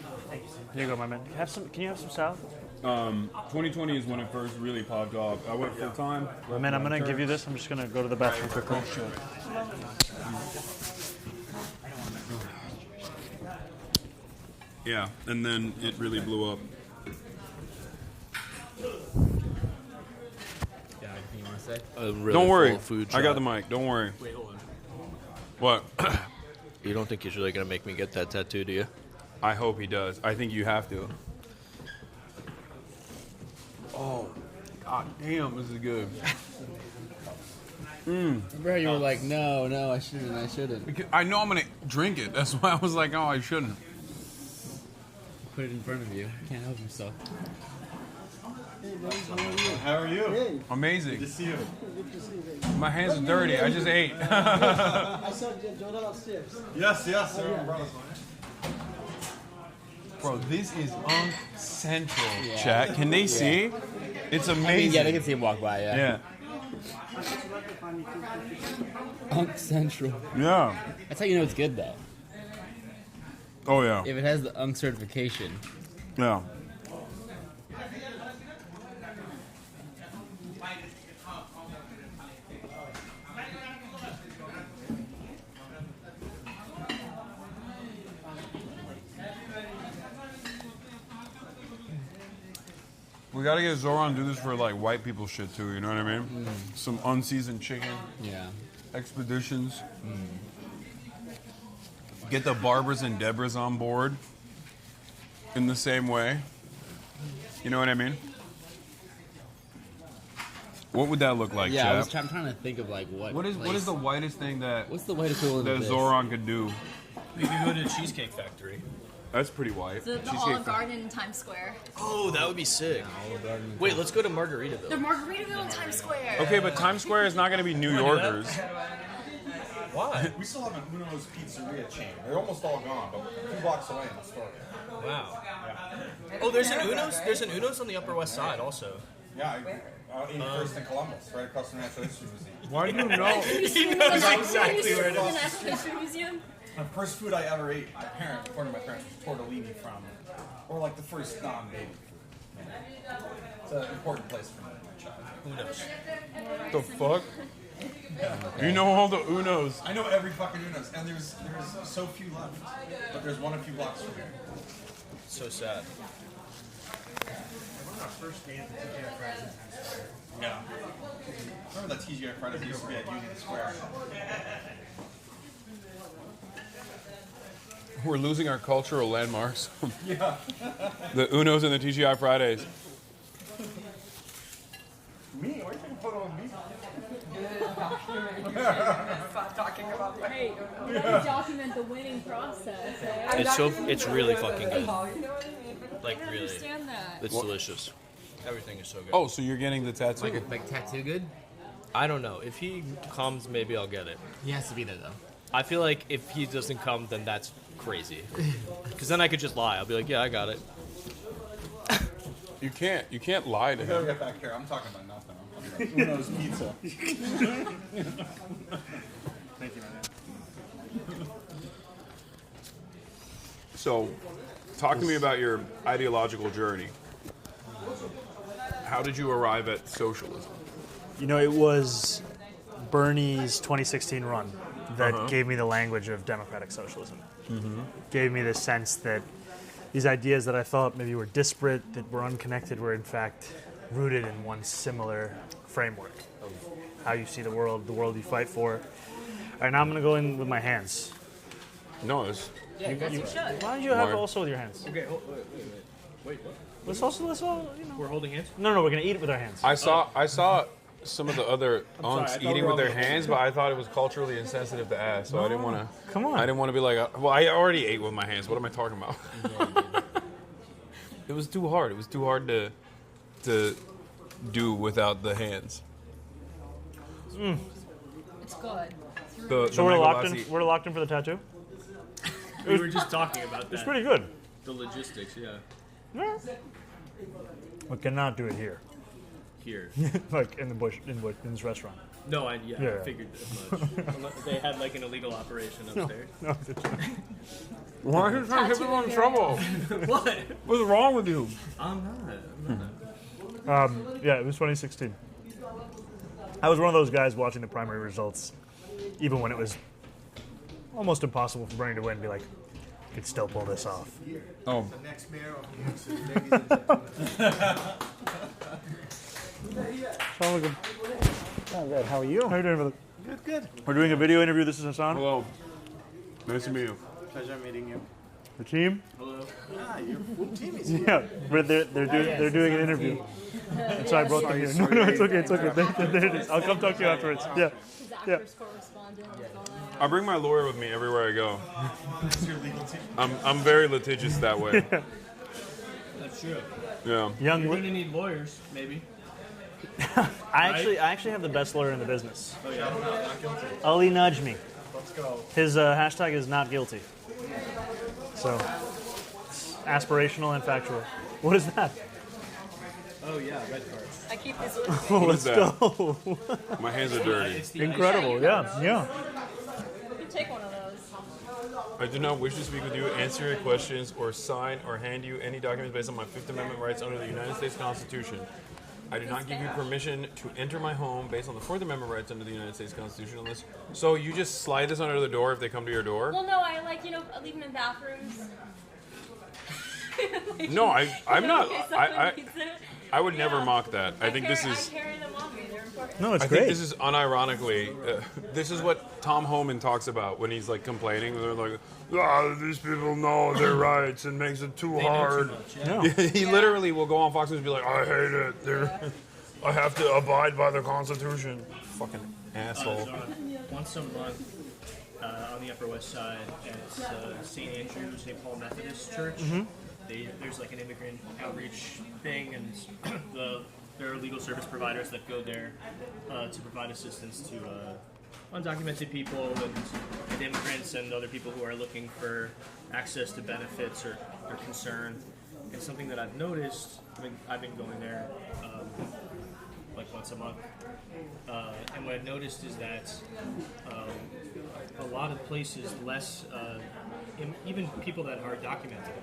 Here you go, my man. Can you have some salad?
2020 is when it first really popped off. I went full time.
My man, I'm gonna give you this. I'm just gonna go to the bathroom quickly.
Yeah, and then it really blew up.
Yeah, anything you want to say?
Don't worry. I got the mic. Don't worry.
Wait, hold on.
What?
You don't think he's really going to make me get that tattoo, do you?
I hope he does. I think you have to. Oh, god damn, this is good.
Remember how you were like, no, I shouldn't.
Because I know I'm gonna drink it. That's why I was like, oh, I shouldn't.
Put it in front of you. Can't help yourself.
How are you?
Hey.
Amazing.
Good to see you.
Good to see you.
My hands are dirty. I just ate.
I saw Jordan upstairs.
Yes.
Bro, this is Unk Central, chat. Can they see? It's amazing.
Yeah, they can see him walk by, yeah. Unk Central.
Yeah.
That's how you know it's good, though.
Oh, yeah.
If it has the Unk certification.
Yeah. We gotta get Zohran to do this for like white people shit too, you know what I mean? Some unseasoned chicken.
Yeah.
Expeditions. Get the Barbers and Debras on board in the same way. You know what I mean? What would that look like,
Yeah,
Chap?
I'm trying to think of like
What is the whitest thing that
What's the white equivalent
that
of this?
Zohran could do?
Maybe go to the Cheesecake Factory.
That's pretty white.
The Olive Garden in Times Square.
Oh, that would be sick. Wait, let's go to Margaritaville.
The Margaritaville in Times Square.
Okay, but Times Square is not going to be New Yorkers.
Why?
We still have an Uno's pizzeria chain. They're almost all gone, but 2 blocks away in Astoria.
Wow. Oh, there's an Uno's. There's an Uno's on the Upper West Side also.
Yeah, 81st in Columbus, right across from the Natural History Museum.
Why do you know?
He knows exactly where it
The
is.
Natural History Museum.
The first food I ever ate, according to my parents, was tortellini from, or like the first non-baby food. It's an important place for me in my childhood.
Uno's.
The fuck? You know all the Unos.
I know every fucking Uno's, and there's so few left. But there's one a few blocks from here.
So sad.
First day at the TGI Fridays in Times Square.
Yeah. Remember that TGI Fridays used to be at Union Square?
We're losing our cultural landmarks.
Yeah.
The Unos and the TGI Fridays.
Me? Why are you taking a photo of me?
Stop talking about that.
Hey, we gotta document the winning process.
It's really fucking good.
Like
I don't understand that.
It's delicious.
Everything is so good.
Oh, so you're getting the tattoo?
Like tattoo good?
I don't know. If he comes, maybe I'll get it.
He has to be there though.
I feel like if he doesn't come, then that's crazy. Because then I could just lie. I'll be like, yeah, I got it.
You can't lie to him.
Get back here. I'm talking about nothing. I'm talking about Uno's pizza.
Thank you, man.
So, talk to me about your ideological journey. How did you arrive at socialism?
You know, it was Bernie's 2016 run that gave me the language of democratic socialism. Gave me the sense that these ideas that I thought maybe were disparate, that were unconnected, were in fact rooted in one similar framework of how you see the world you fight for. All right, now I'm going to go in with my hands.
No, it's...
Yeah, I guess you should.
Why don't you have it also with your hands?
Okay, wait, what?
Let's all, you know.
We're holding hands?
No, we're going to eat it with our hands.
I saw some of the other
sorry, I
unks
thought
eating
we were
with their
all-
hands, but I thought it was culturally insensitive to ask, so I didn't want to.
Come on.
I didn't want to be like, well, I already ate with my hands. What am I talking about? It was too hard. It was too hard to do without the hands.
It's good.
So we're locked in. We're locked in for the tattoo.
We were just talking about that.
It's pretty good.
The logistics, yeah.
We cannot do it here.
Here.
Like in the bush, in this restaurant.
No, I
Yeah.
figured as much. Unless they had like an illegal operation upstairs.
No.
Why are you trying to get people in trouble?
What?
What's wrong with you?
I'm not.
Yeah, it was 2016. I was one of those guys watching the primary results, even when it was almost impossible for Bernie to win. Be like, could still pull this off.
Oh.
The next mayor of New York City, ladies and gentlemen.
Oh, good. How are you? How are you doing, brother?
Good.
We're doing a video interview. This is Hasan.
Hello. Nice to meet you.
Pleasure meeting you.
The team.
Hello.
Ah, your full team is here.
Yeah, but they're doing an interview. And so I brought them here. No, it's okay. There it is. I'll come talk to you afterwards. Yeah. Yeah.
I bring my lawyer with me everywhere I go. I'm very litigious that way.
That's true.
Yeah.
Young.
You're gonna need lawyers, maybe.
I actually have the best lawyer in the business.
Oh yeah.
Ali Najmi.
Let's go.
His hashtag is not guilty. So, it's aspirational and factual. What is that?
Oh yeah, red cards.
I keep this
Oh,
What
let's
is that?
go.
My hands are dirty.
It's the
Incredible. Yeah.
You can take one of those.
I do not wish to speak with you, answer your questions, or sign or hand you any documents based on my Fifth Amendment rights under the United States Constitution. I do not give you permission to enter my home based on the Fourth Amendment rights under the United States Constitution. Unless, so you just slide this under the door if they come to your door?
Well, no, I leave them in bathrooms.
No, I'm not.
In case someone needs it.
I would never mock that. I think this
I
is.
carry them on me. They're important.
No, it's
I
great.
think this is unironically. This is what Tom Homan talks about when he's like complaining. They're like, these people know their rights and makes it too hard.
Yeah.
He literally will go on Fox News and be like, I hate it. I have to abide by the Constitution. Fucking asshole.
Once a month on the Upper West Side at St. Andrew, St. Paul Methodist Church. There's like an immigrant outreach thing, and there are legal service providers that go there to provide assistance to undocumented people and immigrants and other people who are looking for access to benefits or concern. And something that I've noticed, I've been going there like once a month, and what I've noticed is that a lot of places, even people that are documented,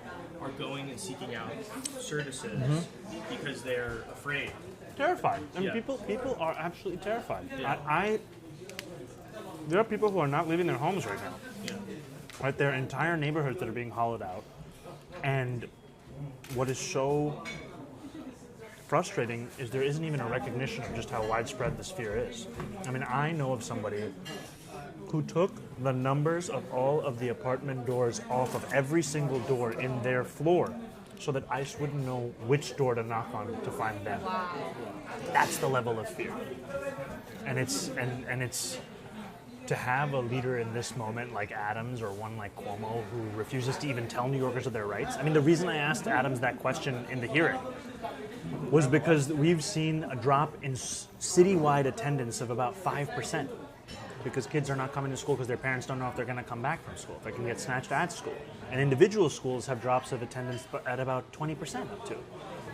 are going and seeking out services because they're afraid.
Terrified. I mean,
Yeah.
people are absolutely terrified.
Yeah.
There are people who are not leaving their homes right now.
Yeah.
Right, there are entire neighborhoods that are being hollowed out, and what is so frustrating is there isn't even a recognition of just how widespread this fear is. I mean, I know of somebody who took the numbers of all of the apartment doors off of every single door in their floor so that ICE wouldn't know which door to knock on to find them.
Wow.
That's the level of fear. And it's to have a leader in this moment like Adams or one like Cuomo who refuses to even tell New Yorkers of their rights. I mean, the reason I asked Adams that question in the hearing was because we've seen a drop in citywide attendance of about 5%. Because kids are not coming to school because their parents don't know if they're going to come back from school, if they can get snatched at school. And individual schools have drops of attendance at about 20% up to.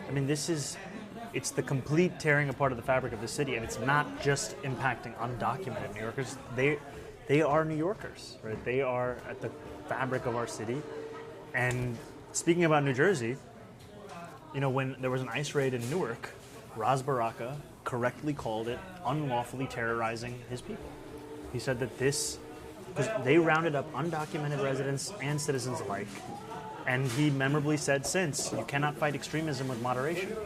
I mean, it's the complete tearing apart of the fabric of the city, and it's not just impacting undocumented New Yorkers. They are New Yorkers, right? They are at the fabric of our city. And speaking about New Jersey, you know, when there was an ICE raid in Newark, Ras Baraka correctly called it unlawfully terrorizing his people. He said that because they rounded up undocumented residents and citizens alike, and he memorably said since, you cannot fight extremism with moderation.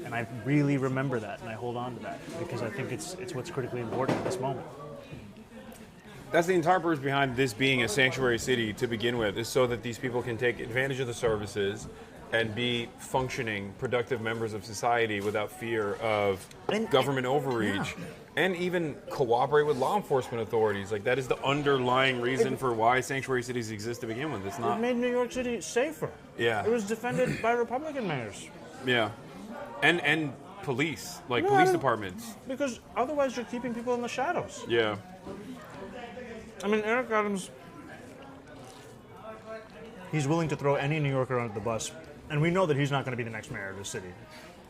And I really remember that, and I hold on to that, because I think it's what's critically important at this moment.
That's the entire purpose behind this being a sanctuary city to begin with, is so that these people can take advantage of the services and be functioning, productive members of society without fear of government overreach. Yeah. And even cooperate with law enforcement authorities. Like, that is the underlying reason for why sanctuary cities exist to begin with. It's not.
It made New York City safer.
Yeah.
It was defended by Republican mayors.
Yeah. And police, police departments.
Because otherwise you're keeping people in the shadows.
Yeah.
I mean, Eric Adams, he's willing to throw any New Yorker under the bus. And we know that he's not going to be the next mayor of the city.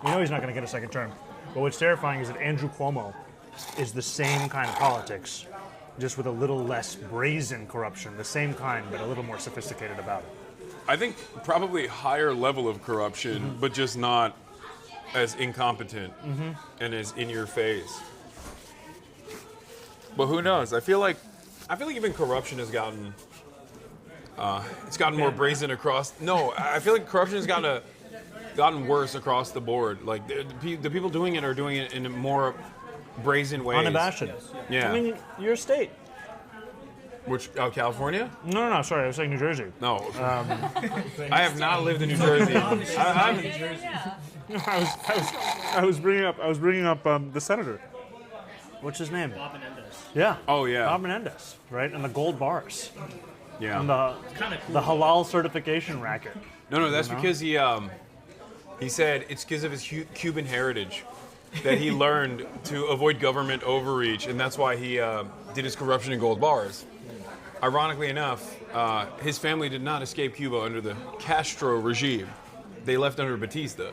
We know he's not going to get a second term. But what's terrifying is that Andrew Cuomo is the same kind of politics, just with a little less brazen corruption, the same kind, but a little more sophisticated about it.
I think probably higher level of corruption, but just not as incompetent and as in your face. But who knows? I feel like even corruption has gotten it's gotten more brazen across. No, I feel like corruption has gotten worse across the board. Like the people doing it are doing it in more brazen ways.
Unabashed.
Yeah.
I mean, your state.
Which, California?
No, sorry, I was saying New Jersey.
No. I have not lived in New Jersey.
I was bringing up the senator. What's his name?
Bob Menendez.
Yeah.
Oh, yeah.
Bob Menendez, right? And the gold bars.
Yeah.
And the halal certification racket.
No, that's because he said it's because of his Cuban heritage that he learned to avoid government overreach, and that's why he did his corruption in gold bars. Ironically enough, his family did not escape Cuba under the Castro regime. They left under Batista.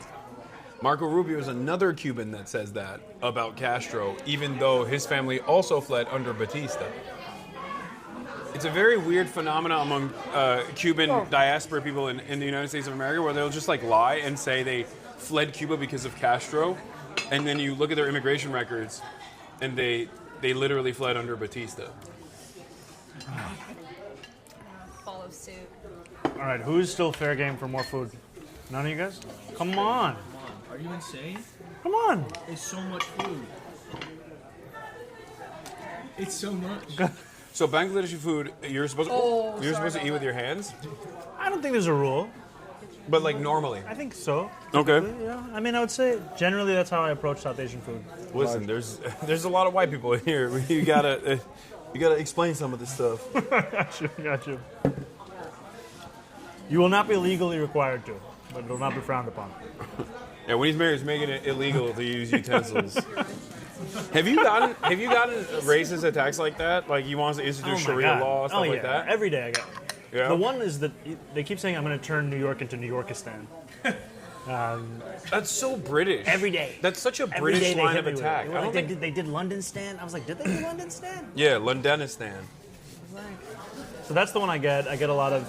Marco Rubio is another Cuban that says that about Castro, even though his family also fled under Batista. It's a very weird phenomenon among Cuban diaspora people in the United States of America, where they'll just lie and say they fled Cuba because of Castro, and then you look at their immigration records, and they literally fled under Batista.
Follow suit.
All right, who's still fair game for more food? None of you guys? Come on.
Are you insane?
Come on.
It's so much food. It's so much.
So Bangladeshi food, you're supposed to eat with your hands?
I don't think there's a rule.
But like normally?
I think so.
Okay.
Yeah. I mean, I would say generally that's how I approach South Asian food.
Listen, there's a lot of white people in here. You gotta explain some of this stuff.
Got you. You will not be legally required to, but it will not be frowned upon.
Yeah, when he's married, he's making it illegal to use utensils. Have you gotten racist attacks like that? Like he wants to institute Sharia law, stuff like that?
Every day I get.
Yeah.
The one is that they keep saying I'm going to turn New York into New Yorkistan.
That's so British.
Every day.
That's such a British line of attack.
They did London Stan. I was like, did they do London Stan?
Yeah, Londonistan.
So that's the one I get. I get a lot of,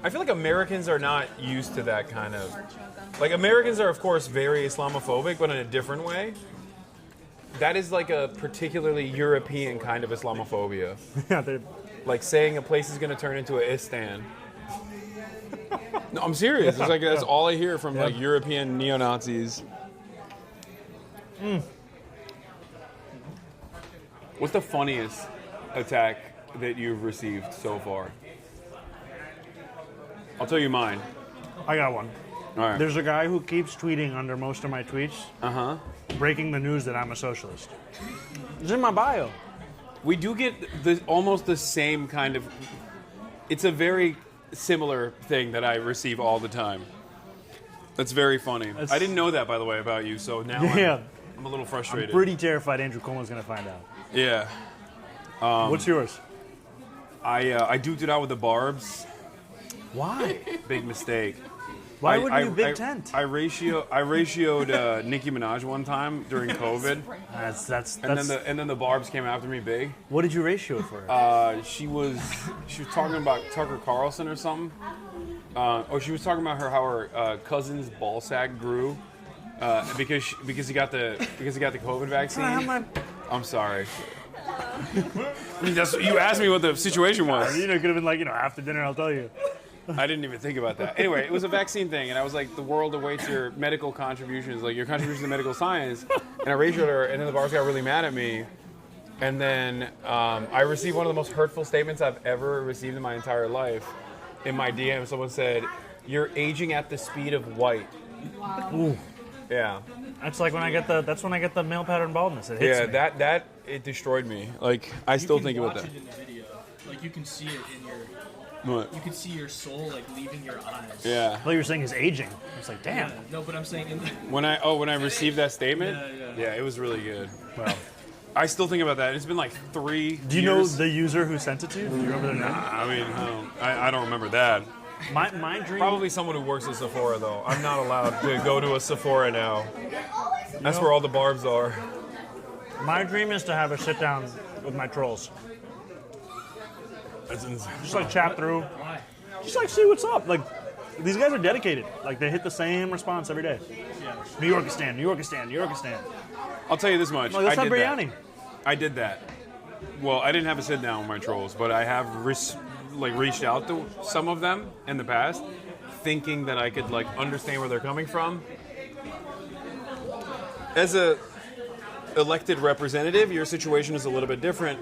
I feel like Americans are not used to that kind of. Like Americans are, of course, very Islamophobic, but in a different way. That is like a particularly European kind of Islamophobia.
Yeah,
like saying a place is going to turn into an Istan. No, I'm serious. It's like that's all I hear from like European neo-Nazis. What's the funniest attack that you've received so far? I'll tell you mine.
I got one.
All right.
There's a guy who keeps tweeting under most of my tweets, breaking the news that I'm a socialist. It's in my bio.
We do get almost the same kind of... It's a very similar thing that I receive all the time. That's very funny. I didn't know that, by the way, about you. So now I'm a little frustrated.
I'm pretty terrified Andrew Cuomo's going to find out.
Yeah.
What's yours?
I duked it out with the Barbs.
Why?
Big mistake.
Why wouldn't you big tent?
I ratioed Nicki Minaj one time during COVID. And then the Barbs came after me big.
What did you ratio it for?
She was talking about Tucker Carlson or something. She was talking about how her cousin's ball sack grew because he got the COVID vaccine. I'm sorry. I mean, you asked me what the situation was.
It could have been like, after dinner I'll tell you.
I didn't even think about that. Anyway, it was a vaccine thing, and I was like, the world awaits your medical contributions, like your contribution to medical science. And I ratioed her, and then the Barbs got really mad at me. And then I received one of the most hurtful statements I've ever received in my entire life. In my DM, someone said, "You're aging at the speed of white."
Wow. Ooh.
Yeah.
That's like when I get the male pattern baldness. It hits me.
that it destroyed me. Like I still think about that.
You can watch it in the video. Like you can see it in your.
What?
You can see your soul like leaving your eyes.
Yeah.
What you were saying is aging. It's like, damn.
Yeah, no, but I'm saying in the...
when I received that statement, yeah, it was really good. Well, I still think about that. It's been like 3 years.
Do you know the user who sent it to you? Do you remember their name?
I mean, I don't remember that.
My dream.
Probably someone who works at Sephora though. I'm not allowed to go to a Sephora now. That's where all the Barbs are.
My dream is to have a sit down with my trolls.
That's insane.
Just like chat through. Just like see what's up. Like these guys are dedicated. Like they hit the same response every day. Yeah. New Yorkistan, New Yorkistan, New Yorkistan.
I'll tell you this much.
Like, let's have biryani.
I did that. Well, I didn't have a sit down with my trolls, but I have reached out to some of them in the past, thinking that I could understand where they're coming from. As a elected representative, your situation is a little bit different.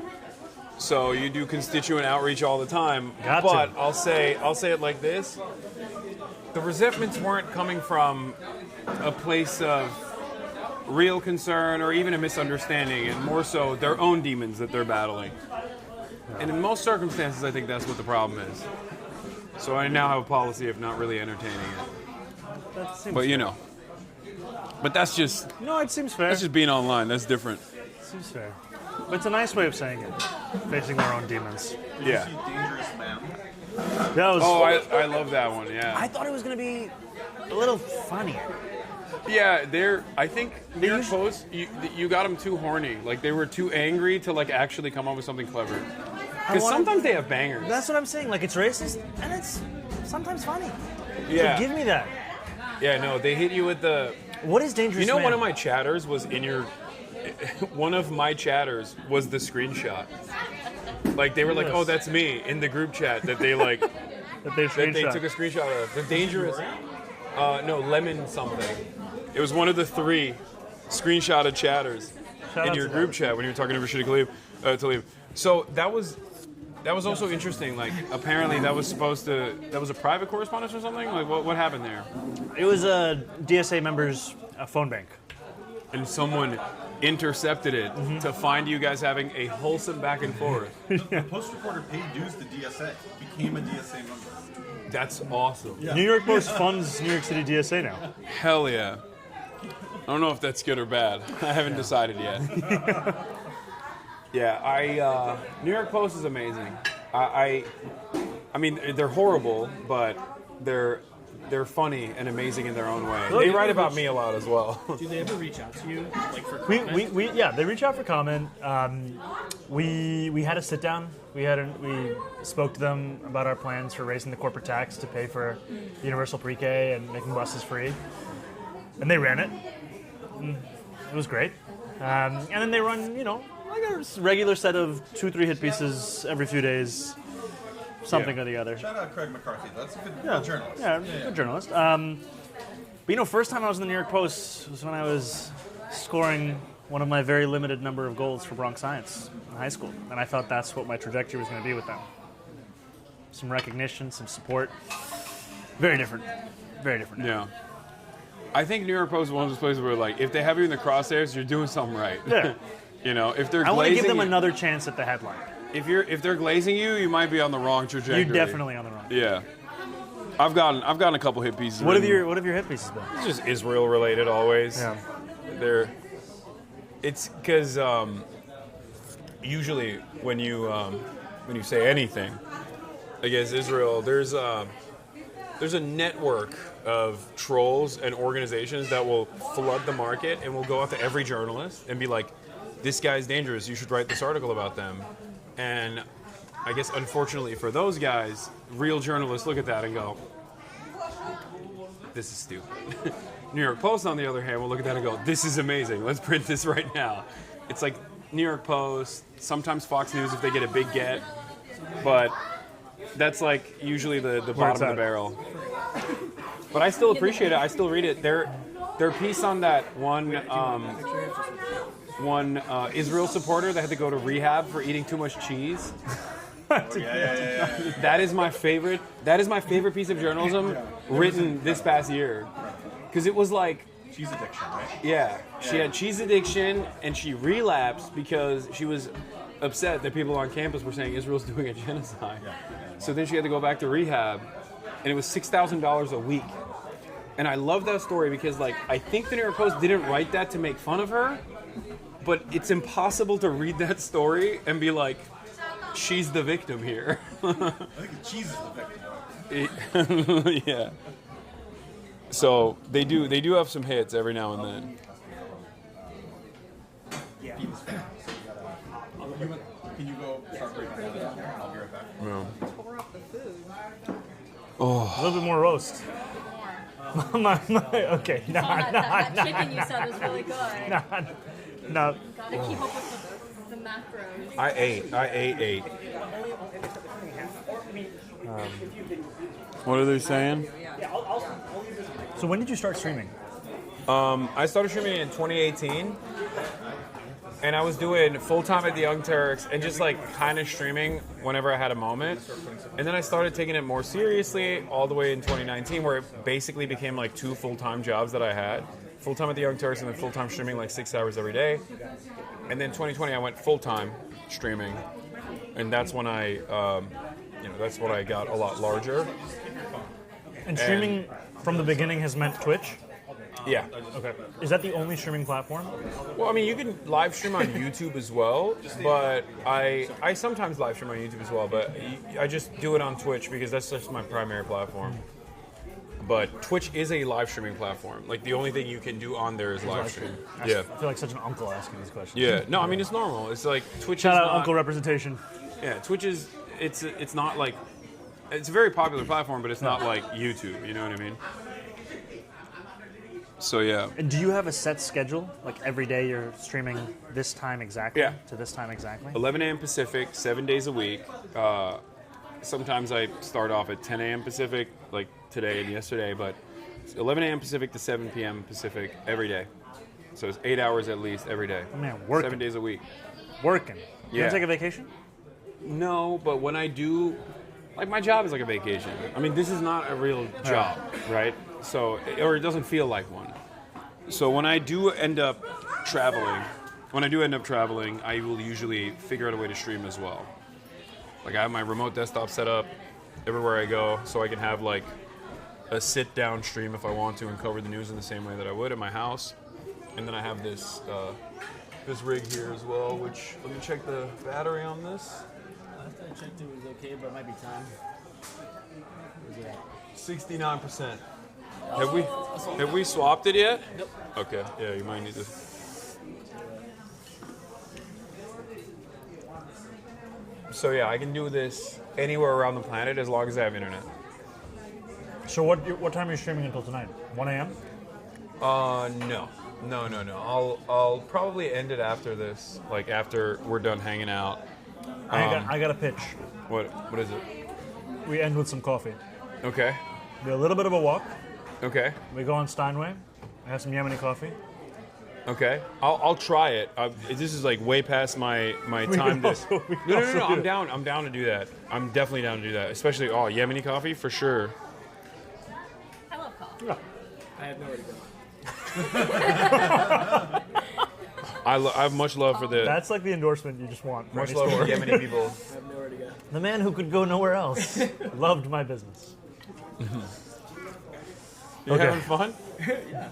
So you do constituent outreach all the time. But I'll say it like this: the resentments weren't coming from a place of real concern or even a misunderstanding, and more so their own demons that they're battling. And in most circumstances, I think that's what the problem is. So I now have a policy of not really entertaining it.
That seems
but
fair.
But that's just
it seems fair.
That's just being online. That's different.
Seems fair. But it's a nice way of saying it. Facing their own demons.
Yeah.
Dangerous Man?
That was.
Oh, I love that one. Yeah.
I thought it was going to be a little funnier.
Yeah, I think New York Post, you got them too horny. Like they were too angry to actually come up with something clever. Because sometimes they have bangers.
That's what I'm saying. Like it's racist and it's sometimes funny.
Yeah.
So give me that.
Yeah, no, they hit you with the.
What is Dangerous
You know,
Man?
one of my chatters was in your. One of my chatters was the screenshot. Like they were like, "Oh, that's me" in the group chat that they that they took a screenshot of. The Dangerous. No, Lemon something. It was one of the 3 screenshotted chatters in your group chat when you were talking to Rashida to leave. So that was also interesting. Like apparently that was a private correspondence or something. Like what happened there?
It was a DSA member's phone bank,
and someone intercepted it to find you guys having a wholesome back and forth.
The Post reporter paid dues to DSA, became a DSA member.
That's awesome.
Yeah. New York Post funds New York City DSA now.
Hell yeah. I don't know if that's good or bad. I haven't decided yet. Yeah, New York Post is amazing. I mean, they're horrible, but they're funny and amazing in their own way. They write about me a lot as well.
Do they ever reach out to you, for comment?
They reach out for comment. We had a sit down. We spoke to them about our plans for raising the corporate tax to pay for universal pre-K and making buses free, and they ran it. It was great. And then they run, like a regular set of 2-3 hit pieces every few days. Something or the other.
Shout out Craig McCarthy. That's a good journalist.
Yeah, good journalist. But first time I was in the New York Post was when I was scoring one of my very limited number of goals for Bronx Science in high school. And I thought that's what my trajectory was going to be with them. Some recognition, some support. Very different. Very different.
Yeah. I think New York Post is one of those places where, if they have you in the crosshairs, you're doing something right.
Yeah.
If they're glazing,
I want to give them another chance at the headline.
If they're glazing you, you might be on the wrong trajectory.
You're definitely on the wrong.
Yeah. I've gotten a couple hit pieces.
What have your hit pieces been?
It's just Israel related always.
Yeah.
It's because usually when you say anything against Israel, there's a network of trolls and organizations that will flood the market and will go out to every journalist and be like, "This guy's dangerous. You should write this article about them." And I guess unfortunately for those guys, real journalists look at that and go, "This is stupid." New York Post, on the other hand, will look at that and go, "This is amazing. Let's print this right now." It's like New York Post, sometimes Fox News if they get a big get, but that's like usually the bottom of the barrel. But I still appreciate it. I still read it. Their piece on that one Israel supporter that had to go to rehab for eating too much cheese. That is my favorite. That is my favorite piece of journalism written this past year, because it was like
cheese addiction, right?
Yeah, she had cheese addiction and she relapsed because she was upset that people on campus were saying Israel's doing a genocide. So then she had to go back to rehab, and it was $6,000 a week. And I love that story because, like, I think the New York Post didn't write that to make fun of her, but it's impossible to read that story and be like, she's the victim here.
I think cheese is the victim.
Yeah. So they do have some hits every now and then.
Yeah. Can you go start breaking that down? I'll be right back.
Yeah.
Pour up the food.
Oh. A little bit more roast. Okay,
that chicken you said was really good.
No.
Gotta keep up with the macros.
I ate. What are they saying?
So when did you start streaming?
I started streaming in 2018, and I was doing full-time at the Young Turks and just like kind of streaming whenever I had a moment. And then I started taking it more seriously all the way in 2019, where it basically became like 2 full-time jobs that I had. Full-time at the Young Turks and then full-time streaming like 6 hours every day. And then 2020 I went full-time streaming, and that's when I got a lot larger.
And streaming from the beginning has meant Twitch?
Yeah.
Okay. Is that the only streaming platform?
Well, I mean, you can live stream on YouTube as well, but I sometimes live stream on YouTube as well, but I just do it on Twitch because that's just my primary platform. But Twitch is a live streaming platform. Like, the only thing you can do on there is live stream. Yeah.
I feel like such an uncle asking these questions.
Yeah. No, I mean, it's normal. It's like Twitch
Shout
is
out
not,
uncle representation.
Yeah, Twitch is, it's not like, it's a very popular platform, but it's not like YouTube, you know what I mean? So, yeah.
And do you have a set schedule? Like every day you're streaming this time exactly?
Yeah.
To this time exactly?
11 a.m. Pacific, 7 days a week. Sometimes I start off at 10 a.m. Pacific, like today and yesterday, but it's 11 a.m. Pacific to 7 p.m. Pacific every day. So it's 8 hours at least every day.
Oh, man, working.
7 days a week.
Working. You
Yeah.
don't take a vacation?
No, but when I do, like, my job is like a vacation. I mean, this is not a real job, right? So, or it doesn't feel like one. So when I do end up traveling, I will usually figure out a way to stream as well. Like, I have my remote desktop set up everywhere I go, so I can have like a sit-down stream if I want to and cover the news in the same way that I would at my house. And then I have this this rig here as well, which, let me check the battery on this.
Last I checked, it was okay, but it might be time.
69%. Have we swapped it yet? Nope. Okay. Yeah, you might need to. So yeah, I can do this anywhere around the planet as long as I have internet.
So what time are you streaming until tonight? 1 a.m.?
No. I'll probably end it after this, like after we're done hanging out.
I got a pitch.
What is it?
We end with some coffee.
Okay.
Do a little bit of a walk.
Okay.
We go on Steinway. I have some Yemeni coffee.
Okay. I'll try it. This is like way past my time. No. I'm down. I'm down to do that. I'm definitely down to do that. Especially Yemeni coffee for sure.
I love coffee.
Yeah.
I have nowhere to go.
I have much love for the.
That's like the endorsement you just want.
Much love for Yemeni people.
I have nowhere to go.
The man who could go nowhere else loved my business.
You having fun?
Yeah.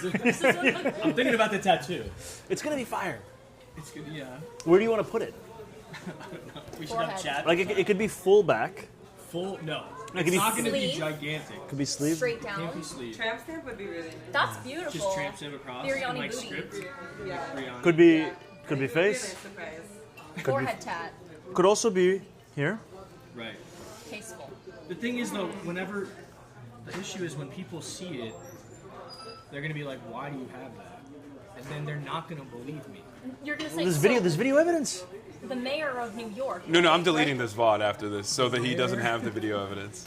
I'm thinking about the tattoo.
It's gonna be fire.
It's good, yeah.
Where do you want to put it?
We should have chat.
Like it could be full back.
Full? No.
It could
It's
be
not going to be
sleeve.
gigantic.
Could be sleeve.
Straight down.
Can't be sleeve.
Tramp stamp would be really nice.
That's beautiful.
Just tramp stamp across.
Biryani
and like
booty.
script.
Yeah.
Biryani.
Could be
Really
face.
nice surprise.
Could
Forehead tat.
Could also be here.
Right.
Tasteful.
The thing is, though, whenever the issue is when people see it, they're going to be like, why do you have that? And then they're not going to believe me.
You're gonna say
There's
so
video evidence.
The mayor of New York.
No, I'm deleting this VOD after this so that he doesn't have the video evidence.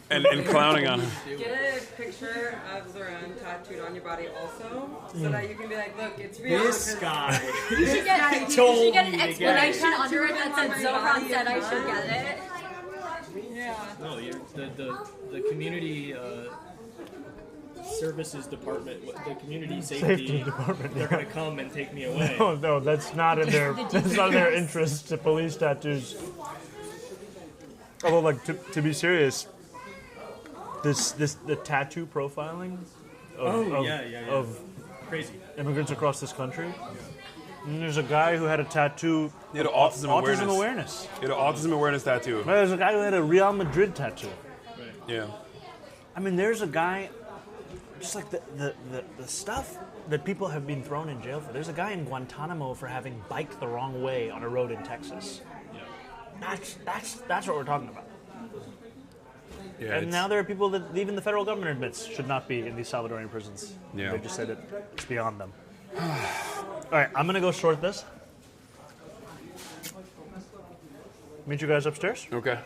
And clowning on him.
Get a picture of Zohran tattooed on your body also, so that you can be like, look, it's real.
This guy.
You should get, you
told
should get
me
an
to get
explanation
it.
under it that said Zohran said I should get it.
Yeah.
No, the community services department, the community safety
department,
they're going to come and take me away.
No, that's not in their interest to police tattoos. Although, like to be serious, the tattoo profiling of
crazy
immigrants across this country. And there's a guy who had a tattoo.
He had autism
awareness.
He had an autism awareness tattoo.
There's a guy who had a Real Madrid tattoo.
Right.
Yeah.
I mean, there's a guy, just like the stuff that people have been thrown in jail for. There's a guy in Guantanamo for having biked the wrong way on a road in Texas.
Yeah.
That's what we're talking about.
Yeah,
And now there are people that even the federal government admits should not be in these Salvadorian prisons.
Yeah.
They just said it's beyond them. All right, I'm gonna go short this. Meet you guys upstairs.
Okay.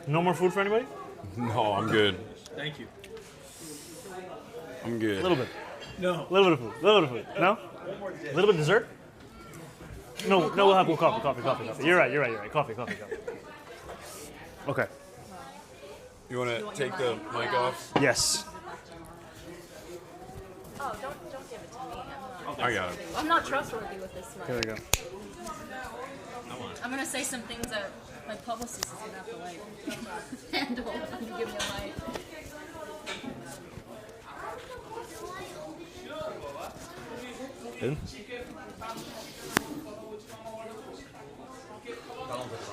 No more food for anybody?
No, I'm good.
Thank you.
I'm good.
A little bit.
No.
A little bit of food. A little bit of food. No? A little bit of dessert? No, we'll have coffee. You're right. Coffee. Okay.
You want to take the mic off?
Yes.
Oh, don't give it to me.
I got it.
I'm not trustworthy with this one.
Here we go.
I'm gonna say some things that my publicist is gonna have to like handle. Give me a light.
Who?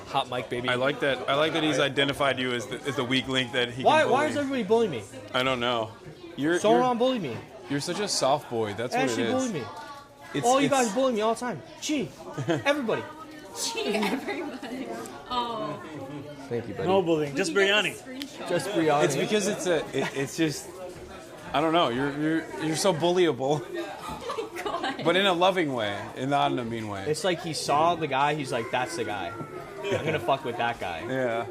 Hot mic, baby.
I like that. I like that he's identified you as the weak link that he.
Why?
Can
Why
bully.
does everybody bully me?
I don't know. You're
Zohran bully me.
You're such a soft boy. That's what it
Actually
is.
bully me. All you guys bully me all the time. Gee, everybody.
Gee, everybody. Oh.
Thank you, buddy.
No bullying, just biryani.
Just biryani.
It's because it's just. I don't know. You're so bullyable. But in a loving way, and not in a mean way.
It's like he saw the guy. He's like, "That's the guy. I'm gonna fuck with that guy."
Yeah.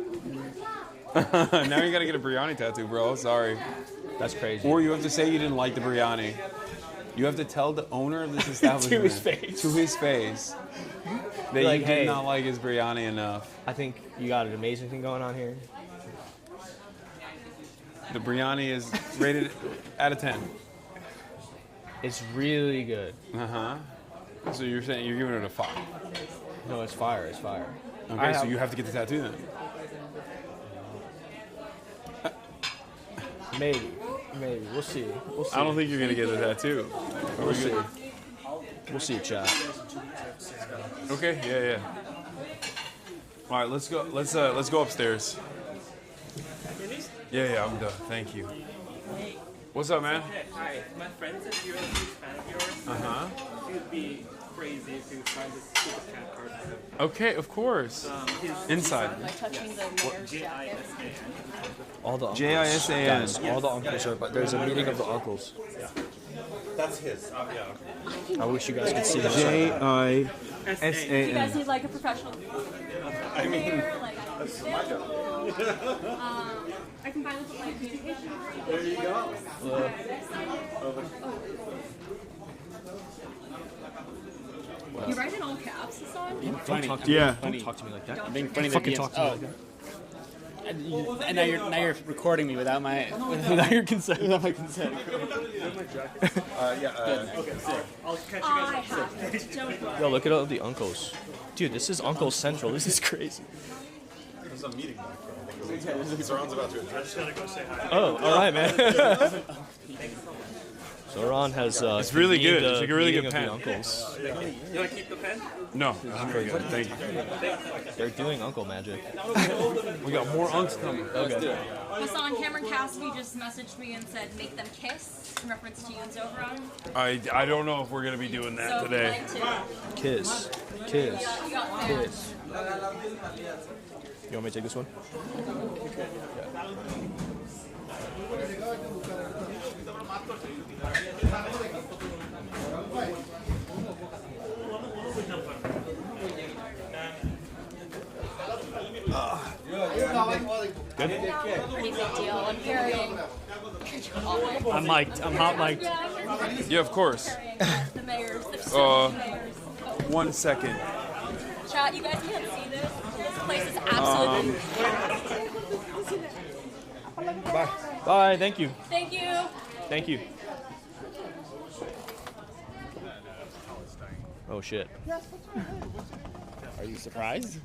Now you gotta get a biryani tattoo, bro. Sorry.
That's crazy.
Or you have to say you didn't like the biryani. You have to tell the owner of this establishment
To his face.
that
Like,
you
hey,
did not like his biryani enough.
I think you got an amazing thing going on here.
The biryani is rated out of 10.
It's really good.
So you're saying you're giving it a 5?
No, it's fire. It's fire.
Okay, so you have to get the tattoo then.
Maybe. We'll see.
I don't think you're gonna get the tattoo.
We'll see. We'll see, chat.
Okay. Yeah. All right, let's go. Let's go upstairs. Yeah, I'm done. Thank you. What's up, man?
Hi, my friend said you're a huge fan of yours. It would be crazy if you find this stupid cat card.
Okay, of course. Inside.
Am I touching the mayor's jacket?
All the uncles.
JISAN.
Guys, all the uncles are. But there's a meeting of the uncles.
That's his.
I wish you guys could see this.
Do you
JISAN.
guys need like a professional?
I mean,
Like,
that's my job.
I can buy with my communication.
There you go.
You write in all caps, Hasan?
Don't talk to me.
Yeah.
Don't talk to me like that.
I'm being funny.
Fucking talk to me like that.
And now you're recording me without my
your consent.
Without my consent.
Okay, sick. I'll catch you guys upstairs.
Yo, look at all the uncles. Dude, this is Uncle Central. This is crazy.
There's a meeting back there.
Zohran's about to address.
I just gotta go say hi.
Oh, all right, man. Zohran has.
It's really good. It's like a really good
meeting
pen.
of the uncles.
You want to keep the pen?
No, I'm very good. Thank you.
They're doing uncle magic.
We got more unks coming.
Okay.
Hassan, Cameron Cassidy just messaged me and said, make them kiss, in reference to you and Zohran.
I don't know if we're gonna be doing that
So
today.
if you'd like to.
Kiss. Kiss.
You got fans.
Kiss. You want me to take this one? Good?
Pretty big deal. I'm carrying.
I'm mic'd. I'm hot mic'd.
Yeah, of course.
The mayors. There's so many mayors.
1 second.
Chat, you guys can't see this. This place is absolutely.
Bye. Bye. Thank you.
Thank you.
Thank you. Oh shit.
Are you surprised?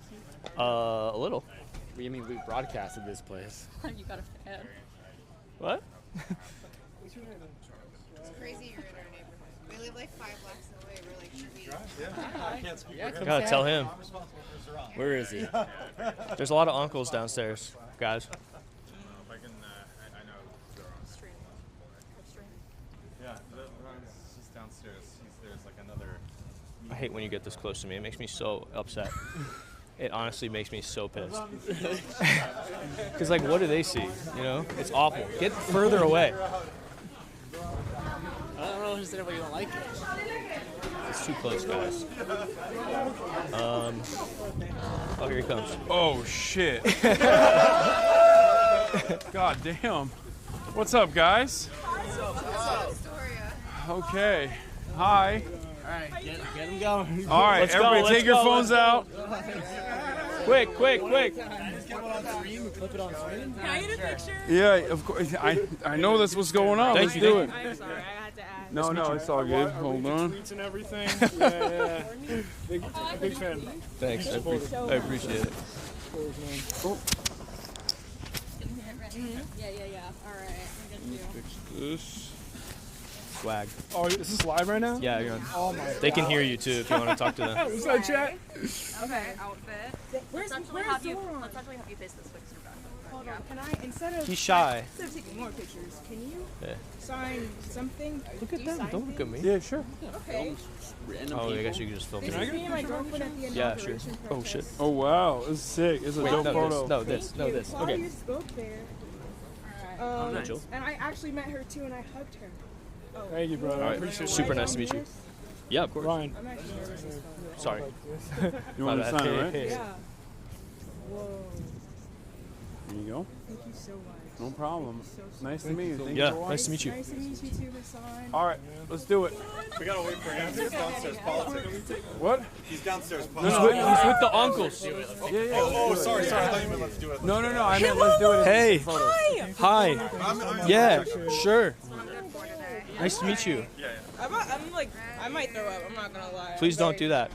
A little.
What do you mean we broadcasted this place?
You got a fan.
What?
It's crazy you're in our neighborhood. We live like 5 blocks away. We're like, should we?
Gotta tell him.
Where is he?
There's a lot of uncles downstairs, guys.
He's downstairs. There's like another.
I hate when you get this close to me. It makes me so upset. It honestly makes me so pissed. Because, like, what do they see? You know? It's awful. Get further away.
I don't know if anybody don't like it.
It's too close, guys. Oh, here he comes.
Oh shit. God damn. What's up, guys?
Astoria.
Okay. Hi.
All right, get him going.
All right,
Let's go,
everybody
let's
take your
go,
phones
let's
out.
Quick, quick, quick.
Flip it on screen.
Can I get a picture?
Yeah, of course. I know that's what's going on. Let's do it.
I'm sorry, I had to ask.
No, no, it's all good. Hold on.
Tweets and everything. Yeah. Big fan.
Thanks. I appreciate it.
Yeah. All right. I get you.
Fix this.
Swag.
Oh, is this live right now?
Yeah, you're on.
Oh my
They can hear you, too, if you want to talk to them.
What's up, chat?
Okay, outfit. Let's actually have you face this quick.
Hold on. Can I, instead of
He's shy.
Instead of taking more pictures, can you
Yeah.
sign something?
Look at
Do you
them.
sign
Don't look at me.
Yeah, sure.
Okay.
Oh, I guess you can just film
This
it.
is me and my girlfriend at the
Yeah, sure.
inauguration
Oh, shit.
Oh wow, it's sick. It's a
Wait,
dope
no,
photo.
this. No, this. No, this.
While
Okay.
you spoke there,
Rachel.
and I actually met her too, and I hugged her. Oh.
Thank you, brother.
All
I
right.
appreciate it.
Super nice to meet you. Yeah, of course.
Ryan.
I'm actually nervous as fuck.
Sorry.
You want to sign it, right?
Yeah. Whoa.
There you go.
Thank you so much.
No problem. Nice to meet you. Thank
Yeah,
you.
nice to meet you.
Nice to meet you too, Hassan.
All right, let's do it.
We gotta wait for him. He's downstairs politics.
What?
He's downstairs.
He's with the uncles.
Yeah.
Oh, sorry. I thought you meant let's do it.
No. I meant let's do it.
Hey.
Hi.
Hi. Yeah, sure. Nice to meet you.
I'm like, I might throw up. I'm not gonna lie.
Please don't do that.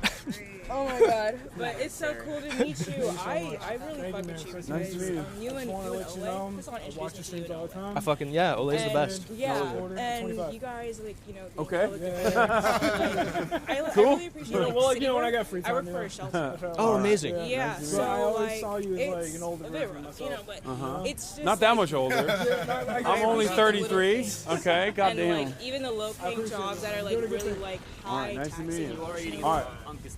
Oh my god, but it's so cool to meet you. I really fuck with you.
Nice to meet you.
You and
I
Ole.
let you know.
Hassan
I watch your
introduced me to
streams
you.
all the time.
I fucking, yeah, Ole's the best.
Yeah,
Order
and
25.
you guys, like, you know,
Okay.
I really appreciate like,
Well,
city
when I
work.
got free time.
I work for a shelter.
Oh, amazing.
Yeah,
Nice to meet you.
so
I always
like,
saw you as like
it's
an older
a bit
version of
rough, you know, but it's just
Not that
like,
much older.
I'm
I'm only 33. Okay,
and
goddamn.
like even the low-paying jobs that are like really like
All right,
high
nice to meet
taxing.
you. All right,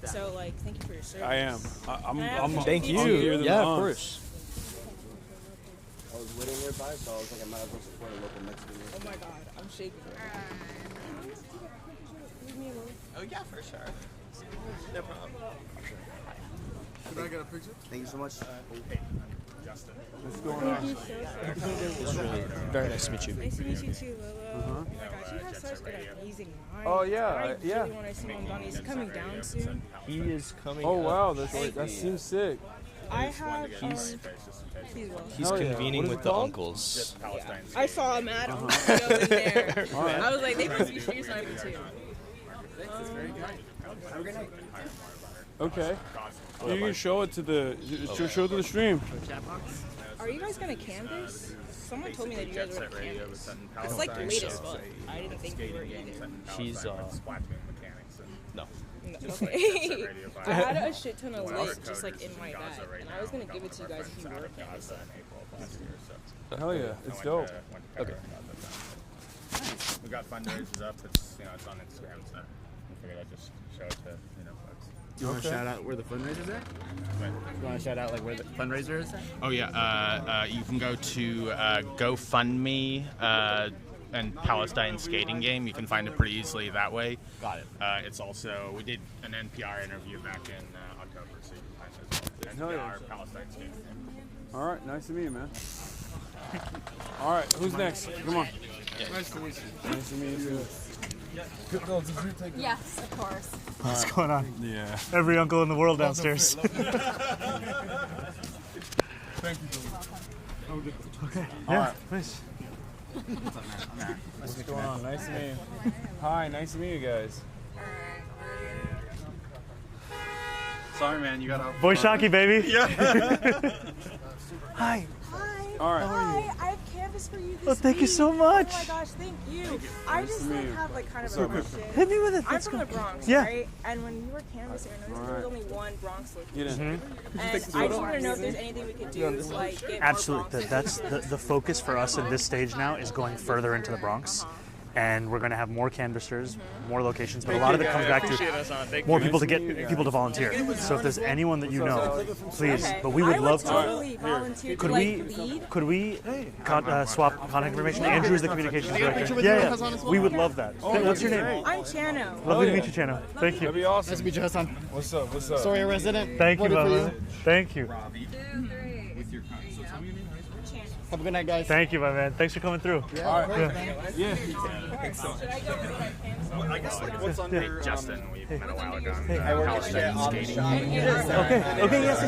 So like, thank you for your service.
I am. I'm
Thank
I'm here
you.
than
Yeah,
the
of
uns.
course.
I was living nearby, so I was like, I might as well support a local Mexican.
Oh my god, I'm shaking.
Oh yeah, for sure. No problem.
Can I get a picture? Thank you so much.
What's going on?
It's really very nice to meet you.
Nice to meet you too, Lolo. Oh my gosh, you have such an amazing mind.
Oh, yeah,
I
yeah.
really want to see Mamdani. Is he coming down soon?
He is coming.
Oh wow,
up.
that seems sick.
I have.
He's
Hell yeah.
convening
What is
with
it
the
called?
uncles.
Yeah. I saw him at him. Go in there.
All right.
I was like, they must be street sniping too.
Okay. You can show it to the show it to the stream.
Are you guys gonna canvas? Someone told me that you guys were gonna canvas. It's like late as fuck. I didn't think you were either.
She's no.
Okay. I had a shit ton of lit just like in my bag, and I was gonna give it to you guys if you were canvassing.
Hell yeah, it's dope.
Okay.
We got fundraisers up. It's it's on Instagram, so I figured I'd just show it to folks.
You want to shout out where the fundraiser's at? You want to shout out like where the fundraiser is at?
Oh yeah, you can go to GoFundMe and Palestine skating game. You can find it pretty easily that way.
Got it.
It's also, we did an NPR interview back in October, so you can find it as well. NPR Palestine skating game.
All right, nice to meet you, man. All right, who's next? Come on.
Nice to meet you.
Nice to meet you.
Yes, of course.
What's going on?
Yeah.
Every uncle in the world downstairs.
Thank you.
Okay.
All
Yeah.
right.
Nice.
What's going on? Nice to meet you. Hi, nice to meet you guys.
Sorry, man. You got
Boy Shocky, baby.
Yeah.
Hi.
All right.
Hi, I have canvas for you this
Oh, thank you
week.
so much.
Oh my gosh, thank you. I just like have like kind of a question.
Hit me with it.
I'm
Let's
from
go.
the Bronx,
Yeah.
right? And when you were canvassing, I noticed there was only one Bronx location.
Mhm.
And I just want to know if there's anything we could do to like get
Absolutely.
more
That's the focus for us in this stage now is going further into the Bronx. And we're going to have more canvassers, more locations, but a lot of it comes back to more people to get people to volunteer. So if there's anyone that you know, please.
Okay.
But we would
I
love
totally volunteer
Could
to
we
like lead.
could we swap contact information? Andrew is the communications director. Yeah, we would love that. What's your name?
I'm Chano.
Lovely to meet you, Chano. Thank you.
That'd be awesome.
Nice to meet you, Hassan.
What's up? What's up?
Astoria resident.
Thank you,
Voted for
Mama. Thank you.
Have a good night, guys.
Thank you, my man. Thanks for coming through.
Yeah.
All right.
Yeah.
I guess like what's under
Justin, we met a while ago.
I work at
skating.
Okay. Okay. Yes.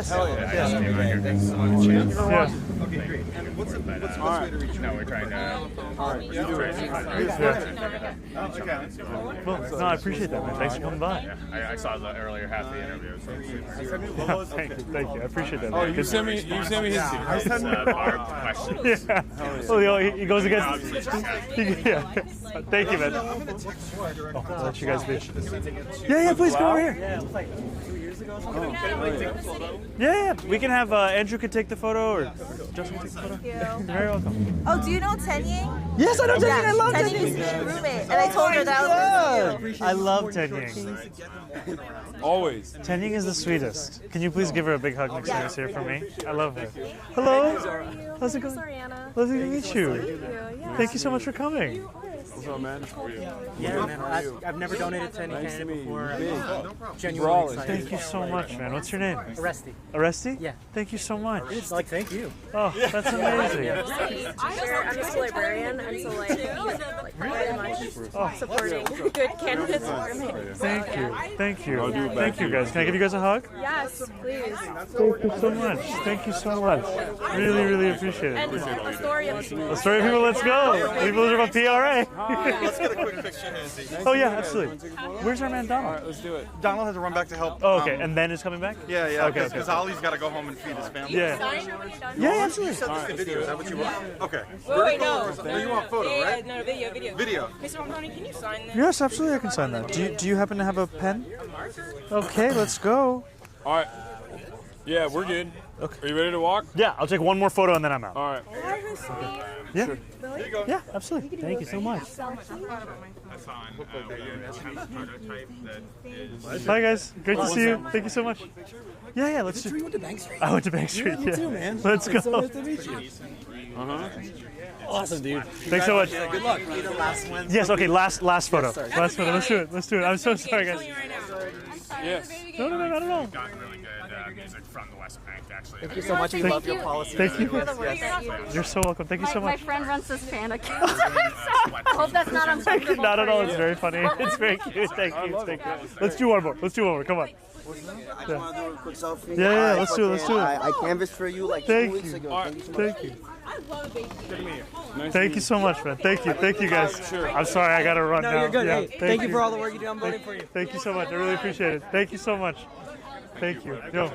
Hell
I just came out here because I wanted a chance.
Yeah.
Okay, great. And what's the best way to reach you?
No, we're trying to.
All right, you do it.
Well, no, I appreciate that, man. Thanks for coming by.
Yeah, I saw the earlier half of the interview. So
Thank you. I appreciate that.
Oh,
man.
you sent me his.
questions.
Yeah. Oh, he goes against. Yeah. Thank you, man. I'll let you guys be. Yeah. Please come over here.
Yeah, it was like 2 years ago or something.
Yeah. We can have Andrew could take the photo or Justin can take the photo.
Thank you.
You're very welcome.
Oh, do you know Tenying?
Yes, I know Tenying. I love
Tenying is
Tenying.
my roommate, and I told her that was with you.
I love Tenying.
Always.
Tenying is the sweetest. Can you please give her a big hug next time she's here for me? I love her. Hello. How's it going? Lovely to meet you. Thank you so much for coming.
What's up, man?
Yeah, man. I've never donated to any candidate before. Genuinely
Brawlers.
excited.
Thank you so much, man. What's your name?
Arresti.
Aresti?
Yeah.
Thank you so much.
It's like, thank you.
Oh, that's amazing.
I'm just a librarian, and so like very much supporting good candidates for me.
Thank you. Thank you.
I'll do it back
Thank
to
you,
you.
guys. Can I give you guys a hug?
Yes, please.
Thank you so much. Thank you so much. Really, really appreciate it.
Astoria.
Astoria people, let's go. People are about PRA.
Let's get a quick picture, Nancy.
Oh, yeah, absolutely. Where's our man Donald?
All right, let's do it.
Donald has to run back to help.
Oh, okay. And then is coming back?
Yeah, yeah.
Okay,
Because Ollie's got to go home and feed his family.
Yeah. Yeah, absolutely.
You sent this video. Is that what you want? Okay.
Wait, no.
No, you want photo, right?
No, video.
Video.
Mr. Mamdani, can you sign this?
Yes, absolutely. I can sign that. Do you happen to have a pen? Okay, let's go.
All right. Yeah, we're good. Okay. Are you ready to walk?
Yeah, I'll take one more photo and then I'm out.
All right.
Yeah.
There you go.
Yeah, absolutely. Thank you so much. Hi guys, great to see you. Thank you so much. Yeah, let's do.
You went to Bank Street?
I went to Bank Street.
Me
Yeah,
too, man.
Let's go.
So nice to meet you. Awesome, dude.
Thanks so much.
Good luck. Be the last one.
Yes. Okay. Last photo. Last photo. Let's do it. I'm so sorry, guys.
Yes.
No, not at all.
Gotten really good music from the West Bank, actually.
Thank you so much. We love your policy.
Thank you.
You're the worst.
You're so welcome. Thank you so
My
much.
friend runs this fan account. I hope that's not uncomfortable.
Not at
for
all.
you.
It's very funny. It's very cute. Thank you. Let's do one more. Come on.
I just want to do a quick selfie.
Yeah, let's do it.
I canvassed for you like 2 weeks ago.
Thank you. Thank you so much, man. Thank you guys. I'm sorry, I gotta run now.
No, you're good.
Yeah,
Hey, thank you for all the work you do. I'm voting for you.
Thank you so much. I really appreciate it. Thank you so much. Thank you. No,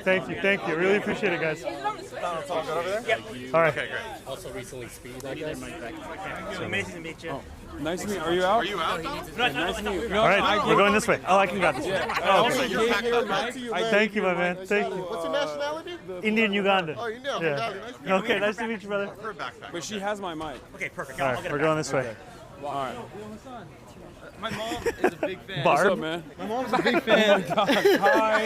thank you. Really appreciate it, guys.
It's all good over there?
Yep. All right.
Okay, great. Also recently speed, I guess.
Amazing to meet you.
Nice to meet you. Are you out?
Are you out?
Nice to meet you.
All right, we're going this way. Oh, I can grab this one.
Oh,
Okay. Thank you, my man. Thank you.
What's your nationality?
Indian Uganda.
Oh, you know.
Yeah. Okay, nice to meet you, brother.
But she has my mic.
Okay, perfect.
All right, we're going this way.
All right.
My mom is a big fan.
Barb?
What's up, man?
My mom's a big fan.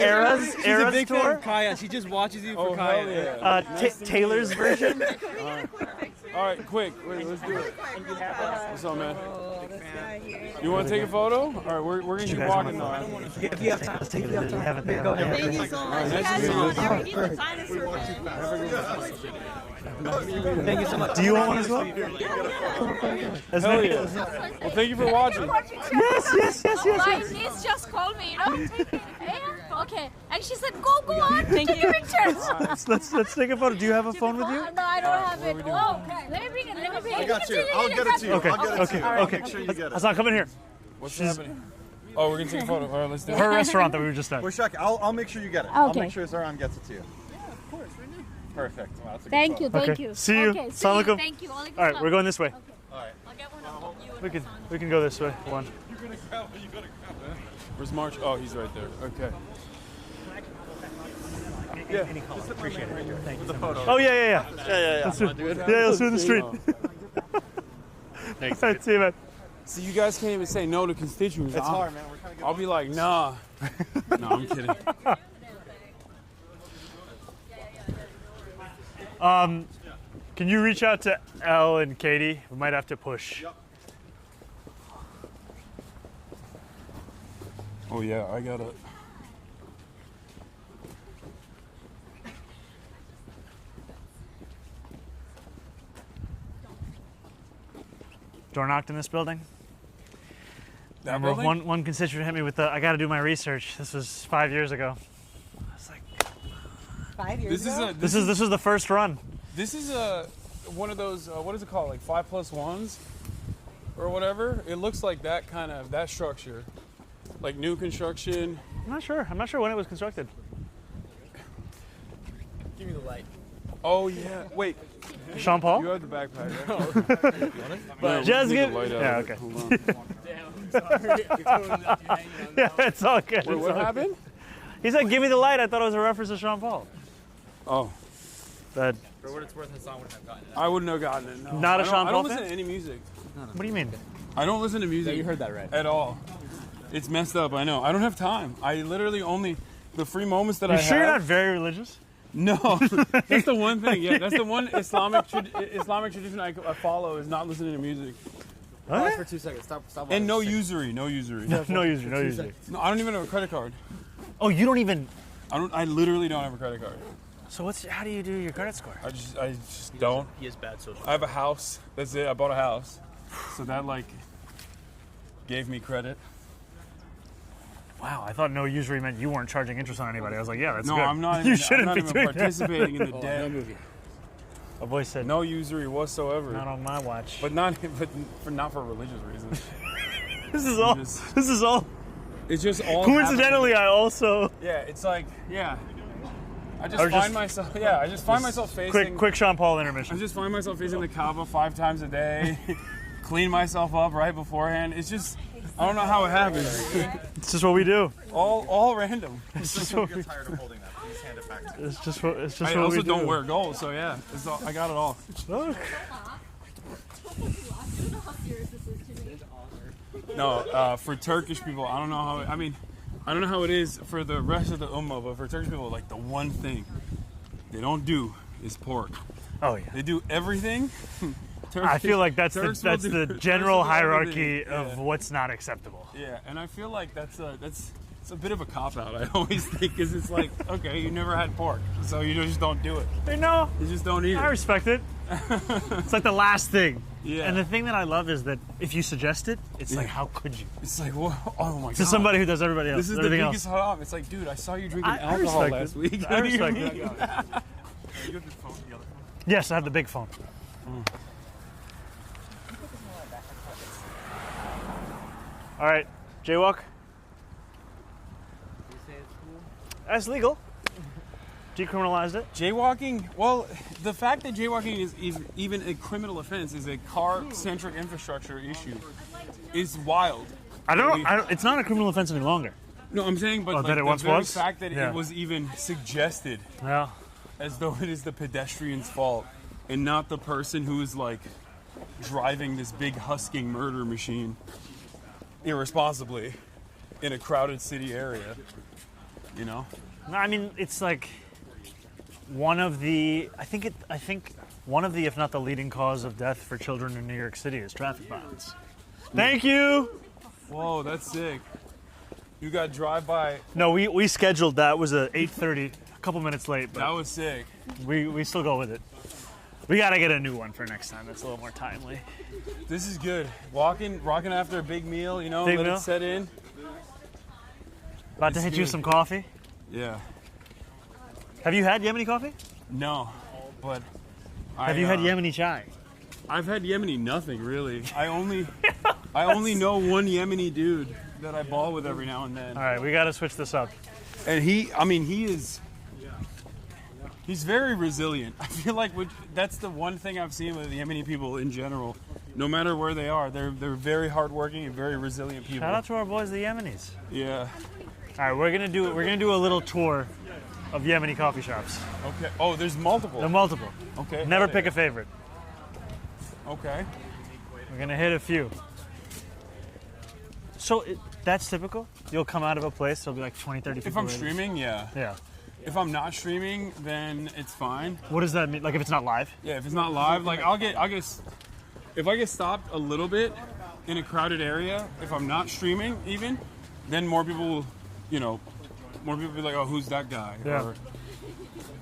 Era's
She's a big fan
tour?
of Kaya. She just watches you for
Oh,
Kaya.
hell yeah.
Taylor's version?
All right, quick. Wait, let's do it. What's up, man? You want to take a photo? All right, we're going to keep walking now.
Let's take it. We haven't there.
Thank you so much.
Thank you so much. Do you want one as well?
Hell yeah. Well, thank you for watching.
Yes.
My niece just called me, take it. Okay. And she said, go on, take your pictures.
Let's take a photo. Do you have a phone with you?
No, I don't have it. Oh, okay. Let me bring it.
I got you. I'll get it to you.
Okay.
Make sure you get it.
Hassan, come in here.
What's happening? Oh, we're going to take a photo. All right, let's do it.
Her restaurant that we were just at.
We're checking. I'll make sure you get it. I'll make sure Zohran gets it to you. Perfect. Wow, that's a good
Thank
photo.
you, thank
Okay.
you.
See you.
Okay,
Assalamu alaikum.
Thank you.
All right, we're going this way.
All right.
I'll get one of you and
We can go this way. One.
Where's March? Oh, he's right there. Okay.
Yeah. Any call. Appreciate it. Thank you so much.
Oh yeah.
Let's
do it. Yeah, let's do it in the street.
Thanks.
All right, see you, man.
See, you guys can't even say no to constituents.
It's hard, man. We're trying to get
I'll be like, nah. No, I'm kidding.
Can you reach out to Elle and Katie? We might have to push.
Oh, yeah, I got it.
Door knocked in this building.
That
Remember,
building?
one constituent hit me with the, I got to do my research. This was 5 years ago. I was like,
5 years ago?
this was the first run.
This is one of those, what is it called, like 5+1s or whatever? It looks like that kind of, that structure. Like new construction.
I'm not sure when it was constructed.
Give me the light.
Oh, yeah. Wait.
Sean Paul?
You have the backpack, right?
But just give. Yeah, okay. Yeah, it's all good.
Wait, what happened?
He said, "Give me the light." I thought it was a reference to Sean Paul.
Oh.
That.
For what it's worth, Hassan wouldn't have gotten it.
I wouldn't have gotten it. No.
Not a Sean Paul
I don't
fan?
listen to any music.
What do you mean?
I don't listen to music.
Yeah, you heard that right.
At all. It's messed up. I know. I don't have time. I literally only the free moments that I have.
You sure you're not very religious?
No, that's the one thing. Yeah, that's the one Islamic tradition I follow is not listening to music.
Pause for 2 seconds. Stop.
And no usury. No usury.
No usury.
No, I don't even have a credit card.
Oh, you don't even.
I literally don't have a credit card.
So how do you do your credit score?
I just don't.
He has bad social.
I have a house. That's it. I bought a house, so that like gave me credit.
Wow, I thought no usury meant you weren't charging interest on anybody. I was like, yeah, that's
no,
good.
I'm not.
You
Even,
shouldn't
I'm not
be
even
doing
participating
that.
in the debt.
No movie.
A voice said
no usury whatsoever.
Not on my watch.
But not for religious reasons.
This is all.
It's just all.
Coincidentally, I also.
Yeah, it's like I just find myself. Yeah, I just find myself facing.
Quick Sean Paul intermission.
I just find myself facing the Kaaba 5 times a day. Clean myself up right beforehand. It's just. I don't know how it happens.
It's just what we do.
All random.
It's just what we.
tired of holding that. Please hand it back to me.
It's just what. It's just
I
what
also
we do.
don't wear gold, so yeah, I got it all.
Look.
No, for Turkish people, I don't know how. I don't know how it is for the rest of the ummah, but for Turkish people, like the one thing they don't do is pork.
Oh yeah.
They do everything.
I feel like that's the general hierarchy
yeah.
of what's not acceptable.
Yeah, and I feel like it's a bit of a cop out. I always think because it's like, okay, you never had pork, so you just don't do it.
No,
you just don't eat it.
I respect it. It's like the last thing.
Yeah.
And the thing that I love is that if you suggest it, it's like, how could you?
It's like, oh my god.
To somebody who does everybody else.
This is the biggest haram. It's like, dude, I saw you drinking alcohol last week.
I respect it.
You have this phone, the other phone?
Yes, I have the big phone. All right, jaywalk. That's legal. Decriminalized it.
Jaywalking, well, the fact that jaywalking is even a criminal offense is a car-centric infrastructure issue is wild.
I don't. It's not a criminal offense any longer.
No, I'm saying, but
that it once
the very
was?
fact that
Yeah.
it was even suggested,
Yeah.
as though it is the pedestrian's fault and not the person who is like driving this big husking murder machine irresponsibly in a crowded city area. You know?
No, I mean it's like one of the. I think one of the, if not the leading cause of death for children in New York City is traffic violence. Thank you.
Whoa, that's sick. You got drive-by.
No, we scheduled that. It was a 8:30, a couple minutes late. But
That was sick.
we still go with it. We gotta get a new one for next time. That's a little more timely.
This is good. Rocking after a big meal, you know,
Big
let
meal?
it set in.
About to
It's
hit you
good.
some coffee.
Yeah.
Have you had Yemeni coffee?
No, but
Have you had Yemeni chai?
I've had Yemeni nothing really. I only know one Yemeni dude that I ball with every now and then.
All right, we got to switch this up.
And he's very resilient. I feel like that's the one thing I've seen with the Yemeni people in general. No matter where they are, they're very hardworking and very resilient people.
Shout out to our boys, the Yemenis.
Yeah.
All right, we're gonna do a little tour of Yemeni coffee shops.
Okay. Oh, there's multiple.
There are multiple.
Okay.
Never pick a favorite.
Okay.
We're gonna hit a few. So that's typical? You'll come out of a place, there'll be like 20, 30 people.
If I'm
waiting.
streaming, yeah.
Yeah.
If I'm not streaming, then it's fine.
What does that mean? Like if it's not live?
Yeah, if it's not live, like if I get stopped a little bit in a crowded area, if I'm not streaming even, then more people will, more people will be like, oh, who's that guy?
Yeah.
Or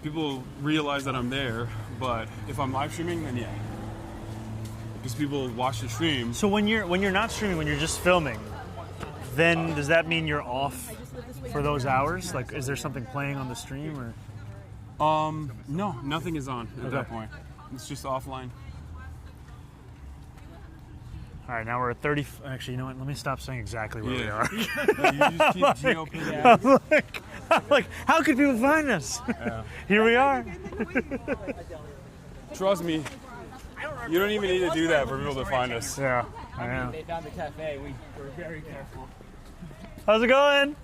people realize that I'm there, but if I'm live streaming, then yeah. Because people watch the stream.
So when you're not streaming, when you're just filming, then does that mean you're off for those hours? Like, is there something playing on the stream or?
No, nothing is on at
Okay.
that point. It's just offline.
All right, now we're at 30. Actually, you know what? Let me stop saying exactly where we
Yeah.
are.
You just keep geoping.
I'm like, how could people find us?
Yeah.
Here we are.
Trust me, you don't even need to do that for people to find us.
Yeah, I know.
They found the cafe. We were very careful.
How's it going?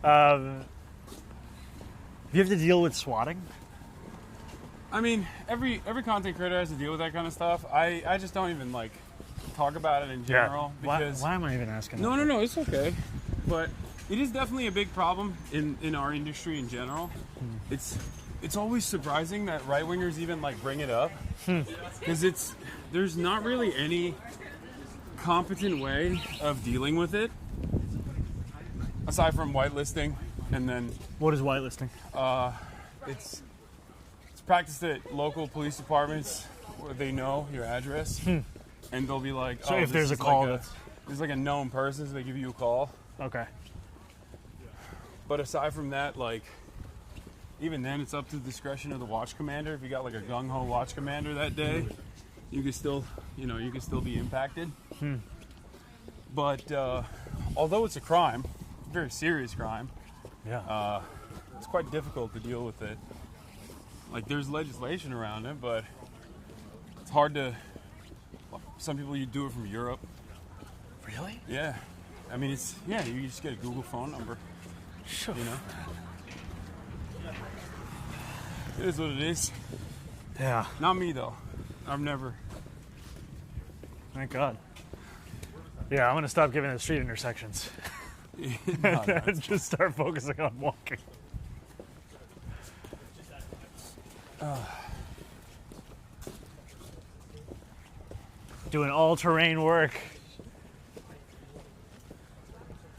Do you have to deal with swatting?
I mean, every content creator has to deal with that kind of stuff. I just don't even like talk about it in general because
Why am I even asking?
No, it's okay. But it is definitely a big problem in our industry in general. It's always surprising that right wingers even like bring it up because there's not really any competent way of dealing with it aside from whitelisting, and then
what is whitelisting?
It's practiced at local police departments where they know your address, and they'll be like,
So
oh,
if there's a call,
there's like a known person, so they give you a call.
Okay.
But aside from that, like, even then, it's up to the discretion of the watch commander. If you got like a gung ho watch commander that day, you could still, be impacted. But although it's a crime, a very serious crime, it's quite difficult to deal with it. Like, there's legislation around it, but it's hard to. Some people you do it from Europe.
Really?
Yeah. I mean, you just get a Google phone number.
Sure.
It is what it is.
Yeah.
Not me though. I've never.
Thank God. Yeah, I'm gonna stop giving it street intersections.
No,
and just start focusing on walking. Doing all-terrain work.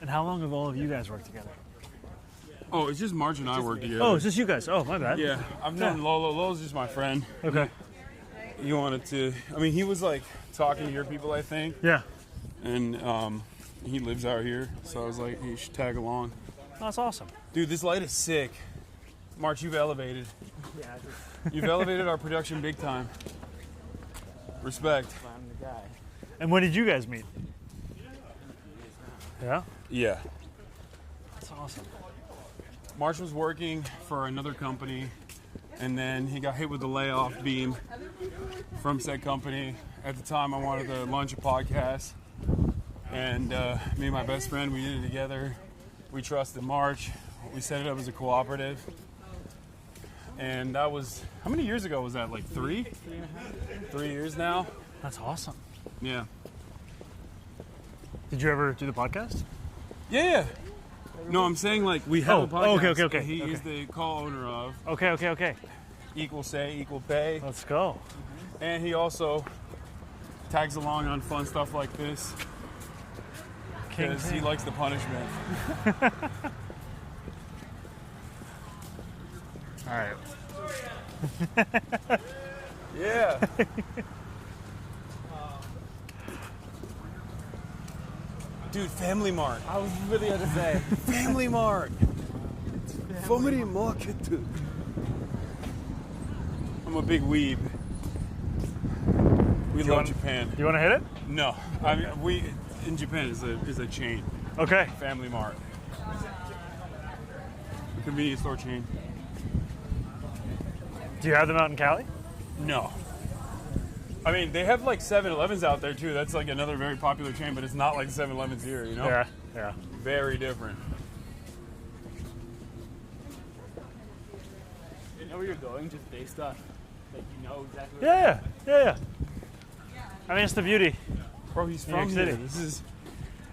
And how long have all of you guys worked together?
Oh, it's just Marge and I work together.
Oh, it's just you guys. Oh, my bad.
Yeah, I've known Lolo. Lolo's just my friend.
Okay.
He wanted to. I mean, he was like talking to your people, I think.
Yeah.
And he lives out here, so I was like, hey, you should tag along.
Oh, that's awesome.
Dude, this light is sick. March, you've elevated.
Yeah.
You've elevated our production big time. Respect.
I'm the guy.
And when did you guys meet? Yeah?
Yeah.
That's awesome.
Marsh was working for another company, and then he got hit with the layoff beam from said company. At the time, I wanted to launch a podcast, and me and my best friend, we did it together. We trusted March. We set it up as a cooperative, and that was, how many years ago was that? Like 3? 3 years now.
That's awesome.
Yeah.
Did you ever do the podcast?
Yeah. No, I'm saying like we have a podcast.
Okay.
He is the co-owner of.
Okay.
Equal say, equal pay.
Let's go.
And he also tags along on fun stuff like this because he likes the punishment.
All right.
Yeah. Dude, Family Mart.
I was really going to say.
Family Mart. Family Market. I'm a big weeb. We love Japan.
You want to hit it?
No. I mean, we in Japan is a chain.
Okay.
Family Mart. A convenience store chain.
Do you have them out in Cali?
No. I mean, they have like 7-Elevens out there too. That's like another very popular chain, but it's not like 7-Elevens here, you know?
Yeah.
Very different.
You know where you're going just based off, like, you know exactly
Yeah. I mean, it's the beauty.
Bro, he's
New York
from
City.
here. This is.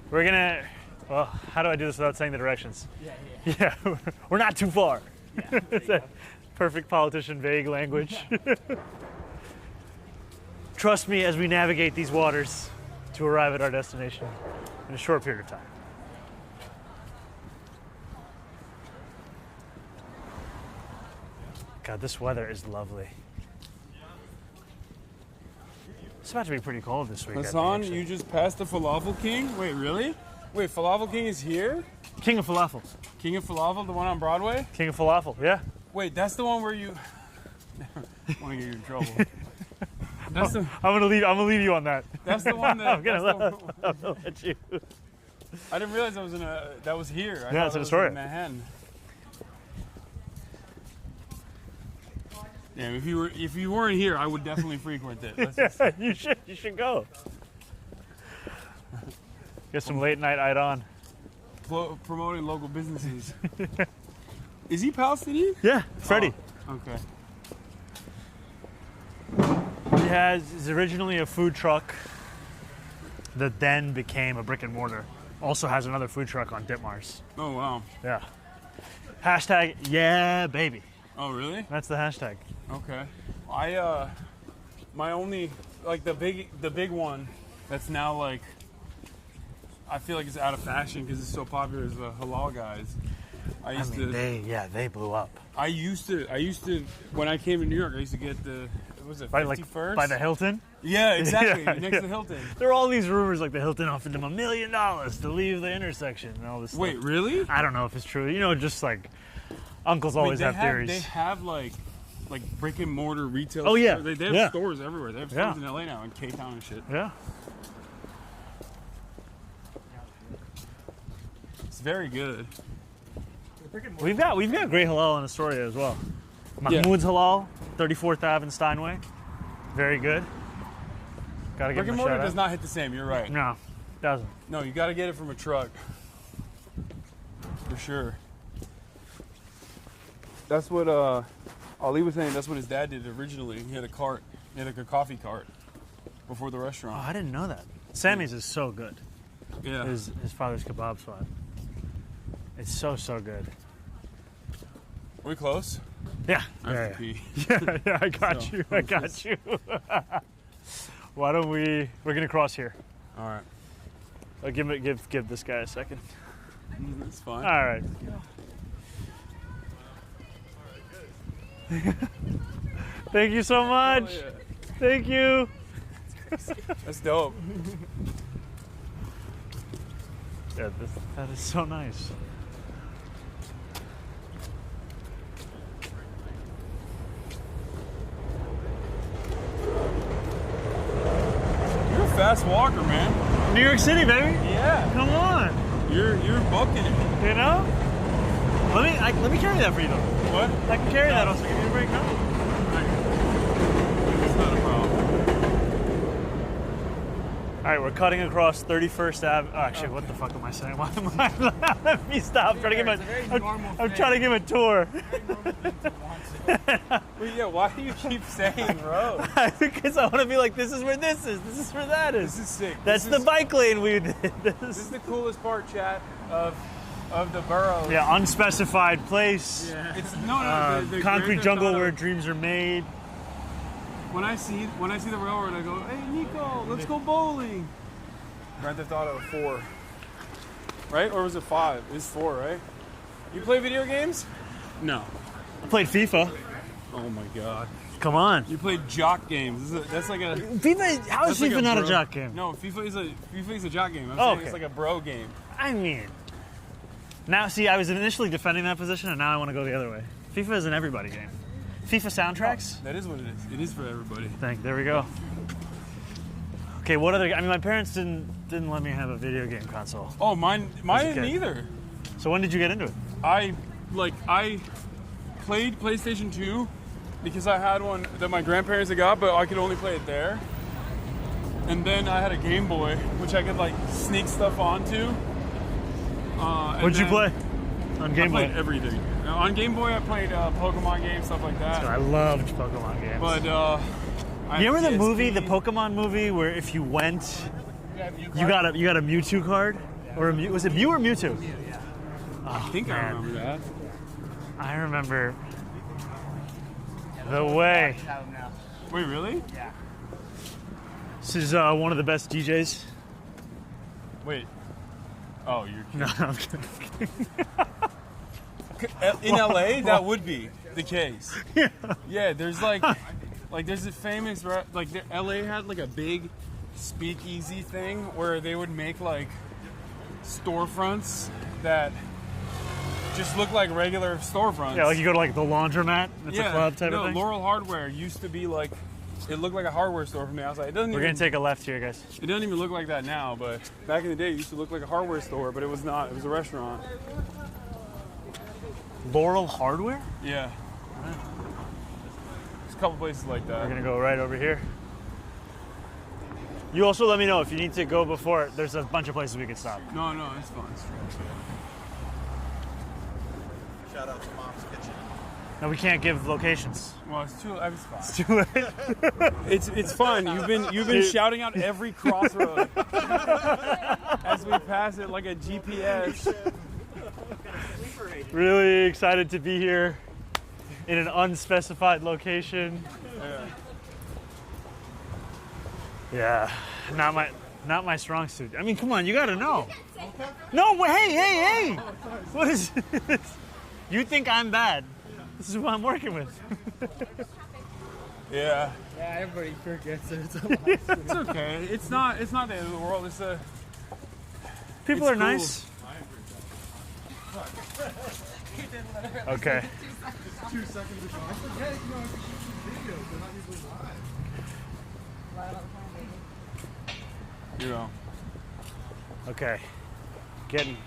We're gonna. Well, how do I do this without saying the directions? Yeah. We're not too far.
Yeah,
It's a perfect politician vague language. Trust me as we navigate these waters to arrive at our destination in a short period of time. God, this weather is lovely. It's about to be pretty cold this week.
Hasan, you just passed the Falafel King? Wait, really? Wait, Falafel King is here?
King of Falafel.
King of Falafel, the one on Broadway?
King of Falafel, yeah.
Wait, that's the one where you. I want to get you in trouble. That's the...
I'm gonna leave you on that.
That's the one that.
I'm gonna let you.
I didn't realize that was here. I
Yeah,
thought
it's in
it was
Astoria.
in Manhattan. Yeah, if you weren't here, I would definitely frequent it. Let's just...
You should go. Get some late night on.
Promoting local businesses. Is he Palestinian?
Yeah, Freddie.
Oh, okay.
He's originally a food truck that then became a brick and mortar. Also has another food truck on Ditmars.
Oh wow.
Yeah. Hashtag yeah baby.
Oh really?
That's the hashtag.
Okay. My only like the big one that's now like I feel like it's out of fashion because it's so popular is the halal guys.
They blew up.
I used to when I came to New York I used to get the was it 51st?
By the Hilton?
Yeah, exactly.
Yeah,
next to the Hilton.
There are all these rumors like the Hilton offered them $1 million to leave the intersection and all this stuff.
Wait, really?
I don't know if it's true. You know, just like uncles always have theories.
They have like brick and mortar retail.
Oh yeah,
stores. They have stores everywhere. They have stores in LA now, in K-Town and shit.
Yeah.
It's very good.
We've got great halal in Astoria as well. Mahmoud's Halal, 34th Ave in Steinway. Very good. Gotta give
brick and
him a
mortar
shout out.
does not hit the same. You're right.
No, doesn't.
No, you got to get it from a truck. For sure. That's what Ali was saying. That's what his dad did originally. He had a cart. He had like a coffee cart before the restaurant.
Oh, I didn't know that. Sammy's is so good.
Yeah.
His father's kebab spot. It's so good.
Are we close?
Yeah.
I have to pee.
Yeah, I got you. Why don't we're gonna cross here.
All right.
I'll give this guy a second.
It's fine.
All right. Thank you so much.
Oh, yeah.
Thank you.
That's dope.
Yeah, that is so nice.
You're a fast walker, man.
New York City, baby.
Yeah.
Come on.
You're booking it.
You know? Let me carry that for you though.
What?
I can carry that. Also, give you a break now.
It's not a problem.
All right, we're cutting across 31st Ave. Oh, actually, what the fuck am I saying? Why am I? Let me stop. I'm trying to give I'm trying to give a tour.
Well, yeah, why do you keep saying road?
Because I want to be like, this is where this is. This is where that is.
This is sick.
That's the bike lane we did.
This is the coolest part, chat, of the borough.
Yeah, unspecified place.
Yeah. It's the
concrete
Grand
jungle
Theft Auto.
where dreams are made.
When I see the railroad, I go, hey Nico, let's go bowling. Grand Theft Auto 4, right? Or was it 5? It's 4, right? You play video games? No.
I played FIFA.
Oh my god.
Come on.
You played jock games. That's like a
FIFA. How is FIFA not a jock game?
No, FIFA is a jock game. I'm
Oh,
saying
okay.
it's like a bro game.
I mean, now see, I was initially defending that position, and now I want to go the other way. FIFA is an everybody game. FIFA soundtracks.
That is what it is. It is for everybody.
There we go. Okay, what other? I mean, my parents didn't let me have a video game console.
Oh, mine didn't either.
So when did you get into it?
I played PlayStation 2 because I had one that my grandparents had got, but I could only play it there. And then I had a Game Boy, which I could like sneak stuff onto.
What'd you play on Game Boy?
I played everything. On Game Boy, I played Pokemon games, stuff like that.
I loved Pokemon games.
But
you remember the movie, the Pokemon movie, where if you went, you got a Mewtwo card, or was it Mew or Mewtwo?
I think I remember that.
I remember the way.
Wait, really?
Yeah. This is one of the best DJs.
Wait. Oh, you're kidding.
No, I'm kidding.
In LA, that would be the case. Yeah, there's there's a famous LA had like a big speakeasy thing where they would make like storefronts that just look like regular storefronts.
Yeah, like you go to like the laundromat. It's a club type of thing.
Laurel Hardware used to be like, it looked like a hardware store from the outside. It doesn't.
We're gonna take a left here, guys.
It doesn't even look like that now, but back in the day, it used to look like a hardware store, but it was not. It was a restaurant.
Laurel Hardware?
Yeah. There's a couple places like that.
We're gonna go right over here. You also let me know if you need to go before. There's a bunch of places we can stop.
No, it's fine.
Shout out to Mom's Kitchen.
No, we can't give locations.
Well, it's too. It's fine.
It's too late.
It's fun. You've been shouting out every crossroad as we pass it like a GPS.
Really excited to be here in an unspecified location. Yeah, not my strong suit. I mean, come on, you gotta know. No, hey! What is this? You think I'm bad? This is who I'm working with.
Yeah.
Yeah, everybody forgets it.
It's okay. It's not the end of the world.
People are
cool.
nice. Okay.
2 seconds ago. I said, hey, you know, videos. They're not usually live.
You know.
Okay. Getting.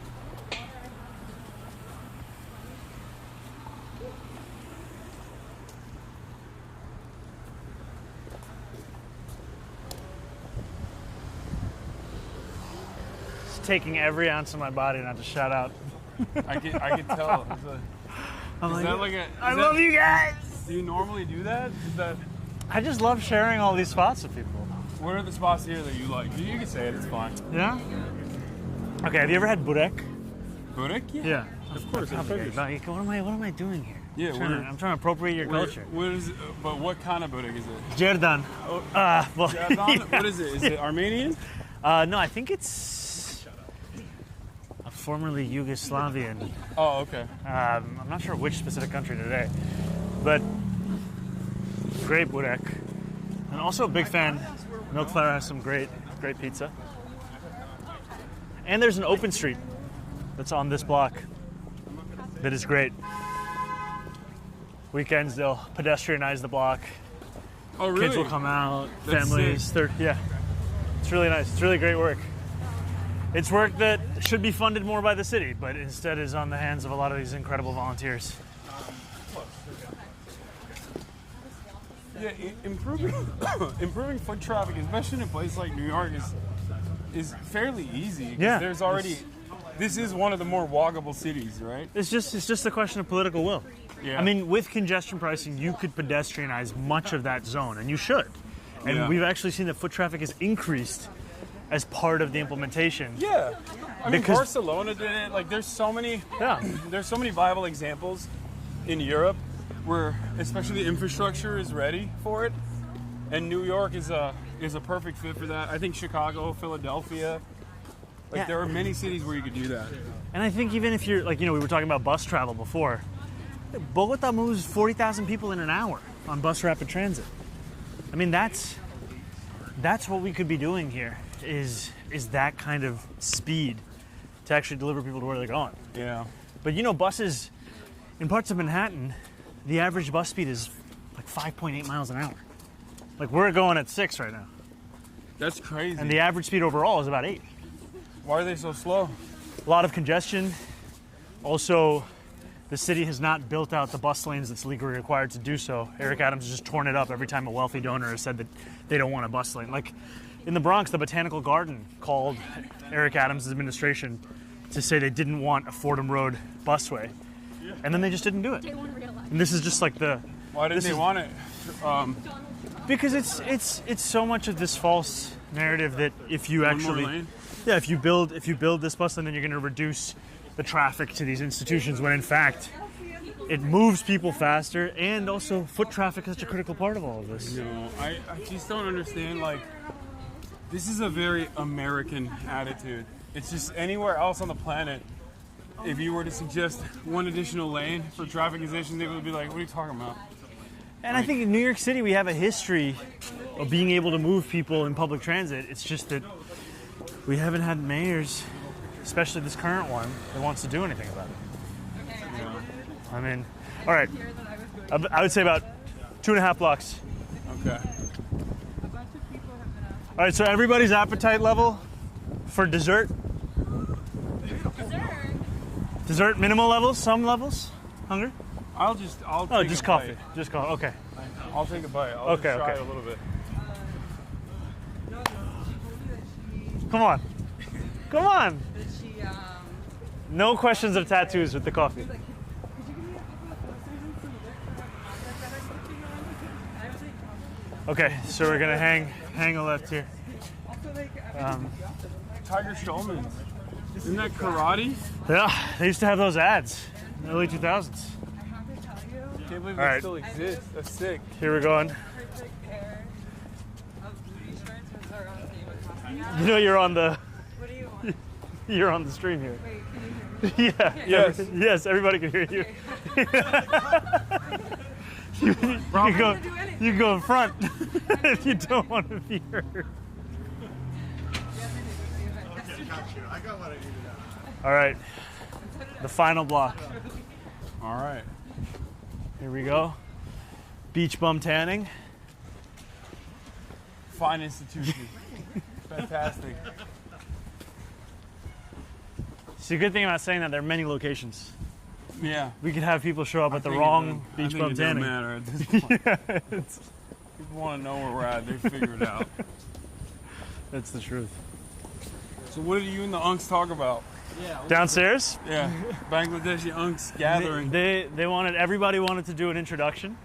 It's taking every ounce of my body not to shout out.
I can tell.
I love you guys.
Do you normally do that?
I just love sharing all these spots with people.
What are the spots here that you like? You can say it. It's fine.
Yeah. Okay. Have you ever had burek?
Burek?
Yeah.
Of course.
Okay. What am I doing here?
Yeah.
I'm trying to appropriate your culture.
What is? But what kind of burek is it?
Jerdan. Well,
Jerdan? What is it? Is it Armenian?
No, I think it's a formerly Yugoslavian.
Oh, okay.
I'm not sure which specific country today, but great burek. And also a big fan. Milk Flour has some great pizza. And there's an open street that's on this block that is great. Weekends they'll pedestrianize the block.
Oh, really?
Kids will come out,
That's
families.
sick.
Yeah, it's really nice. It's really great work. It's work that should be funded more by the city, but instead is on the hands of a lot of these incredible volunteers.
Yeah, improving foot traffic, especially in a place like New York, is fairly easy. 'Cause
Yeah.
There's already. This is one of the more walkable cities, right?
It's just a question of political will.
Yeah.
I mean, with congestion pricing, you could pedestrianize much of that zone, and you should. And
Yeah.
we've actually seen that foot traffic has increased as part of the implementation.
Yeah. I mean,
Because-
Barcelona did it. Like, there's so many viable examples in Europe where, especially the infrastructure is ready for it, and New York is a perfect fit for that. I think Chicago, Philadelphia,
Yeah.
there are many cities where you could do that.
And I think even if you're, we were talking about bus travel before, Bogota moves 40,000 people in an hour on bus rapid transit. I mean, that's what we could be doing here, is that kind of speed to actually deliver people to where they're going.
Yeah.
But buses, in parts of Manhattan, the average bus speed is like 5.8 miles an hour. Like, we're going at 6 right now.
That's crazy.
And the average speed overall is about 8.
Why are they so slow?
A lot of congestion. Also, the city has not built out the bus lanes that's legally required to do so. Eric Adams has just torn it up every time a wealthy donor has said that they don't want a bus lane. Like, in the Bronx, the Botanical Garden called Eric Adams' administration to say they didn't want a Fordham Road busway. And then they just didn't do it. And this is just like the...
Why didn't they want it?
Because it's so much of this false narrative that if you actually...
lane?
Yeah, if you build this bus lane, then you're going to reduce the traffic to these institutions, when in fact it moves people faster, and also foot traffic is such a critical part of all of this.
No, I just don't understand. Like, this is a very American attitude. It's just anywhere else on the planet, if you were to suggest one additional lane for traffic congestion, they would be like, what are you talking about?
And I think in New York City we have a history of being able to move people in public transit. It's just that we haven't had mayors, especially this current one, that wants to do anything about it. I mean, all right, I would say about 2.5 blocks.
Okay.
All right, so everybody's appetite level for dessert? Dessert, minimal levels, some levels? Hunger?
I'll take
just
a
coffee.
bite.
Just coffee. Okay.
I'll take a bite. I'll
Okay,
just try
okay.
it a little bit.
Come on. Come on. No questions of tattoos with the coffee. Okay, so we're gonna hang a left here.
Tiger Shulman. Isn't that karate?
Yeah, they used to have those ads in the early 2000s.
Can't believe
All
that
right.
still exists. That's sick.
Here we're going. You know you're on the.
What do you want?
You're on the stream here.
Wait, can you hear me?
Yeah.
Yes.
Yes, everybody can hear you. You go in front if you don't want to be heard.
I got what I needed out.
All right, the final block.
All right.
Here we go. Beach bum tanning.
Fine institution. Fantastic.
See, the good thing about saying that there are many locations.
Yeah.
We could have people show up at the
think
wrong
I
beach
think
bum
it doesn't
tanning.
matter at this point.
Yeah, it's-
People want to know where we're at. They figure it out.
That's the truth.
So what did you and the unks talk about?
Downstairs?
Yeah. Bangladeshi unks gathering.
Everybody wanted to do an introduction.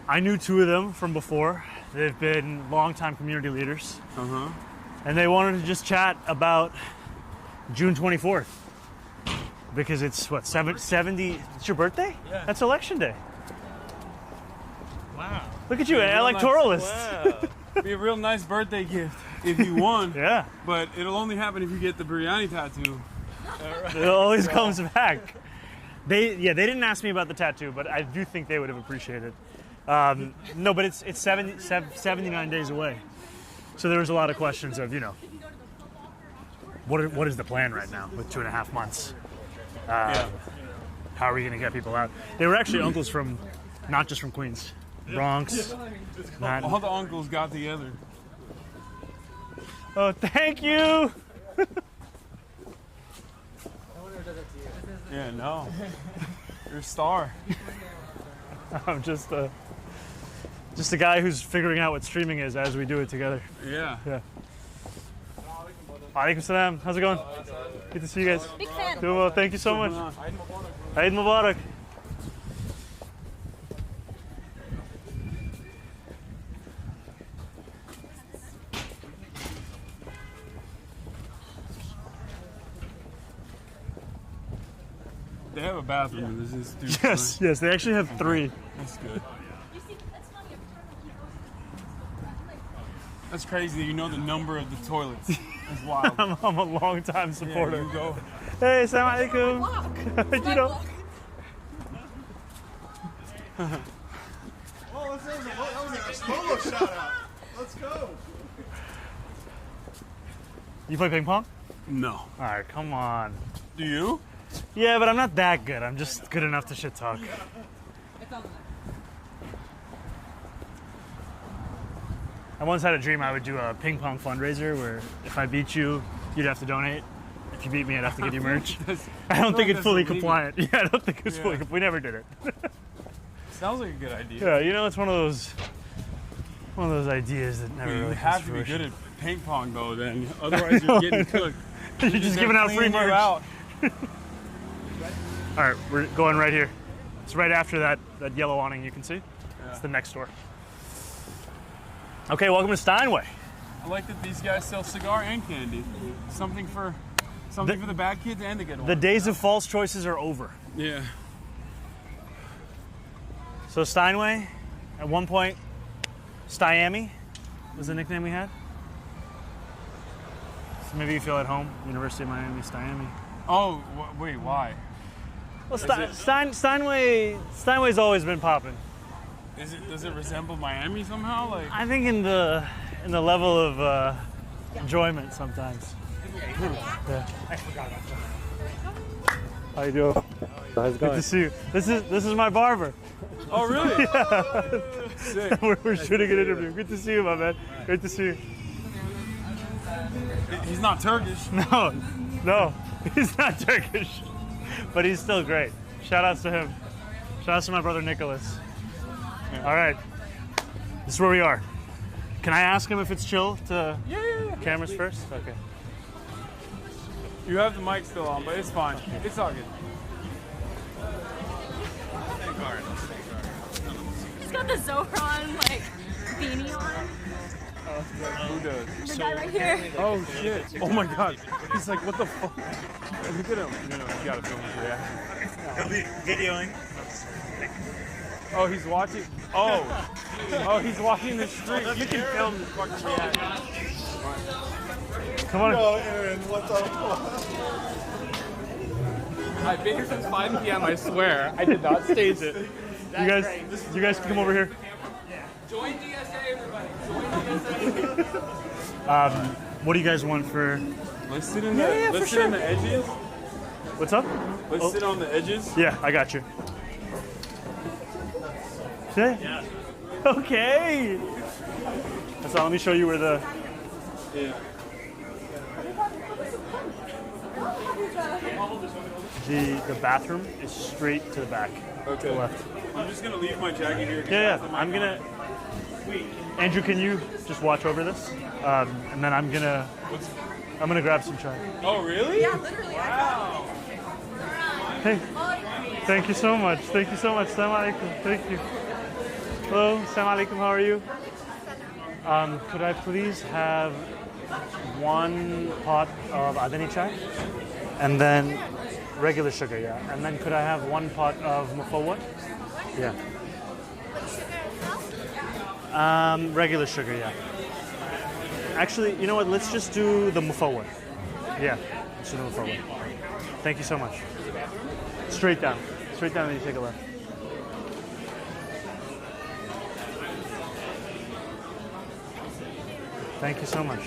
I knew 2 of them from before. They've been longtime community leaders.
Uh-huh.
And they wanted to just chat about June 24th. Because it's, 70, it's your birthday?
Yeah.
That's election day.
Wow.
Look at you, an
Real nice-
electoralist.
Be a real nice birthday gift if you won.
Yeah.
But it'll only happen if you get the biryani tattoo.
It always comes back. They didn't ask me about the tattoo, but I do think they would have appreciated it. No, but it's 79 days away. So there was a lot of questions of, what is the plan right now with 2.5 months? How are we going to get people out? They were actually uncles from, not just from Queens, Bronx. Manhattan.
All the uncles got together.
Oh, thank you.
Yeah, no. You're a star.
I'm just a guy who's figuring out what streaming is as we do it together.
Yeah.
Yeah. Alaikum salam. How's it going? Good to see you guys.
Big fan.
Doing well. Thank you so much. Eid Mubarak.
They have a bathroom in this institute.
Yes, yes. They actually have 3.
That's good. That's crazy. You know the number of the toilets. That's wild.
I'm a long-time supporter.
Yeah, you go.
Hey, assalamu alaikum. You know.
Oh, that was a solo shout out. Let's go.
You play ping pong?
No.
All right, come on.
Do you?
Yeah, but I'm not that good. I'm just good enough to shit talk. I once had a dream I would do a ping pong fundraiser where if I beat you, you'd have to donate. If you beat me, I'd have to give you merch. I don't think it's fully compliant. Yeah, I don't think it's fully compliant. We never did it.
Sounds like a good idea.
Yeah, you know, it's one of those ideas that never
You
really
have
comes
to be
fruition.
good at ping pong though, then. Otherwise you're getting cooked.
You're just giving out free merch.
Out.
All right, we're going right here. It's right after that yellow awning you can see. It's the next door. Okay, welcome to Steinway.
I like that these guys sell cigar and candy. Something for the bad kids and the good ones.
The days of false choices are over.
Yeah.
So Steinway, at one point, Stiami was the nickname we had. So maybe you feel at home, University of Miami, Stiami.
Oh, wait, why?
Well, Steinway's always been popping.
Does it resemble Miami somehow? Like
I think in the level of enjoyment sometimes. Yeah.
I forgot about that.
How you doing?
How's it
Good
going?
to see you. This is my barber.
Oh really?
Yeah.
Sick.
We're shooting an interview. Good to see you, my man. Great to see you.
He's not Turkish.
No, he's not Turkish, but he's still great. Shout outs to him. Shout outs to my brother Nicholas. All right, this is where we are. Can I ask him if it's chill to cameras first? Okay.
You have the mic still on, but it's fine. It's all good.
He's got the Zohran beanie on.
Who does?
The guy right here.
Oh shit! Oh my god! He's like, what the fuck? Look at him. No, you gotta film his reaction.
He'll be videoing.
Oh, he's watching. Oh, he's walking the street. You can film this fucking reaction.
Come on.
Yo, Aaron, what's up?
I've been here since 5 p.m. I swear. I did not stage it.
You guys can come over here.
Join DSA, everybody. Join DSA.
What do you guys want for?
Let's sit in the on the edges.
What's up?
Let's sit on the edges.
Yeah, I got you. Yeah. Okay. That's all. Let me show you where the.
Yeah.
The bathroom is straight to the back.
Okay.
To the left.
I'm just gonna leave my jacket here.
Yeah. I'm gonna. Andrew, can you just watch over this? And then I'm gonna grab some chai.
Oh really?
Yeah, literally.
Wow.
Hey. Thank you so much. Thank you so much. Assalamu alaikum. Thank you. Hello. Assalamu alaikum. How are you? Could I please have 1 pot of adani chai? And then regular sugar, yeah. And then could I have 1 pot of mufawwat? Yeah. Regular sugar, yeah. Actually, you know what? Let's just do the mufawwat. Yeah, let's do the mufawwat. Thank you so much. Straight down. Straight down and you take a left. Thank you so much.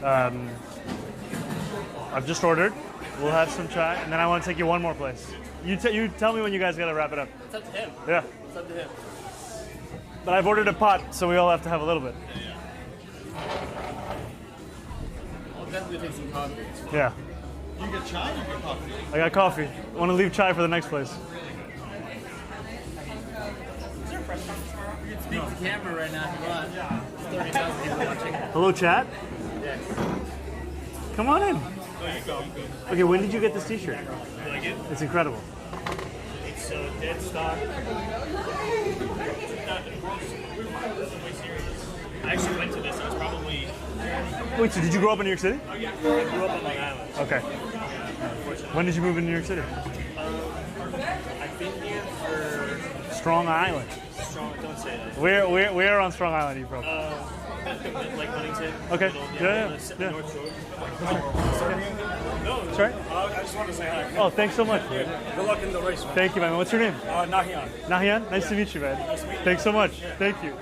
I've just ordered. We'll have some chai, and then I want to take you one more place. You tell me when you guys gotta wrap it up.
It's up to him.
Yeah.
It's up to him.
But I've ordered a pot, so we all have to have a little bit.
I'll definitely take some coffee.
Yeah.
You get chai, you get coffee.
I got coffee. Want to leave chai for the next place.
Is there a press conference tomorrow? You can speak to the camera right now if you want. 30,000 people watching.
Hello, chat.
Yes.
Come on in.
Oh, you go.
Okay, when did you get this T-shirt?
You like it?
It's incredible.
It's dead stock. I actually went to this. I was probably.
Wait, so did you grow up in New York City?
I grew up on Long Island.
Okay. When did you move in New York City?
I've been here for.
Strong Island.
Strong. Don't say that.
Where on Strong Island are you from?
Like Huntington.
Okay.
Middle,
Yeah.
North Shore.
No,
Sorry?
I just want to say hi.
Oh, thanks so much. Man.
Good luck in the race, man.
Thank you, man. What's your name?
Nahian.
Nahian? Nice to meet you, man. Thanks so much. Thank you.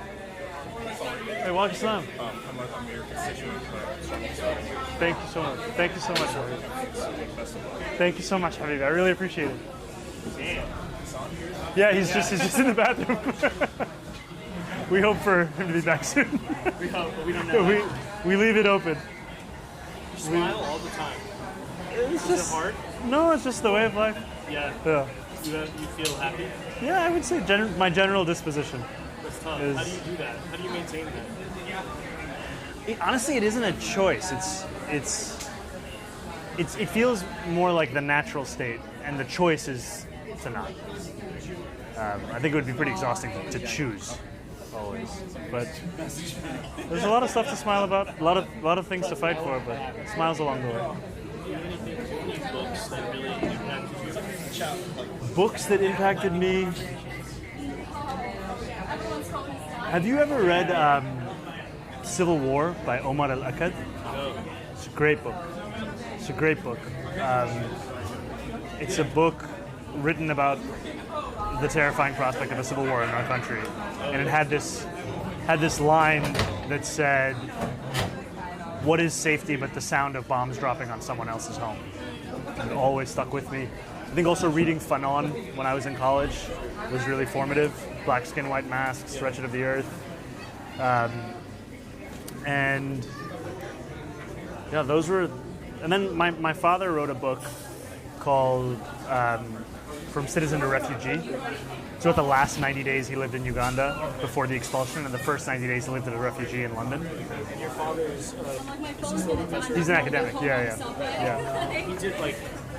Hey, walk Islam.
I'm your constituent.
Thank you so much. Thank you so much, Habib. Thank you so much, Habib. I really appreciate it. Yeah, he's just in the bathroom. We hope for him to be back soon.
We hope, but we don't know.
We leave it open.
You smile all the time.
It's
Is
just
it hard?
No, it's just the way of life.
Yeah.
Yeah.
You feel happy?
Yeah, I would say my general disposition.
That's tough.
is-
How do you do that? How do you maintain that?
Honestly, it isn't a choice. It feels more like the natural state, and the choice is to not. I think it would be pretty exhausting to choose, always. But there's a lot of stuff to smile about, a lot of things to fight for, but smiles along the way.
Any books that really impacted you?
Books that impacted me. Have you ever read Civil War by Omar al-Akkad?
No.
It's a great book. It's a great book. It's a book written about the terrifying prospect of a civil war in our country, and it had this line that said, "What is safety but the sound of bombs dropping on someone else's home?" And it always stuck with me. I think also reading Fanon when I was in college was really formative. Black Skin, White Masks, Wretched of the Earth. And yeah, those were. And then my father wrote a book called From Citizen to Refugee. It's about the last 90 days he lived in Uganda before the expulsion, and the first 90 days he lived as a refugee in London.
And your father is still a professor?
He's an academic. Yeah.
He did like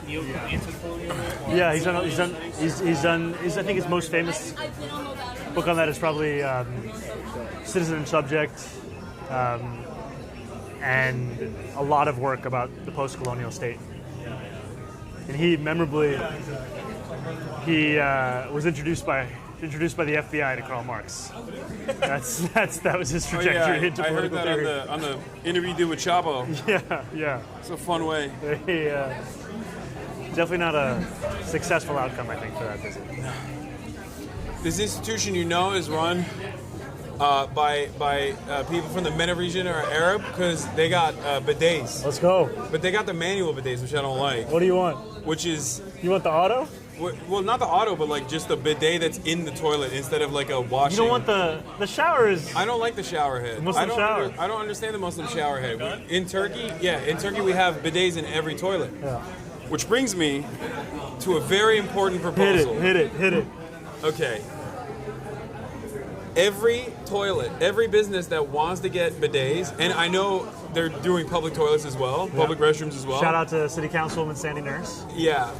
anti-colonial.
Yeah, he's done. I think his most famous book on that is probably Citizen and Subject, and a lot of work about the post-colonial state. And he memorably, was introduced by the FBI to Karl Marx. That was his trajectory into
I heard
political
that
theory.
on the interview you did with Chapo.
Yeah.
It's a fun way.
Definitely not a successful outcome, I think, for that visit.
This institution, is run by people from the MENA region or Arab, because they got bidets.
Let's go.
But they got the manual bidets, which I don't like.
What do you want?
Which is...
You want the auto?
Well, not the auto, but like just the bidet that's in the toilet instead of like a washing.
You don't want the shower is...
I don't like the shower head.
Muslim shower.
I don't understand the Muslim shower head. In Turkey we have bidets in every toilet.
Yeah.
Which brings me to a very important proposal.
Hit it.
Okay. Every toilet, every business that wants to get bidets, and I know they're doing public toilets as well, public restrooms as well.
Shout out to City Councilwoman Sandy Nurse.
Yeah,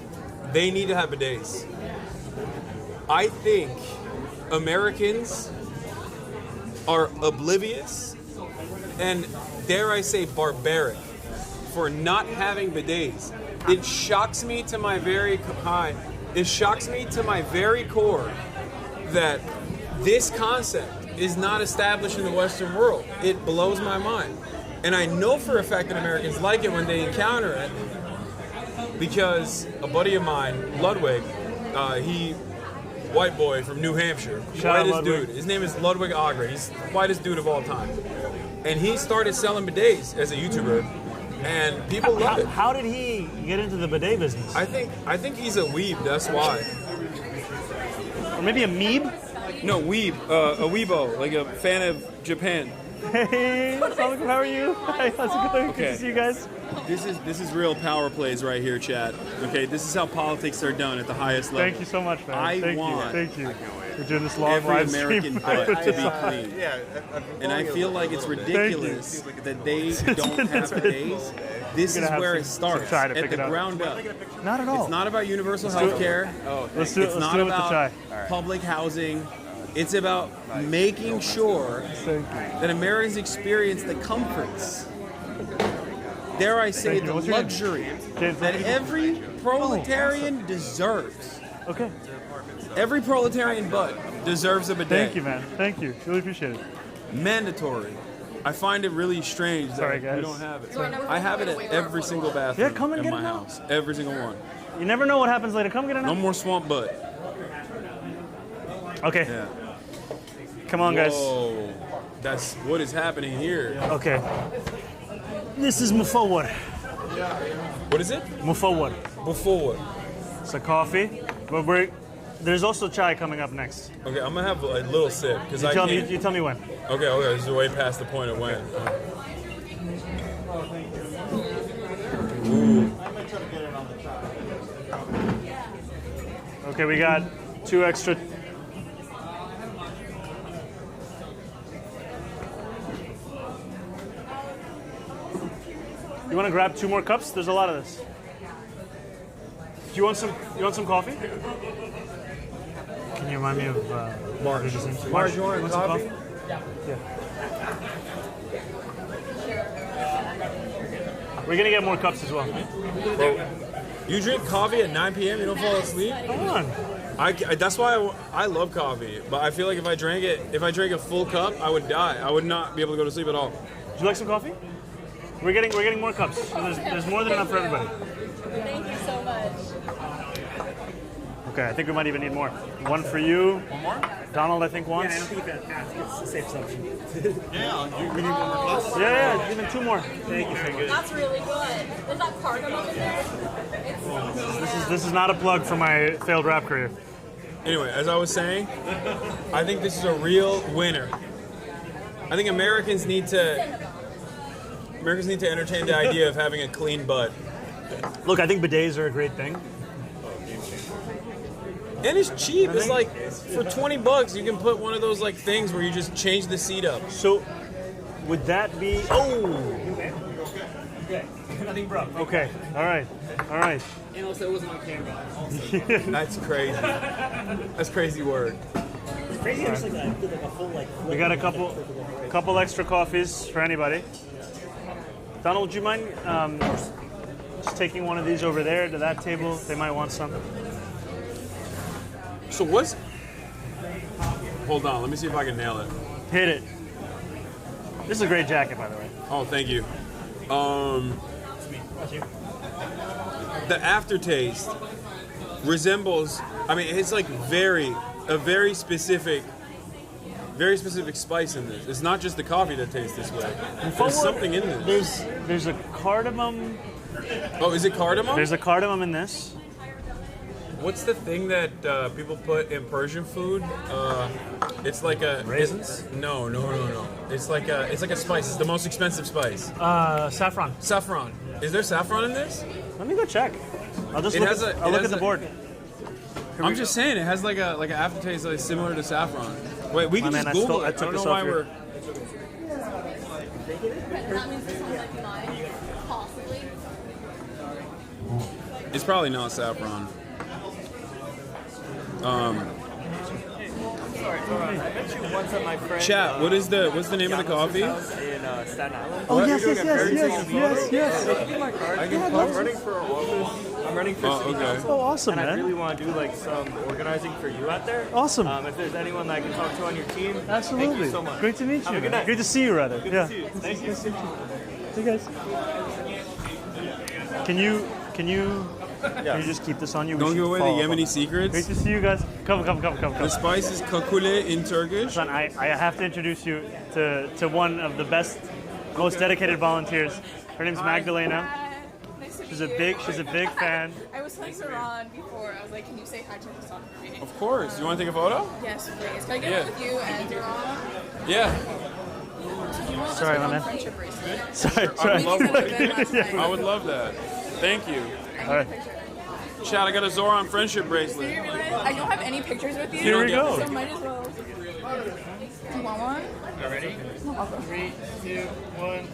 they need to have bidets. I think Americans are oblivious and, dare I say, barbaric for not having bidets. It shocks me to my very core that this concept is not established in the Western world. It blows my mind. And I know for a fact that Americans like it when they encounter it, because a buddy of mine, Ludwig, white boy from New Hampshire,
Shout out
whitest
Ludwig.
dude. His name is Ludwig Ogren. He's the whitest dude of all time. and he started selling bidets as a YouTuber, and people love it.
How did he get into the bidet business?
I think he's a weeb. That's why.
Or maybe a meeb?
No, weeb. A weebo, like a fan of Japan.
Hey, Assalamualaikum, how are you? Hi, how's it going? Good to see you guys.
This is real power plays right here, chat. Okay, this is how politics are done at the highest level.
Thank you so much, man.
I want
Thank you. We're doing this long
every
live
American
stream.
butt to be clean. And I feel like it's ridiculous that they don't have bidets. This is where it starts, at the ground up.
Not at all.
It's not about universal health care.
Let's do it with the chai.
Public housing. It's about making sure that Americans experience the comforts, dare I say, the luxury that every proletarian deserves.
Okay.
Every proletarian butt deserves a bidet.
Thank you, man. Thank you. Really appreciate it.
Mandatory. I find it really strange that we don't have it. I have it at every single bathroom in my house. Every single one.
You never know what happens later. Come get it now.
No more swamp butt.
Okay.
Yeah.
Come on, guys.
Whoa. That's what is happening here.
Okay. This is Mufawwar.
What is it?
Mufawwar.
Mufawwar.
It's a coffee, but there's also chai coming up next.
Okay, I'm gonna have a little sip because
You tell me when.
Okay, this is way past the point of when. Ooh.
Okay, we got 2 extra. You want to grab 2 more cups? There's a lot of this. Do you want some coffee? Can you remind me of
Marge?
Marge,
you want some coffee?
Yeah. We're gonna get more cups as well.
Bro, you drink coffee at 9 p.m. You don't fall asleep?
Come on.
That's why I love coffee, but I feel like if I drank a full cup, I would die. I would not be able to go to sleep at all.
Would you like some coffee? We're getting more cups. So there's more than enough for everybody.
Thank you so much.
Okay, I think we might even need more. One for you.
One more?
Donald, I think, wants.
Yeah, I don't think you can ask. It's a safe assumption.
We need one more glass.
Yeah, even 2 more.
Thank you. Very good.
That's really good. Is that cardamom in there?
This is not a plug for my failed rap career.
Anyway, as I was saying, I think this is a real winner. I think Americans need to entertain the idea of having a clean butt.
Look, I think bidets are a great thing.
And it's cheap. It's like for $20 you can put one of those like things where you just change the seat up.
So would that be
Okay. Nothing broke.
Okay. All right.
And also, it wasn't on camera.
That's crazy. That's crazy word.
It's crazy. It's like a full
We got a couple extra coffees for anybody. Donald, would you mind just taking one of these over there to that table? They might want some.
So hold on, let me see if I can nail it.
Hit it. This is a great jacket, by the way.
Oh, thank you. The aftertaste resembles, it's like a very specific spice in this. It's not just the coffee that tastes this way. There's something in this.
There's a cardamom.
Oh, is it cardamom?
There's a cardamom in this.
What's the thing that people put in Persian food? It's like a
raisins.
No. It's like a spice. It's the most expensive spice.
Saffron.
Saffron. Is there saffron in this?
Let me go check. I'll look at the board.
I'm just saying it has like an aftertaste like similar to saffron. Wait, we can just Google it. I don't know why we're.
That means this one's like mine, possibly.
It's probably not saffron.
Sorry, Zohran. I met you once at my friend.
Chat. What's the name of the coffee?
In Staten Island.
Oh, yes.
I'm running for office. I'm running for city council.
Oh, awesome,
and
man.
I really want to do like some organizing for you out there.
Awesome.
If there's anyone that I can talk to on your team,
Absolutely.
Thank you so much.
Great to meet you.
Have a good night.
Great to see you, rather.
Good
yeah.
to see you. Thank you.
See you guys. Can you Can you just keep this on you? We
Don't
should
give away the
follow up on
Yemeni
that.
secrets.
Great to see you guys. Come.
The spice is kakule in Turkish.
Son, I have to introduce you to one of the best, most dedicated volunteers. Her name's Magdalena.
Nice to
She's
meet
a big fan.
I was telling Zohran before, I was like, can you say hi to Hasan for me?
Of course. You want to take a photo?
Yes, please. Can I get one with you and Zohran?
Yeah.
Sorry, my man.
Friendship bracelet.
Sorry.
I would love that. I would love that. Thank you.
All right.
Chad, I got a Zohran friendship bracelet.
I don't have any pictures with you.
Here we go.
So might as well. Do you want one?
Ready? 3, 2, 1.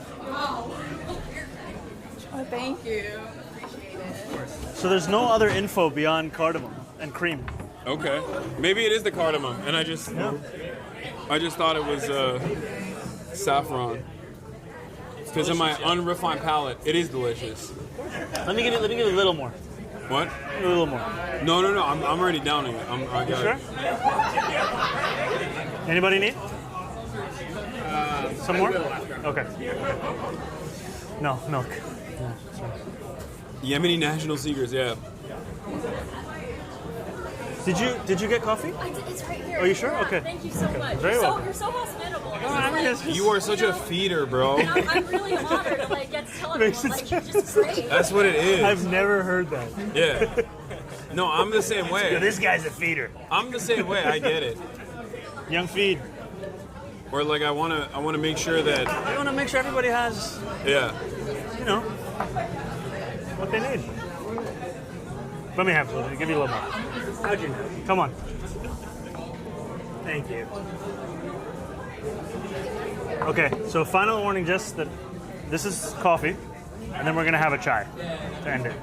Oh, thank you. Appreciate it.
So there's no other info beyond cardamom and cream.
Okay. Maybe it is the cardamom, and I just thought it was saffron. Because of my unrefined palate, it is delicious.
Let me give you a little more.
What?
A little more.
No. I'm already downing it. I got
Sure? Anybody need? Some more? Okay. No, milk. Yeah, sorry.
Yemeni national secrets, yeah.
Did you get coffee?
I did, it's right here.
Are you sure? Okay.
Thank you so much.
Very well.
You're so hospitable.
You are such a feeder, bro.
I'm really honored to get to tell everyone. You're just great.
That's what it is.
I've never heard that.
Yeah. No, I'm the same way.
This guy's a feeder.
I'm the same way. I get it.
Young feed.
Or like I want to make sure that
I want to make sure everybody has, you know, what they need. Let me have a little. Give you a little more. How'd you know? Come on. Thank you. Okay, so final warning, just that this is coffee, and then we're gonna have a chai to end it.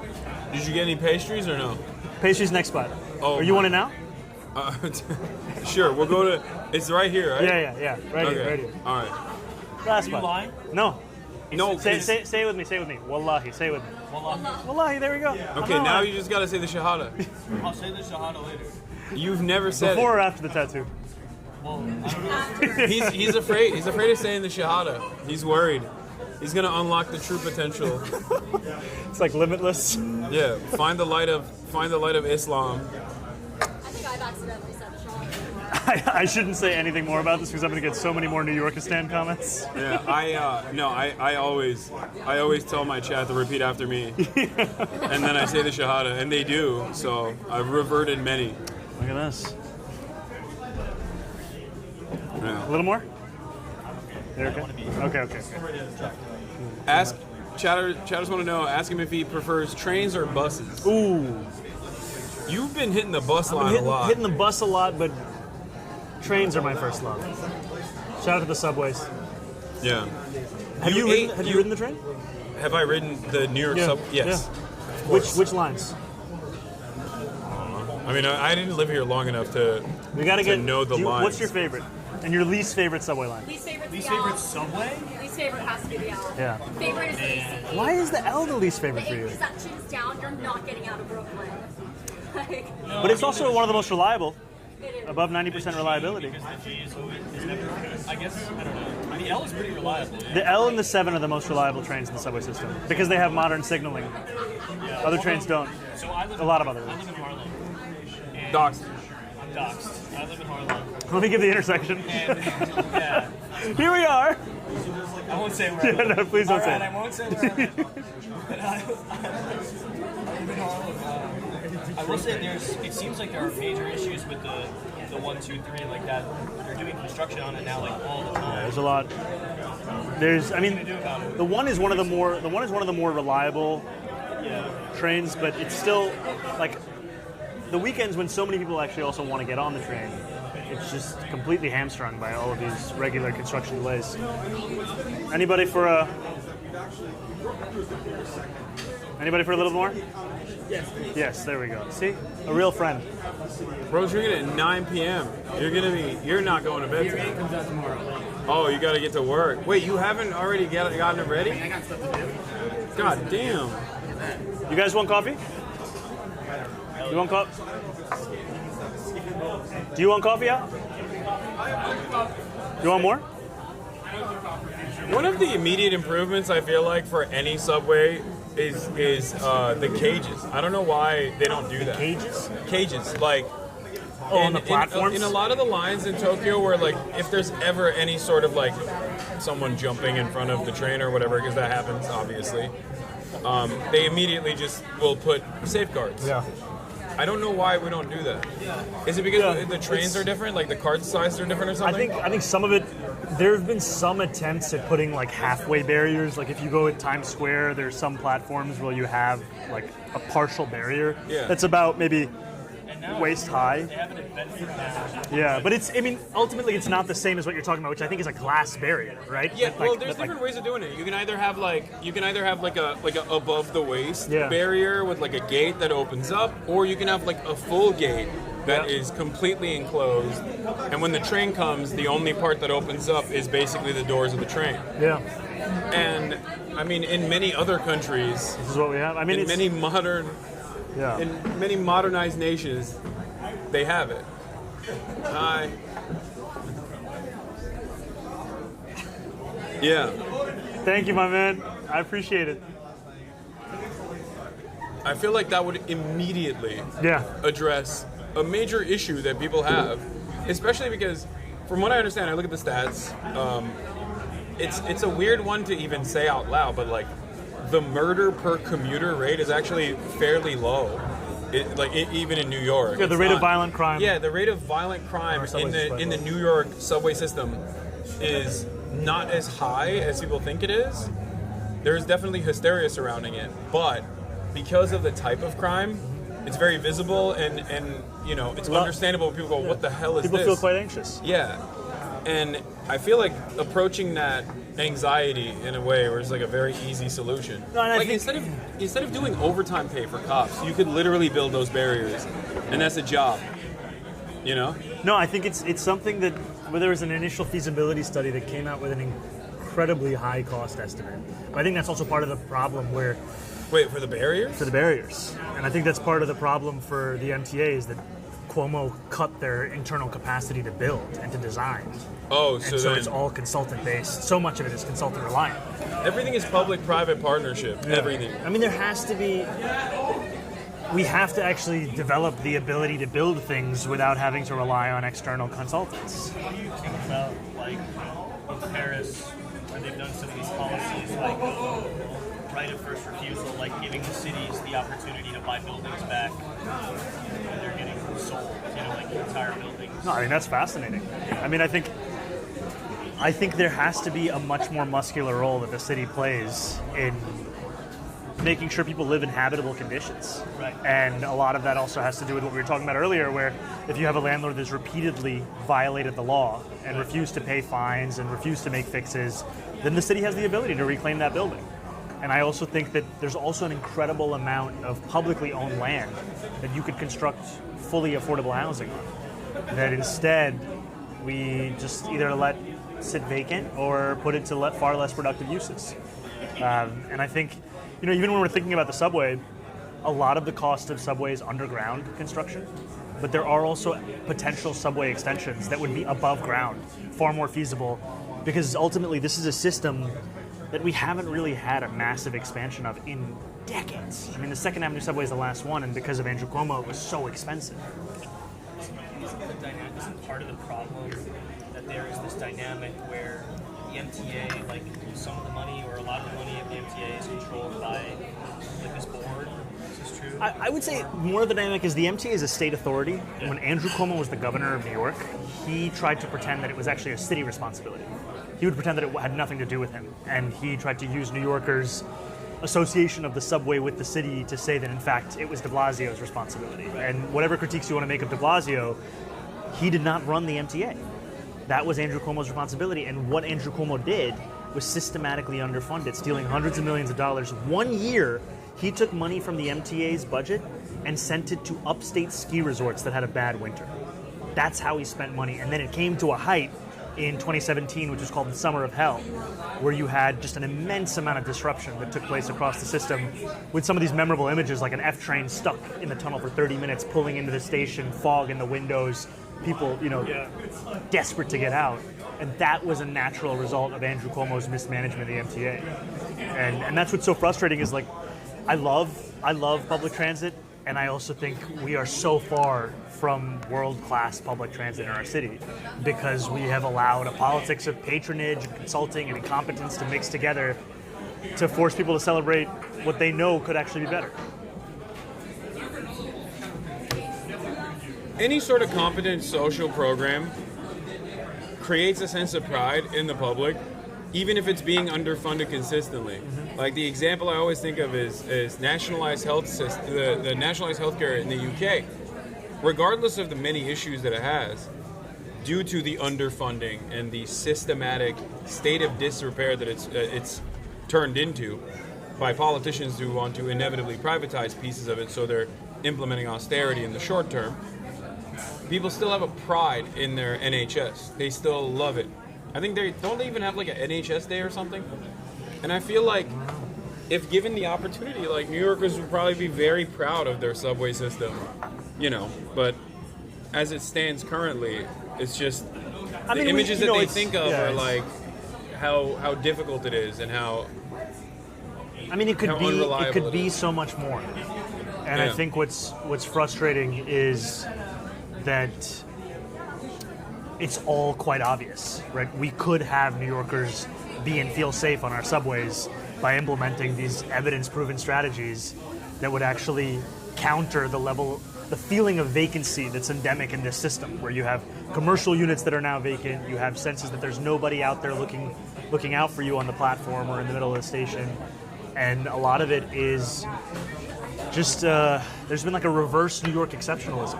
Did you get any pastries or no?
Pastries next spot.
Oh,
Or you want it now?
Sure, we'll go to. It's right here, right?
Yeah. Right here.
All right.
Last
Are
spot.
you lying?
No.
No.
Say it with me. Say it with me. Wallahi. Say it with me. Wallahi. There we go.
Okay, now you just gotta say the shahada.
I'll say the shahada later.
You've never said
Before or after the tattoo?
Well, I don't know.
He's afraid. He's afraid of saying the shahada. He's worried. He's gonna unlock the true potential.
It's like limitless.
Yeah. Find the light of Islam.
I think I've accidentally said shahada.
I shouldn't say anything more about this because I'm going to get so many more New Yorkistan comments.
Yeah, I always tell my chat to repeat after me, and then I say the shahada, and they do. So I've reverted many.
Look at this.
Yeah.
A little more? There, okay.
Ask chatters want to know. Ask him if he prefers trains or buses.
Ooh.
You've been hitting the bus line a lot.
Hitting the bus a lot, but trains are my first love. Shout out to the subways.
Yeah.
Have you ridden the train?
Have I ridden the New York sub? Yes.
Yeah. Which lines?
I mean, I didn't live here long enough to know the lines.
What's your favorite? And your least favorite subway line?
Least favorite
subway?
Least favorite has to be the L.
Yeah.
Favorite is the AC.
Why is the L the least favorite
The
for you?
intersection's down, you're not getting out of Brooklyn.
But it's also one of the most reliable. Above 90% reliability.
Because the G is never, I guess, I don't know. The L is pretty reliable. Yeah.
The L and the 7 are the most reliable trains in the subway system because they have modern signaling. Other trains don't.
So I live
a lot of other
I
ones.
live in Harlem.
Doxed.
I'm doxed. I live in Harlem.
Let me give the intersection.
Yeah.
Here we are.
I won't say where I live.
No, please don't say it.
I won't say where I live. But I live in Harlem. I will say it seems like there are major issues with the 1, 2, 3 like that. They're doing construction on it now like all the time.
There's a lot. The one is one of the more reliable trains, but it's still like the weekends when so many people actually also want to get on the train. It's just completely hamstrung by all of these regular construction delays. Anybody for a little more? Yes, there we go. See? A real friend.
Bro's drinking at 9 p.m. You're not going to bed
Your
tonight.
game comes out tomorrow.
Oh, you got to get to work. Wait, you haven't already gotten it ready?
I got stuff to do.
God damn.
You guys want coffee? You want coffee? Do you want coffee out? You want more?
One of the immediate improvements I feel like for any subway is the cages. I don't know why they don't do that.
Cages?
Cages, like.
On the platforms?
In a lot of the lines in Tokyo where, like, if there's ever any sort of, like, someone jumping in front of the train or whatever, because that happens, obviously, they immediately just will put safeguards.
Yeah.
I don't know why we don't do that. Is it because the trains are different? Like, the card sizes are different or something?
I think some of it, there have been some attempts at putting, like, halfway barriers. Like, if you go at Times Square, there's some platforms where you have, like, a partial barrier that's about maybe waist high.
They have an event for that.
Yeah, but ultimately it's not the same as what you're talking about, which I think is a glass barrier, right?
Yeah, well, there's different ways of doing it. You can either have like a above the waist barrier with like a gate that opens up, or you can have like a full gate that is completely enclosed, and when the train comes, the only part that opens up is basically the doors of the train.
Yeah.
And I mean, in many other countries,
this is what we have. I mean,
in many modernized nations, they have it. Hi. Yeah.
Thank you, my man. I appreciate it.
I feel like that would immediately address a major issue that people have, especially because, from what I understand, I look at the stats. It's a weird one to even say out loud, but like, the murder per commuter rate is actually fairly low. Even in New York.
Yeah, the rate of violent crime.
Yeah, the rate of violent crime in the New York subway system is not as high as people think it is. There's definitely hysteria surrounding it, but because of the type of crime, it's very visible and you know, it's understandable when people go, what the hell is this?
People feel quite anxious.
Yeah. And I feel like approaching that anxiety in a way where it's like a very easy solution.
No,
like instead of doing overtime pay for cops, you could literally build those barriers, and that's a job. You know?
No, I think it's something that there was an initial feasibility study that came out with an incredibly high cost estimate. But I think that's also part of the problem where.
Wait, for the barriers?
For the barriers, and I think that's part of the problem for the MTA is that Cuomo cut their internal capacity to build and to design.
Oh,
and so it's all consultant based. So much of it is consultant reliant.
Everything is public-private partnership. Yeah. Everything.
I mean, there has to be. We have to actually develop the ability to build things without having to rely on external consultants.
What do you think about, like, in Paris, where they've done some of these policies, like right of first refusal, like giving the cities the opportunity to buy buildings back when they're getting sold, you know, like entire buildings?
No, I mean, that's fascinating. I mean, I think there has to be a much more muscular role that the city plays in making sure people live in habitable conditions.
Right.
And a lot of that also has to do with what we were talking about earlier, where if you have a landlord that's repeatedly violated the law and refused to pay fines and refused to make fixes, then the city has the ability to reclaim that building. And I also think that there's also an incredible amount of publicly owned land that you could construct fully affordable housing on. That instead, we just either let sit vacant or put it to far less productive uses. And I think, you know, even when we're thinking about the subway, a lot of the cost of subway is underground construction, but there are also potential subway extensions that would be above ground, far more feasible, because ultimately this is a system that we haven't really had a massive expansion of in decades. I mean, the Second Avenue subway is the last one, and because of Andrew Cuomo, it was so expensive.
Isn't part of the problem that there is this dynamic where the MTA, like some of the money or a lot of the money at the MTA is controlled by like this board? Is this true?
I would say more of the dynamic is the MTA is a state authority. Yeah. When Andrew Cuomo was the governor of New York, he tried to pretend that it was actually a city responsibility. He would pretend that it had nothing to do with him, and he tried to use New Yorkers' association of the subway with the city to say that, in fact, it was de Blasio's responsibility. And whatever critiques you want to make of de Blasio, he did not run the MTA. That was Andrew Cuomo's responsibility, and what Andrew Cuomo did was systematically underfunded, stealing hundreds of millions of dollars. 1 year, he took money from the MTA's budget and sent it to upstate ski resorts that had a bad winter. That's how he spent money, and then it came to a height in 2017, which was called the Summer of Hell, where you had just an immense amount of disruption that took place across the system with some of these memorable images, like an F train stuck in the tunnel for 30 minutes, pulling into the station, fog in the windows, people, you know, desperate to get out. And that was a natural result of Andrew Cuomo's mismanagement of the MTA. And that's what's so frustrating is, like, I love public transit, and I also think we are so far from world-class public transit in our city because we have allowed a politics of patronage and consulting and incompetence to mix together to force people to celebrate what they know could actually be better.
Any sort of competent social program creates a sense of pride in the public, even if it's being underfunded consistently. Like the example I always think of is nationalized health system, the nationalized healthcare in the UK. Regardless of the many issues that it has, due to the underfunding and the systematic state of disrepair that it's turned into by politicians who want to inevitably privatize pieces of it, so they're implementing austerity in the short term. People still have a pride in their NHS. They still love it. I think they even have like an NHS day or something. And I feel like if given the opportunity, like New Yorkers would probably be very proud of their subway system, you know. But as it stands currently, it's just the images that they think of are like how difficult it is and how.
I mean, it could be so much more. And I think what's frustrating is that it's all quite obvious, right? We could have New Yorkers be and feel safe on our subways by implementing these evidence-proven strategies that would actually counter the feeling of vacancy that's endemic in this system, where you have commercial units that are now vacant, you have senses that there's nobody out there looking out for you on the platform or in the middle of the station, and a lot of it is just there's been like a reverse New York exceptionalism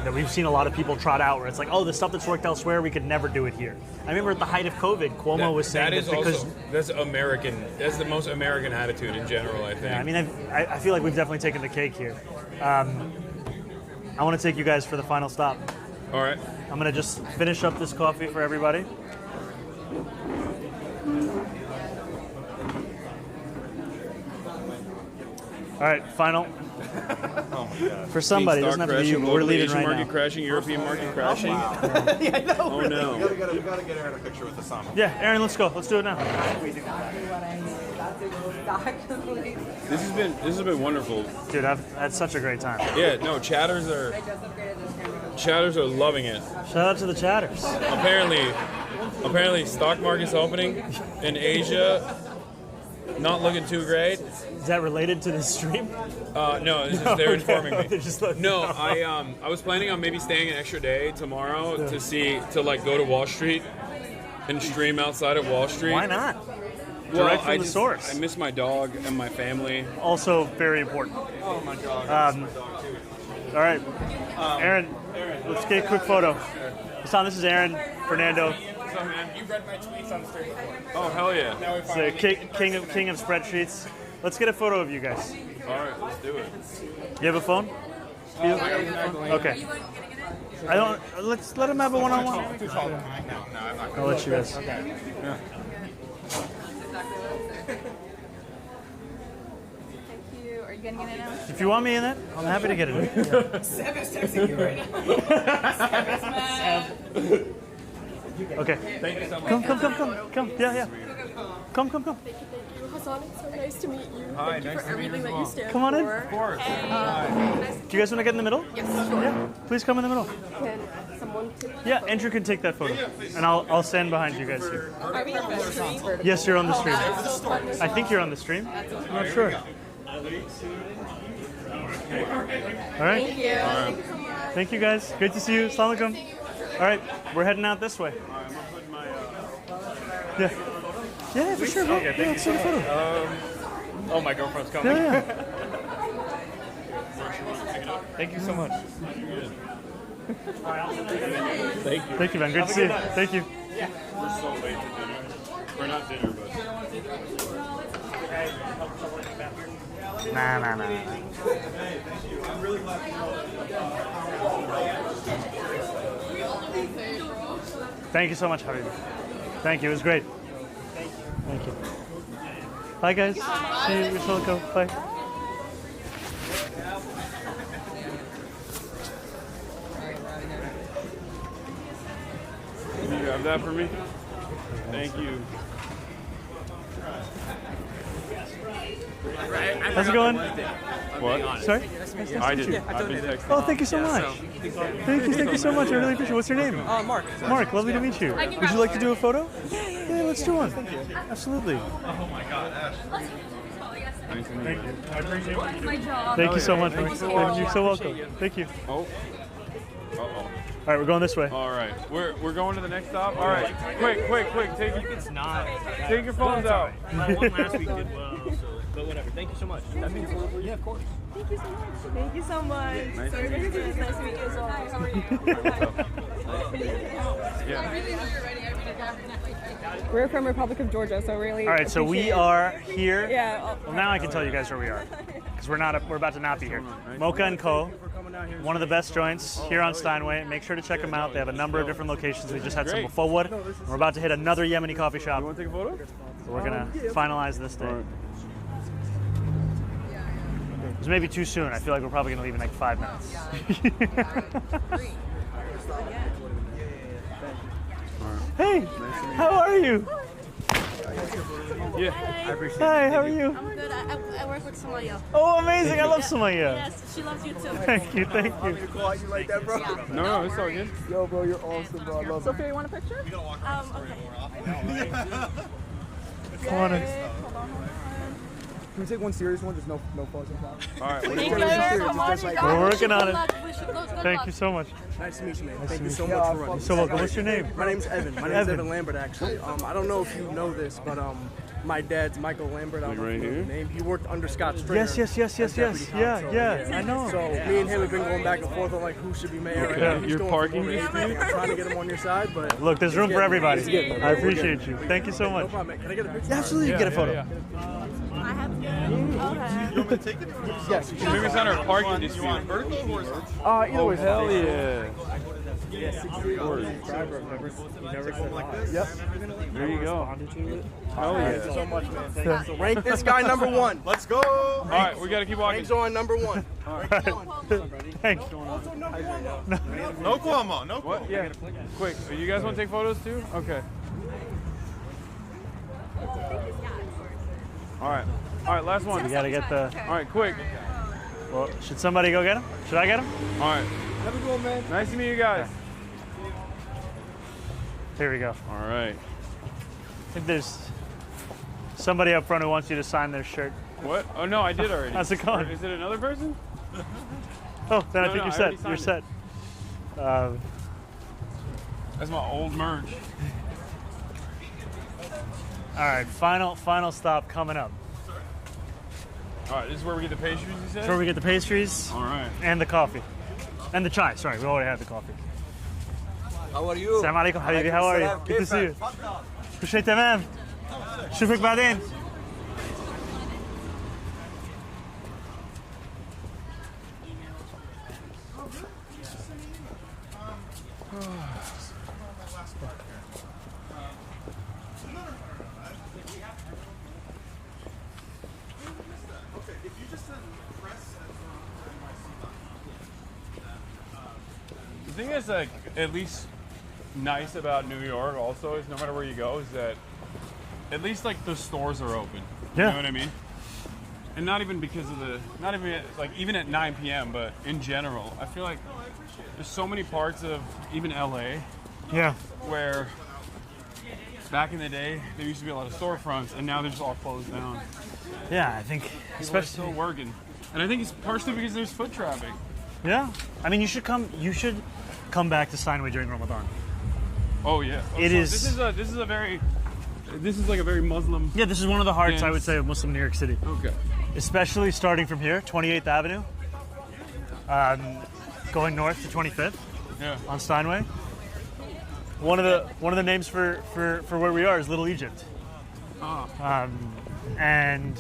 that we've seen a lot of people trot out, where it's like, oh, the stuff that's worked elsewhere, we could never do it here. I remember at the height of COVID, Cuomo was saying that because
that's American. That's the most American attitude in general, I think.
Yeah, I mean, I feel like we've definitely taken the cake here. I want to take you guys for the final stop.
All right.
I'm going to just finish up this coffee for everybody. All right, final.
Oh my God.
For somebody, it doesn't have to be you, but we're leaving right
market
now.
crashing, European market crashing.
Yeah, I know.
Oh no.
We gotta get Aaron a picture with Hassan.
Yeah, Aaron, let's go. Let's do it now.
This has been wonderful.
Dude, I've had such a great time.
Yeah, no, chatters are loving it.
Shout out to the chatters.
Apparently stock market's opening in Asia. Not looking too great.
Is that related to this stream?
No, it's just they're informing me.
They're just letting
No,
me know.
I was planning on maybe staying an extra day tomorrow to go to Wall Street and stream outside of Wall Street.
Why not?
Well,
Direct from the source.
I miss my dog and my family.
Also very important.
Oh my God.
All right, Aaron, let's get a quick photo. Hassan, this is Aaron, Fernando.
So, man, you've read my tweets on the stream before.
Oh, hell yeah.
Now we
It's the king of spreadsheets. Let's get a photo of you guys.
All right, let's do it.
You have a phone? Okay. I don't. Let's let him have a one-on-one.
No, I'm not.
I'll let you guys.
Okay. Yeah.
Are you gonna get it now?
If you want me in it, I'm happy to get it in.
Seb is texting you right now. Seb is mad.
Okay.
Thank you so much.
Come. Yeah. Come.
Thank you, Hasan. It's so nice to meet you.
Hi,
Thank you
nice
for
to meet you
everything
as
that
well.
you stand
Come on in.
for.
Of course.
Do you guys want to get in the middle?
Yes, sure.
Yeah. Please come in the middle.
Can someone take
Yeah, Andrew can take that photo, and I'll stand behind you guys here.
Are we on the stream?
Yes, you're on the stream.
Oh, that's so fun.
I think you're on the stream. I'm not sure. All right.
Thank you.
Thank you, guys. Great to see you. Assalamu alaikum. All right, we're heading out this way. Yeah, for sure.
Okay,
Yeah, let's take a photo.
Oh, my girlfriend's coming.
Yeah.
Thank you so much.
Thank you.
Thank you, man. Great to see you. Thank you.
We're so late to dinner. We're not dinner, but.
Nah. Thank you so much, Habibi. Thank you. It was great. Thank you. Bye, guys. See you. Inshallah. Bye.
Can you grab that for me? Thank you.
How's it going?
What?
Sorry?
I didn't. I've been texting.
Oh, thank you so much. Thank you so much. I really appreciate it. What's your name?
Mark.
Mark, lovely to meet you. Would you like to do a photo? Yeah, let's do one. Absolutely.
Oh my God, Ash.
Nice to meet you.
I appreciate it.
My job.
Thank you so much. You're so welcome. Thank you.
Oh. Uh-oh.
All right, we're going this way.
All right, we're going to the next stop. All right, quick, take your phones out.
One last week did well, but whatever. Thank you so much. That means yeah, of course.
Thank you so much. Thank you so much.
Nice
Sorry
to meet you.
Nice to meet you as well. How are you? We're from Republic of Georgia, so really.
All right, so we are here.
Yeah.
Well, now I can tell you guys where we are, because we're about to not be here. Mocha and Co. One of the best joints here on Steinway. Make sure to check them out. They have a number of different locations. We just had some before Wood. We're about to hit another Yemeni coffee shop.
You want to take a photo?
So we're gonna finalize this day. It was maybe too soon. I feel like we're probably gonna leave in like 5 minutes. Hey, how are you?
Yeah,
I appreciate it. Hi, how are you?
I'm good. I work with Somalia.
Oh, amazing. I love Somalia.
Yes, she loves you too.
Thank you, thank you.
You like that, bro?
No, it's all good.
Yo, bro, you're awesome, bro. I love
Sophia, you want a picture?
Okay.
Come on in.
Can we take one serious one? Just no photos.
All right,
Thank you so much.
We're working on it.
Thank
Thank you so much.
Nice to meet you, man.
Nice
Thank
to
you
meet
so
you.
much for running.
You're so welcome. What's your name?
My name's Evan. My name's Evan Lambert, actually. I don't know if you know this, but my dad's Michael Lambert. I don't know if you know the name. He worked under Scott Stringer.
Yes. Yeah, I know.
So me and him have been going back and forth on like who should be mayor.
Okay.
Right now.
You're parking this
I'm trying to get him on your side, but
look, there's room for everybody.
I
I appreciate you. Thank you so much.
No problem, man. Can I get a picture?
Absolutely, you get a photo.
I have to. Okay.
You want me to take it?
Yes.
Maybe it's not our parking dispute.
Either way.
Hell yeah.
Yeah, 60 hours. Never said like this.
Yep.
There you go. Hell
Thank you
yeah.
so much, man. Thank you. So rank this guy number one.
Let's go.
All right, we got to keep walking.
Rank Zohran number one.
Thanks.
No Kwame. No
What?
Kwame.
Yeah. Quick. So you guys want to take photos too? Okay. All right, last one.
We gotta get the.
All right, quick.
Well, should somebody go get him? Should I get him?
All right.
Have a good one, man.
Nice to meet you guys.
Here we go.
All right.
I think there's somebody up front who wants you to sign their shirt.
What? Oh no, I did already.
How's it going?
Is it another person?
Oh, then I think
No,
you're
I
set.
already
You're
signed
set.
That's my old merch.
All right, final stop coming up.
All right, this is where we get the pastries, you said?
That's where we get the pastries.
All right.
And the coffee. And the chai. Sorry, we already had the coffee.
How are you?
Assalamu alaikum habibi. How are you? Good to see you. كل شيء تمام. شوفك بعدين.
The thing that's like at least nice about New York also is no matter where you go is that at least like the stores are open.
Yeah.
You know what I mean? And not even because of not even like even at 9 p.m. but in general, I feel like there's so many parts of even LA.
Yeah.
Where back in the day there used to be a lot of storefronts and now they're just all closed down.
Yeah, I think
People are
especially
still working. And I think it's partially because there's foot traffic.
Yeah. I mean, you should come back to Steinway during Ramadan.
Oh yeah.
It
so
is.
This is like a very Muslim.
Yeah, this is one of the hearts,
dance.
I would say, of Muslim New York City.
Okay.
Especially starting from here, 28th Avenue, going north to 25th.
Yeah.
On Steinway. One of the names for where we are is Little Egypt.
Oh.
And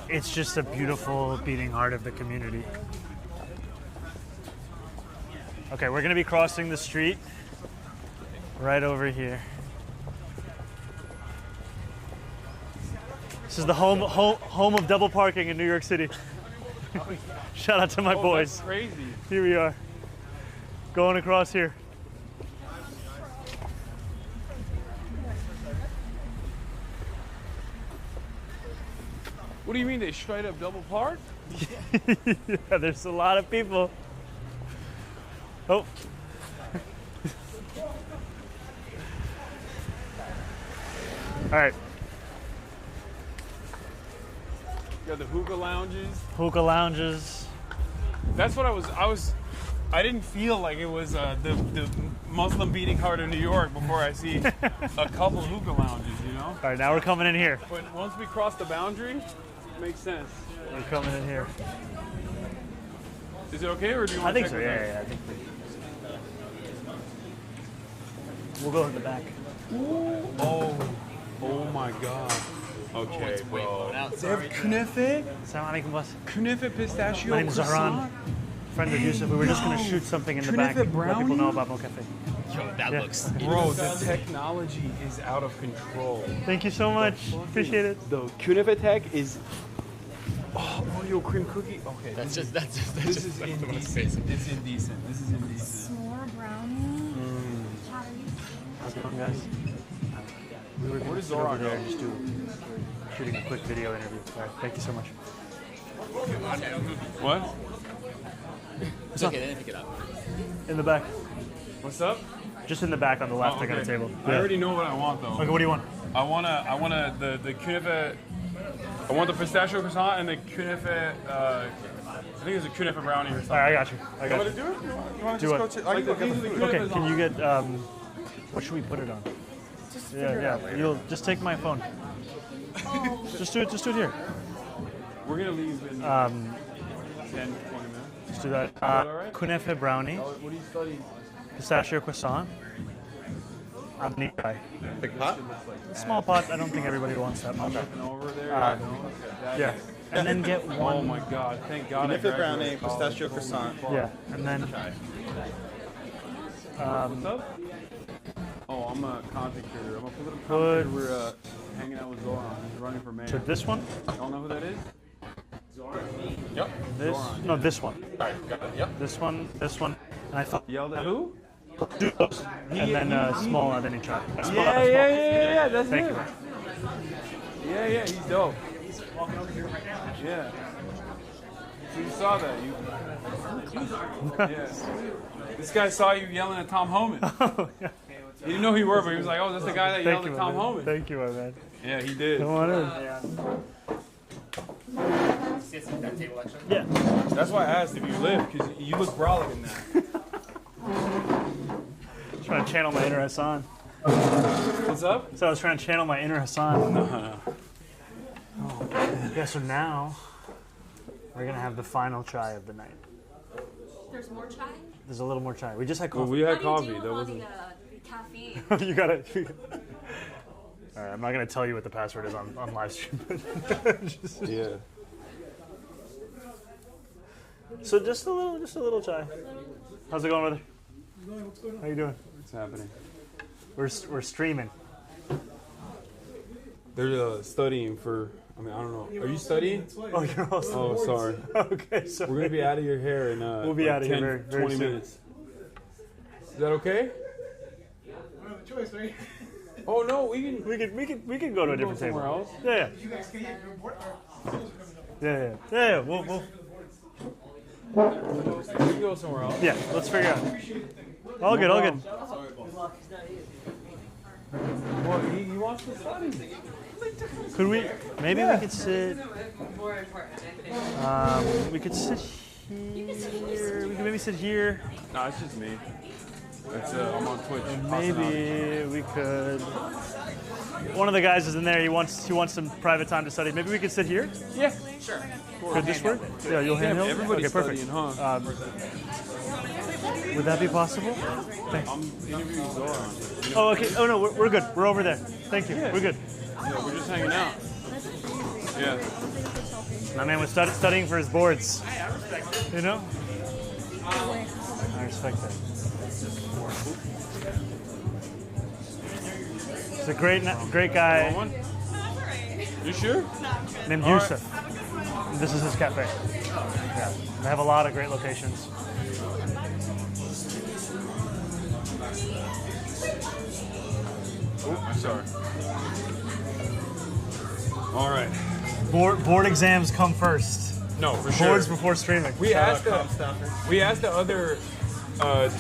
it's just a beautiful beating heart of the community. Okay, we're gonna be crossing the street right over here. This is the home of double parking in New York City. Shout out to my boys.
That's crazy.
Here we are, going across here.
What do you mean they straight up double parked?
Yeah, there's a lot of people. Oh. All right.
Got the hookah lounges.
Hookah lounges.
That's what I didn't feel like it was the Muslim beating heart of New York before I see a couple hookah lounges, you know?
All right, now we're coming in here.
But once we cross the boundary, it makes sense.
We're coming in here.
Is it okay, or do you want
I
to
think so, yeah, I think we'll go in the back.
Oh my God. Okay, bro. They have
Knife. Assalamu alaikum, boss.
Knife pistachio
My name is Zohran, friend of Yusuf. We were just going to shoot something in the back to let people know about Mo Cafe.
Yo, that looks.
Bro, the technology is out of control.
Thank you so much. Appreciate it.
The Knife tech is.
Oh, Oreo cream cookie. Okay.
This is
indecent. It's indecent. This is indecent.
S'more brownie.
How's it going, guys? We were
Where does
sit over
Zohran
there
go?
just shooting a quick video interview. All right, thank you so much.
What?
It's okay, they didn't pick it up.
In the back.
What's up?
Just in the back on the left, I got a table.
I already know what I want though.
Okay, what do you want?
I want the Knife. I want the pistachio croissant and the Knife. I think it's a Knife brownie or something.
All right, I got you. I got
You
you.
want to do it? You want to
Do
just
what?
go to? I can go get the food.
Okay, can you get what should we put it on?
Just
Yeah,
figure it out
yeah.
later.
You'll just take my phone. Just do it here.
We're gonna leave in 10, 20 minutes.
Just do that.
Is that all right?
Knife brownie,
What are you studying?
pistachio croissant. I'm neat guy.
Big pot?
Small pot. I don't think everybody wants that much.
Nothing over there.
Yeah. And then get one.
Oh my God! Thank God. I
Knife brownie,
graduated college.
pistachio croissant.
Yeah, and then.
What's up? Oh, I'm a content creator. I'm a political
Put-
commentator. We're hanging out with Zohran. He's running for mayor.
To this one?
Y'all know who that is?
Yep.
This?
Zohran.
No, this one.
All right, got it. Yep.
This one. And I thought.
Yelled at who?
Do those. And then small and then you try.
Yeah. That's
Thank
him.
you.
Yeah. He's dope. Yeah. So you saw that? Yeah. This guy saw you yelling at Tom Homan. He didn't know who you were, but he was like, "Oh, that's the guy that yelled at Tom Homan."
Thank you, my man.
Yeah, he did.
Come on in. Yeah.
That's why I asked if you live, because you look brolic in that.
Trying to channel my inner Hasan.
What's up?
So I was trying to channel my inner Hasan.
No.
Oh, yeah, so now we're going to have the final chai of the night.
There's more chai?
There's a little more chai. We just had coffee.
Well, we had
How do
coffee.
you deal
That
with all
wasn't.
the caffeine?
You got it. All right, I'm not going to tell you what the password is on live stream. But
Yeah.
So just a little chai. How's it going, brother? How you doing?
What's happening?
We're streaming.
They're studying for. I mean, I don't know. Are you studying?
Oh, you're also.
Oh, sorry.
Okay, so
We're gonna be out of your hair in
we'll be
like
out of here
10,
very, very
20
soon.
minutes. Is that okay?
Choice, right?
Oh no, we
can go to a different
somewhere
table.
else.
Yeah.
You guys can get your board.
Yeah. We'll
We can go somewhere else.
yeah. Let's figure out. All good.
Well, he wants to study.
Could we? Maybe we could sit. We could sit here. We could maybe sit here.
No, it's just me. It's I'm on Twitch.
Maybe we could. One of the guys is in there. He wants some private time to study. Maybe we could sit here.
Yeah, sure.
Could this work? Yeah, you'll handle.
Everybody's
Okay, perfect.
studying, huh?
Would that be possible? Thanks.
I'm interviewing Zohran.
Oh, okay. Oh no, we're good. We're over there. Thank you.
Yeah.
We're good.
Yeah, we're just hanging out. Yeah.
My man was studying for his boards.
I respect it.
You know? I respect that. He's a great guy.
You sure?
Named
All
Yusuf. This is his cafe. Yeah. They have a lot of great locations.
Oh, sorry. All right.
Board exams come first.
No, for sure.
Boards before streaming.
We asked the other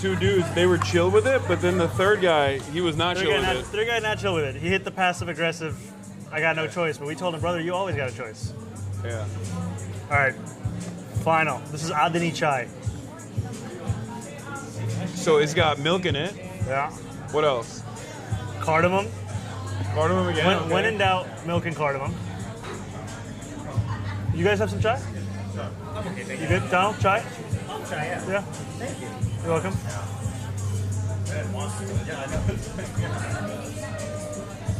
two dudes. They were chill with it, but then the third guy, he was not chill with it.
Third guy not chill with it. He hit the passive aggressive. I got no choice, but we told him, brother, you always got a choice.
Yeah.
All right. Final. This is Adani chai.
So it's got milk in it.
Yeah.
What else?
Cardamom.
Cardamom again.
When in doubt, milk and cardamom. You guys have some chai?
I'm okay, thank
You good? Donald, chai?
I'll try, yeah.
Yeah.
Thank you.
You're welcome.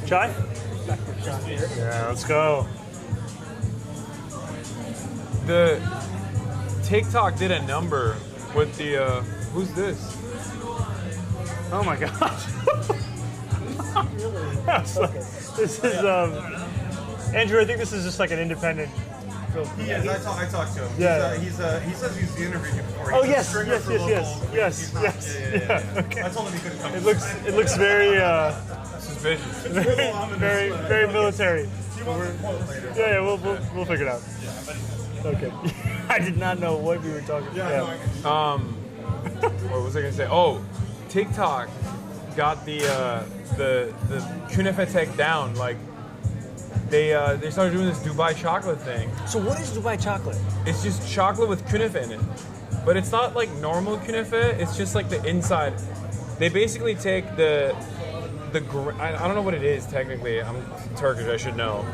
Chai? Yeah, let's go.
The TikTok did a number with the who's this?
Oh my gosh. This is Andrew. I think this is just like an independent.
He is. I talked to him.
Yeah.
He says he's interviewed you before.
Oh
He's a
yes,
stringer
yes,
for
yes,
local-
yes,
he's
yes,
not-
yes. Yeah. Okay.
I told him he couldn't come.
It looks very
suspicious.
very military. Yeah, we'll figure it out. Okay. I did not know what we were talking about.
What was I gonna say? Oh, TikTok got the Künefe tech down. Like they started doing this Dubai chocolate thing.
So what is Dubai chocolate?
It's just chocolate with Künefe in it, but it's not like normal Künefe. It's just like the inside. They basically take I don't know what it is technically. I'm Turkish, I should know.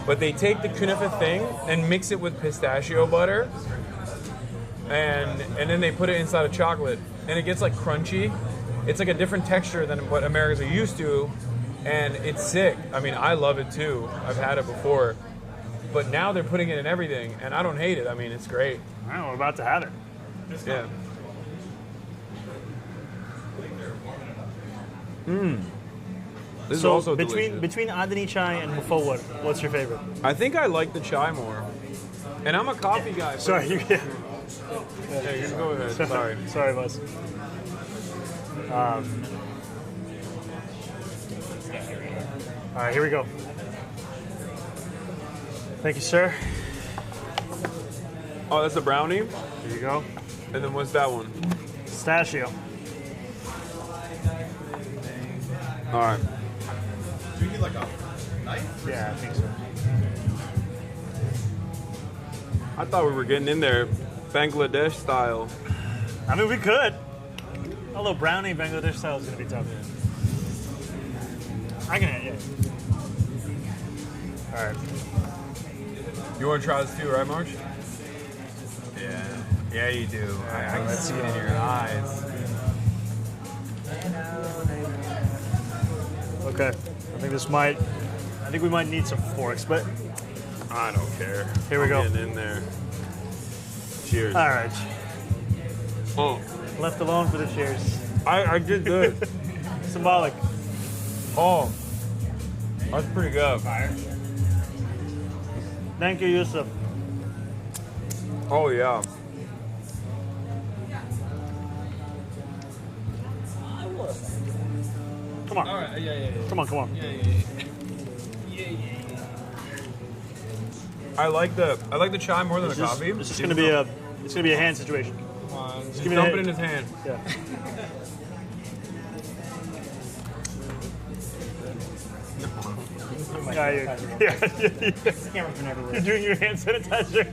But they take the Künefe thing and mix it with pistachio butter, and then they put it inside of chocolate, and it gets like crunchy. It's like a different texture than what Americans are used to, and it's sick. I mean, I love it too. I've had it before, but now they're putting it in everything, and I don't hate it. I mean, it's great.
All right, we're about to have it.
Yeah. This is also delicious.
between Adani chai and Mufawwar, what's your favorite?
I think I like the chai more, and I'm a coffee guy.
Sorry,
you can go ahead. Sorry.
Sorry, boss. All right, here we go. Thank you, sir.
Oh, that's a brownie?
Here you go.
And then what's that one?
Pistachio.
All right.
Do you need like a knife?
Yeah, I think so.
I thought we were getting in there Bangladesh style.
I mean, we could. Although brownie Bangladesh style is going to be tough. I can, yeah. All right.
You want to try this too, right, Marsh?
Yeah. Yeah, you do. I can see it in your eyes.
Okay. I think we might need some forks, but
I don't care.
Here we go.
Getting in there. Cheers.
All right.
Oh.
Left alone for the cheers.
I did good.
Symbolic.
Oh. That's pretty good.
Thank you, Yusuf.
Oh, yeah.
Come on.
All right. Yeah.
Come on.
Yeah.
I like the chai more than the coffee.
This is gonna be a hand situation.
Come on.
Just
Just
give me
dump
the
it in his hand.
Yeah. You're doing your hand sanitizer.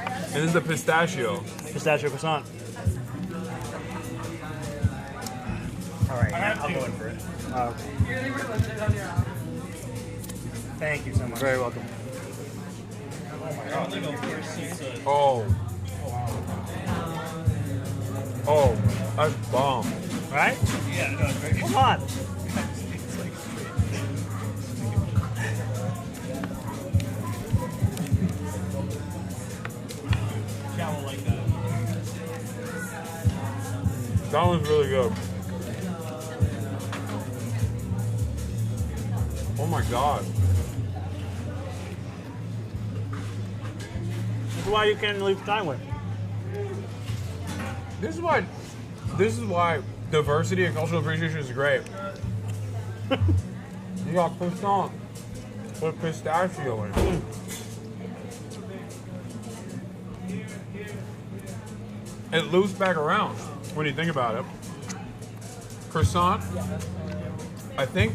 And this is the pistachio.
Pistachio croissant.
All right, I'll go in for it. Thank you so much.
Very welcome.
Oh. Oh, that's bomb.
Right?
Yeah, no, it's very good.
Come on.
Cal will like that.
That one's really good. Oh my god.
This is why you can't leave time with.
This is why diversity and cultural appreciation is great. You got croissant. with pistachio in it. It loops back around when you think about it. Croissant, I think,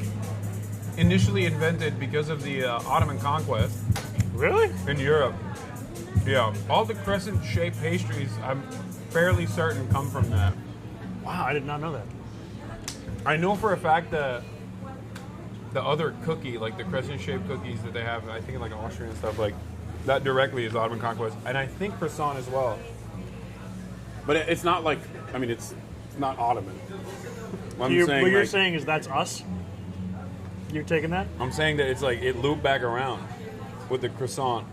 initially invented because of the Ottoman conquest.
Really?
In Europe. Yeah. All the crescent-shaped pastries, I'm fairly certain, come from that.
Wow, I did not know that.
I know for a fact that the other cookie, like the crescent-shaped cookies that they have, I think in like Austria and stuff, like that directly is Ottoman conquest. And I think croissant as well. But it's not like, I mean, it's not Ottoman.
What you're saying is that's us? You're taking that?
I'm saying that it's like, it looped back around with the croissant,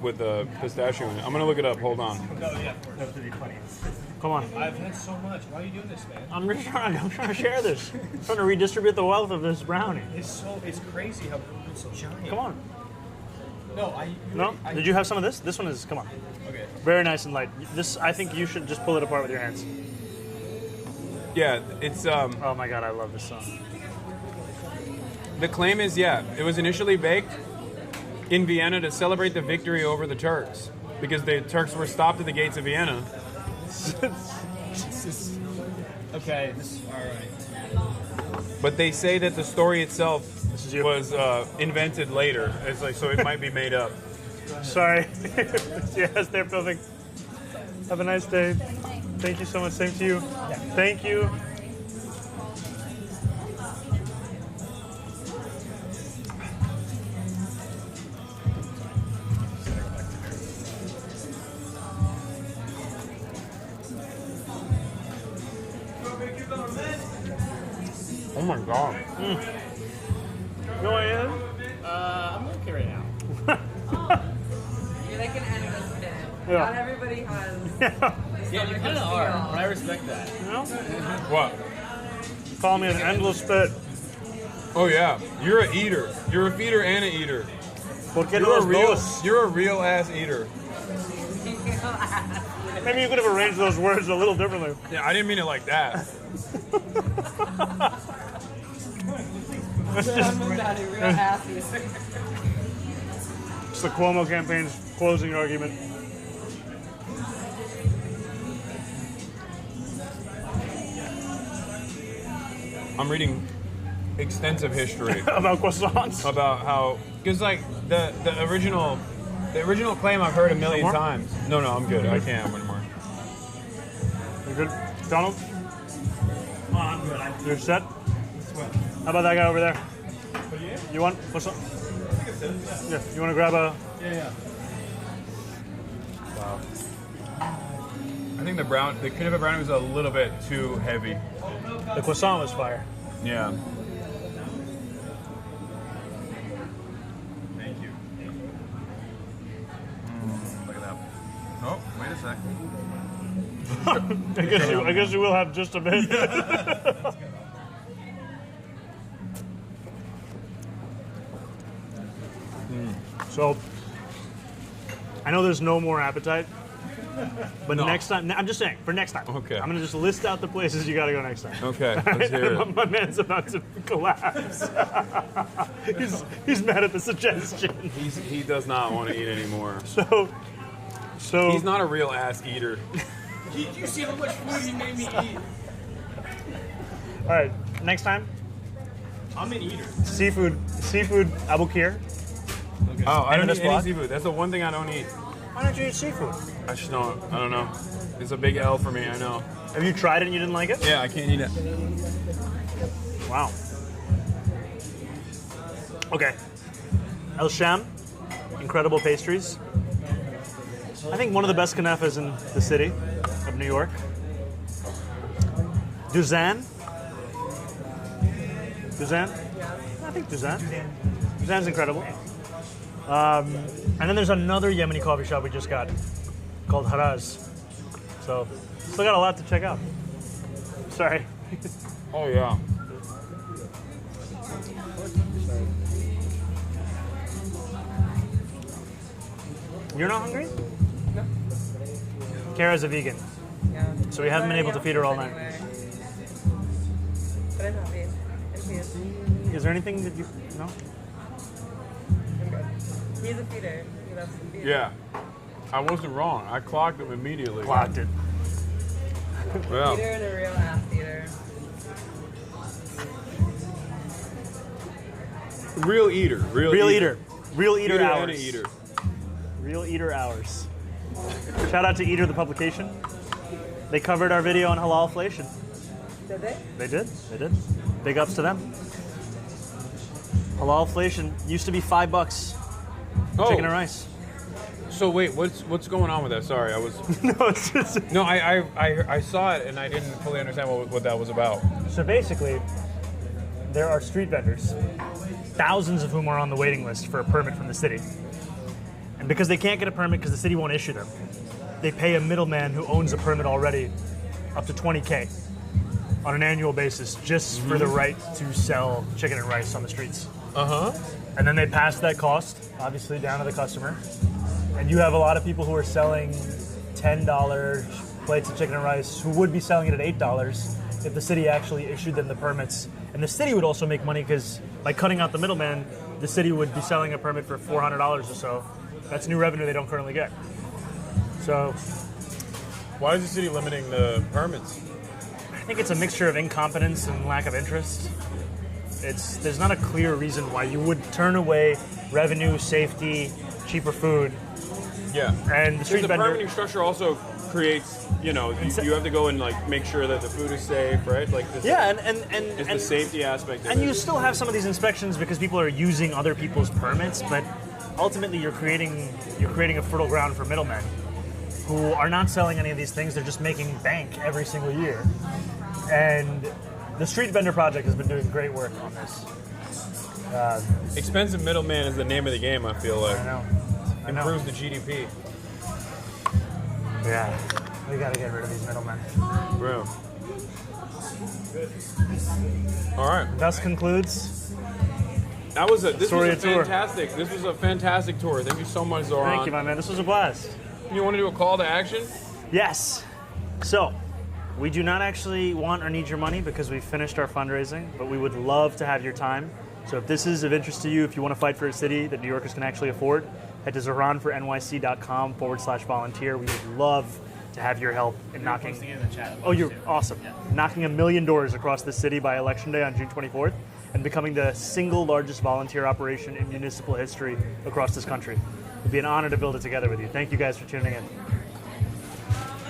with the pistachio in it. I'm going to look it up. Hold on.
No, yeah, of course.
That's really funny. Come on.
I've had so much. Why are you doing this, man?
I'm trying to share this. I'm trying to redistribute the wealth of this brownie.
It's crazy how it's so giant.
Come on.
No,
Did you have some of this? This one is, come on.
Okay.
Very nice and light. This, I think you should just pull it apart with your hands.
Yeah, it's...
oh my god, I love this song.
The claim is, yeah, it was initially baked in Vienna to celebrate the victory over the Turks, because the Turks were stopped at the gates of Vienna.
Okay, all right.
But they say that the story itself was invented later. It's like, so it might be made up.
Sorry. Yes, they're filming. Have a nice day. Thank you so much. Same to you. Thank you. Oh my god. Go ahead.
I'm okay right now.
You're like an endless pit.
Yeah.
Not everybody has.
Yeah, you kind of are, but I respect that.
You know?
What?
Call me an endless pit.
Oh yeah, you're an eater. You're a feeder and an eater. You're a real ass eater.
Maybe you could have arranged those words a little differently.
Yeah, I didn't mean it like that.
It's the Cuomo campaign's closing argument.
I'm reading extensive history
about croissants.
About how, because like the original claim I've heard a million times. No, I'm good. I can't have one more.
You good, Donald?
Oh, I'm good.
You're set? How about that guy over there? You want what's up? Yeah. You want to grab a?
Yeah.
Wow. I think the Kniffel brownie was a little bit too heavy.
The croissant was fire.
Yeah.
Thank you. Look at that. Oh, wait a sec.
I guess you will have just a bit. So, I know there's no more appetite, but next time, I'm just saying, for next time.
Okay.
I'm going to just list out the places you got to go next time.
Okay, let's hear it.
My man's about to collapse. he's mad at the suggestion.
He does not want to eat anymore.
So
he's not a real ass eater.
Did you see how much food he made me eat?
All right, next time.
I'm an eater.
Seafood abukir.
Okay. Oh, I don't eat any seafood. That's the one thing I don't eat.
Why don't you eat seafood?
I just don't. I don't know. It's a big L for me. I know.
Have you tried it and you didn't like it?
Yeah, I can't eat it.
Wow. Okay. El Sham, incredible pastries. I think one of the best knafas in the city of New York. Duzan. I think Duzan. Duzan's incredible. And then there's another Yemeni coffee shop we just got called Haraz. So, still got a lot to check out. Sorry.
Oh, yeah.
You're not hungry? No. Kara's a vegan.
Yeah.
So we haven't been able to feed her all night.
But I'm happy. I'm here.
Is there anything that you... No?
He's a feeder. He loves to feed.
Yeah. I wasn't wrong. I clocked him immediately.
Clocked it.
Yeah.
Feeder and a real ass eater.
Real eater.
Real eater. Real eater
Eater
hours.
and a eater.
Real eater hours. Shout out to Eater the publication. They covered our video on halalflation.
Did they?
They did. They did. Big ups to them. Halalflation used to be $5. Chicken and rice.
So wait, what's going on with that? Sorry, I was.
No, it's just.
No, I saw it and I didn't fully understand what that was about.
So basically, there are street vendors, thousands of whom are on the waiting list for a permit from the city. And because they can't get a permit because the city won't issue them, they pay a middleman who owns a permit already up to $20K on an annual basis just for the right to sell chicken and rice on the streets. And then they pass that cost, obviously, down to the customer. And you have a lot of people who are selling $10 plates of chicken and rice who would be selling it at $8 if the city actually issued them the permits. And the city would also make money because by cutting out the middleman, the city would be selling a permit for $400 or so. That's new revenue they don't currently get. So,
why is the city limiting the permits?
I think it's a mixture of incompetence and lack of interest. There's not a clear reason why you would turn away revenue, safety, cheaper food.
Yeah.
And the street
the
vendor.
permitting structure also creates, you have to go and like make sure that the food is safe, right? Like this.
Yeah,
it's the safety aspect. Of
and
it.
you still have some of these inspections because people are using other people's permits, but ultimately you're creating a fertile ground for middlemen who are not selling any of these things. They're just making bank every single year. And the Street Vendor Project has been doing great work on this.
Expensive middleman is the name of the game, I feel like.
I know.
Improves the GDP.
Yeah. We gotta get rid of these middlemen.
Real. All right.
Thus concludes.
This was a
tour.
fantastic. This was a fantastic tour. Thank you so much, Zohran.
Thank you, my man. This was a blast.
You want to do a call to action?
Yes. So, we do not actually want or need your money because we've finished our fundraising, but we would love to have your time. So if this is of interest to you, if you want to fight for a city that New Yorkers can actually afford, head to zohranfornyc.com/volunteer. We would love to have your help in knocking.
Posting it in the chat.
Oh, you're awesome. Yeah. Knocking 1 million doors across the city by Election Day on June 24th and becoming the single largest volunteer operation in municipal history across this country. It'd be an honor to build it together with you. Thank you guys for tuning in.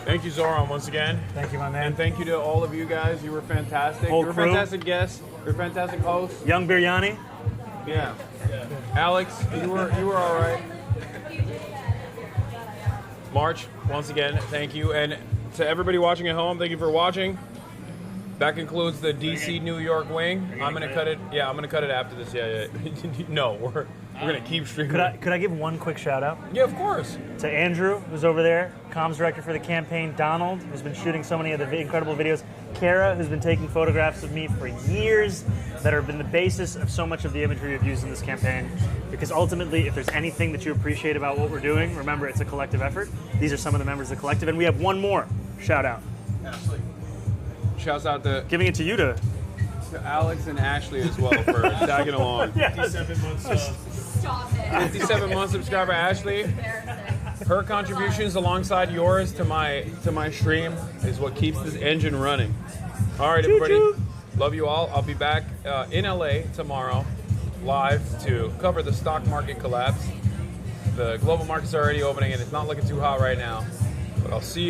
Thank you, Zohran, once again.
Thank you, my man.
And thank you to all of you guys. You were fantastic.
Whole
You were
crew.
fantastic guests. You're fantastic hosts.
Young Biryani.
Yeah. Alex, you were all right. March, once again, thank you. And to everybody watching at home, thank you for watching. That concludes the DC New York wing. I'm gonna cut it. Yeah, I'm gonna cut it after this. Yeah. No, we're gonna keep streaming.
Could I give one quick shout out?
Yeah, of course.
To Andrew, who's over there, comms director for the campaign. Donald, who's been shooting so many of the incredible videos. Kara, who's been taking photographs of me for years that have been the basis of so much of the imagery we've used in this campaign. Because ultimately, if there's anything that you appreciate about what we're doing, remember it's a collective effort. These are some of the members of the collective, and we have one more shout out.
Ashley. Shouts out to
giving it to you to
Alex and Ashley as well for tagging along.
57 months.
Stop it.
57 month subscriber Ashley. Her contributions alongside yours to my stream is what keeps this engine running. All right, everybody. Love you all. I'll be back in LA tomorrow, live to cover the stock market collapse. The global market's already opening and it's not looking too hot right now. But I'll see you.